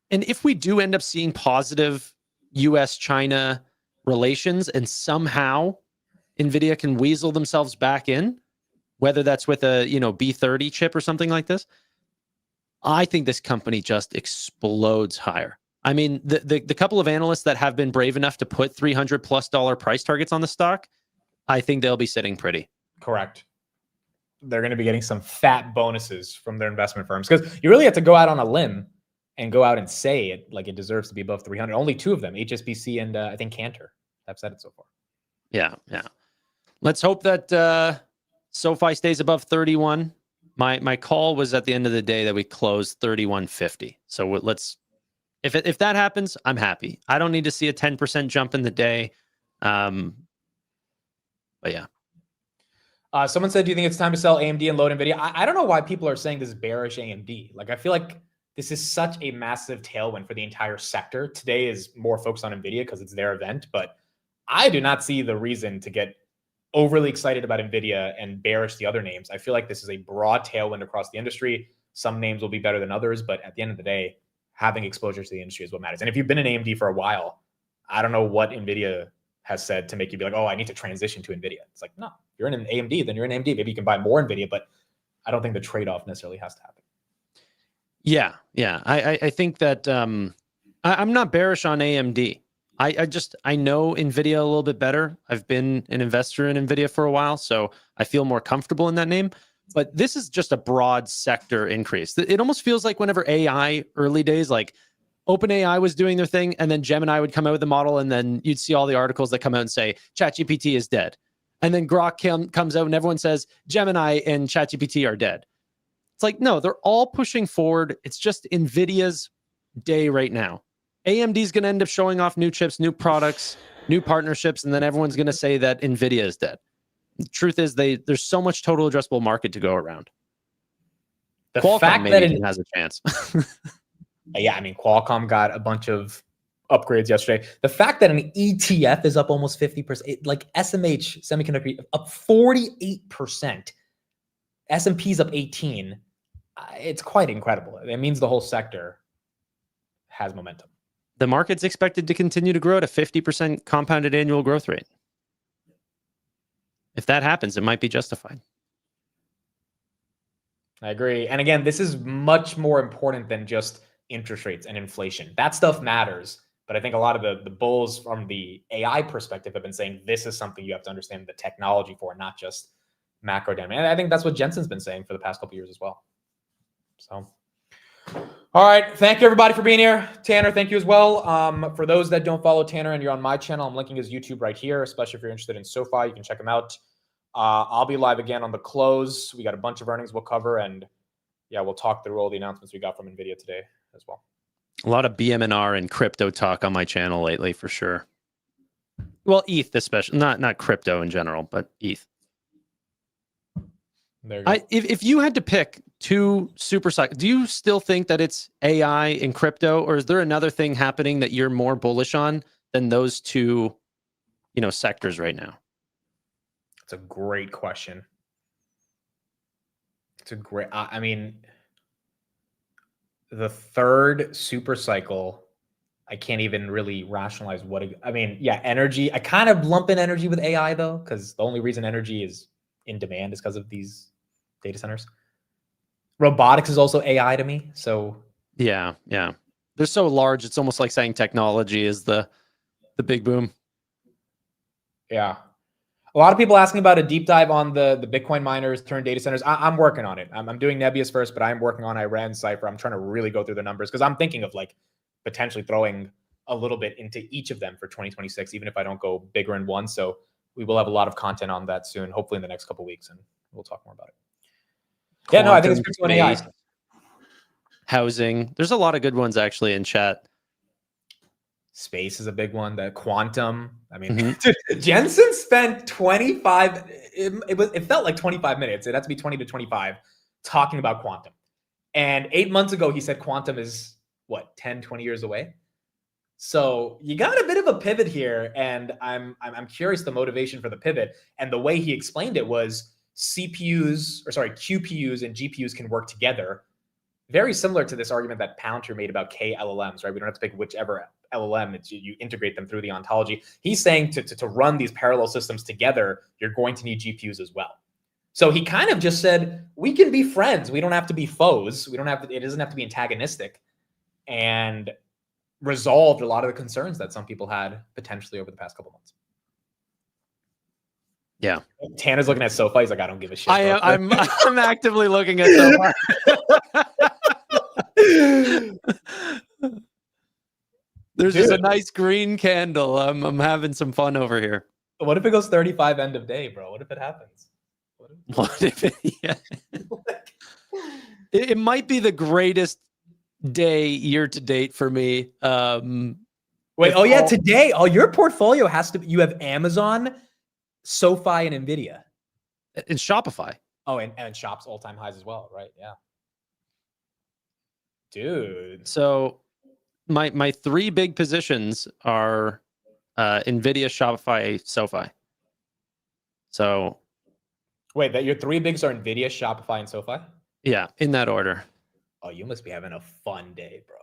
And if we do end up seeing positive US-China relations and somehow Nvidia can weasel themselves back in, whether that's with a B30 chip or something like this, I think this company just explodes higher. I mean, the couple of analysts that have been brave enough to put $300+ price targets on the stock, I think they'll be sitting pretty. Correct. They're going to be getting some fat bonuses from their investment firms because you really have to go out on a limb and go out and say it like it deserves to be above 300. Only two of them, HSBC and I think Cantor, have said it so far. Yeah. Let's hope that SoFi stays above 31. My call was at the end of the day that we closed 31.50. So let's, if that happens, I'm happy. I don't need to see a 10% jump in the day. But yeah. Someone said, do you think it's time to sell AMD and load NVIDIA? I don't know why people are saying this is bearish AMD. Like, I feel like this is such a massive tailwind for the entire sector. Today is more focused on NVIDIA because it's their event, but I do not see the reason to get overly excited about NVIDIA and bearish the other names. I feel like this is a broad tailwind across the industry. Some names will be better than others, but at the end of the day, having exposure to the industry is what matters. And if you've been in AMD for a while, I don't know what NVIDIA has said to make you be like, oh, I need to transition to NVIDIA. It's like, no, if you're in an AMD, then you're in AMD. Maybe you can buy more NVIDIA, but I don't think the trade-off necessarily has to happen. Yeah. I think that I'm not bearish on AMD. I know NVIDIA a little bit better. I've been an investor in NVIDIA for a while, so I feel more comfortable in that name. But this is just a broad sector increase. It almost feels like whenever AI early days, like OpenAI was doing their thing, and then Gemini would come out with a model, and then you'd see all the articles that come out and say ChatGPT is dead. And then Grok comes out and everyone says Gemini and ChatGPT are dead. It's like, no, they're all pushing forward. It's just NVIDIA's day right now. AMD is going to end up showing off new chips, new products, new partnerships, and then everyone's going to say that NVIDIA is dead. The truth is, there's so much total addressable market to go around. The Qualcomm fact maybe that even has a chance. Yeah, I mean, Qualcomm got a bunch of upgrades yesterday. The fact that an ETF is up almost 50%, like SMH Semiconductor up 48%, S&P's up 18%. It's quite incredible. It means the whole sector has momentum. The market's expected to continue to grow at a 50% compounded annual growth rate. If that happens, it might be justified. I agree. And again, this is much more important than just interest rates and inflation. That stuff matters. But I think a lot of the bulls from the AI perspective have been saying this is something you have to understand the technology for, not just macro dynamics. And I think that's what Jensen's been saying for the past couple of years as well. So, all right. Thank you, everybody, for being here. Tanner, thank you as well. For those that don't follow Tanner and you're on my channel, I'm linking his YouTube right here, especially if you're interested in SoFi. You can check him out. I'll be live again on the close. We got a bunch of earnings we'll cover, and yeah, we'll talk through all the announcements we got from NVIDIA today as well. A lot of BM&R and crypto talk on my channel lately, for sure. Well, ETH especially, not crypto in general, but ETH. There you go. If you had to pick two super cycles, do you still think that it's AI and crypto, or is there another thing happening that you're more bullish on than those two, sectors right now? It's a great question. It's a great, I mean, the third super cycle, I can't even really rationalize energy. I kind of lump in energy with AI though, because the only reason energy is in demand is because of these data centers. Robotics is also AI to me. So yeah. They're so large. It's almost like saying technology is the big boom. Yeah. A lot of people asking about a deep dive on the Bitcoin miners turned data centers. I'm working on it. I'm doing Nebius first, but I'm working on Iran Cypher. I'm trying to really go through the numbers because I'm thinking of like potentially throwing a little bit into each of them for 2026, even if I don't go bigger in one. So we will have a lot of content on that soon, hopefully in the next couple of weeks, and we'll talk more about it. Yeah, no, I think it's quantum crypto and AI. space, housing. There's a lot of good ones actually in chat. Space is a big one. The quantum. I mean, Mm-hmm. Jensen spent 25. It felt like 25 minutes. It had to be 20 to 25 talking about quantum. And 8 months ago, he said quantum is what, 10, 20 years away. So you got a bit of a pivot here, and I'm curious the motivation for the pivot. And the way he explained it was QPUs and GPUs can work together. Very similar to this argument that Palantir made about KLLMs, right? We don't have to pick whichever LLM. It's you integrate them through the ontology. He's saying to run these parallel systems together, you're going to need GPUs as well. So he kind of just said, we can be friends. We don't have to be foes. It doesn't have to be antagonistic. And resolved a lot of the concerns that some people had potentially over the past couple months. Yeah. Tanner's looking at SoFi. He's like, I don't give a shit. I'm actively looking at SoFi. There's just a nice green candle. I'm having some fun over here. What if it goes 35 end of day, bro? What if it happens? It might be the greatest day year to date for me. Wait, today. Oh, your portfolio you have Amazon, SoFi, and Nvda. And Shopify. Oh, and Shop's all-time highs as well, right? Yeah. Dude. So my three big positions are Nvidia, Shopify, SoFi. So wait, that your three bigs are Nvidia, Shopify, and SoFi? Yeah, in that order. Oh, you must be having a fun day, bro.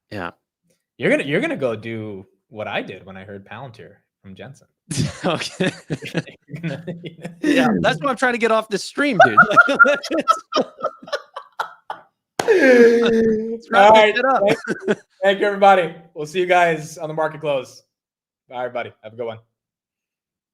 Yeah. You're gonna go do what I did when I heard Palantir from Jensen. Okay. Yeah, that's what I'm trying to get off this stream, dude. All right. Thank you, everybody. We'll see you guys on the market close. Bye, everybody. Have a good one.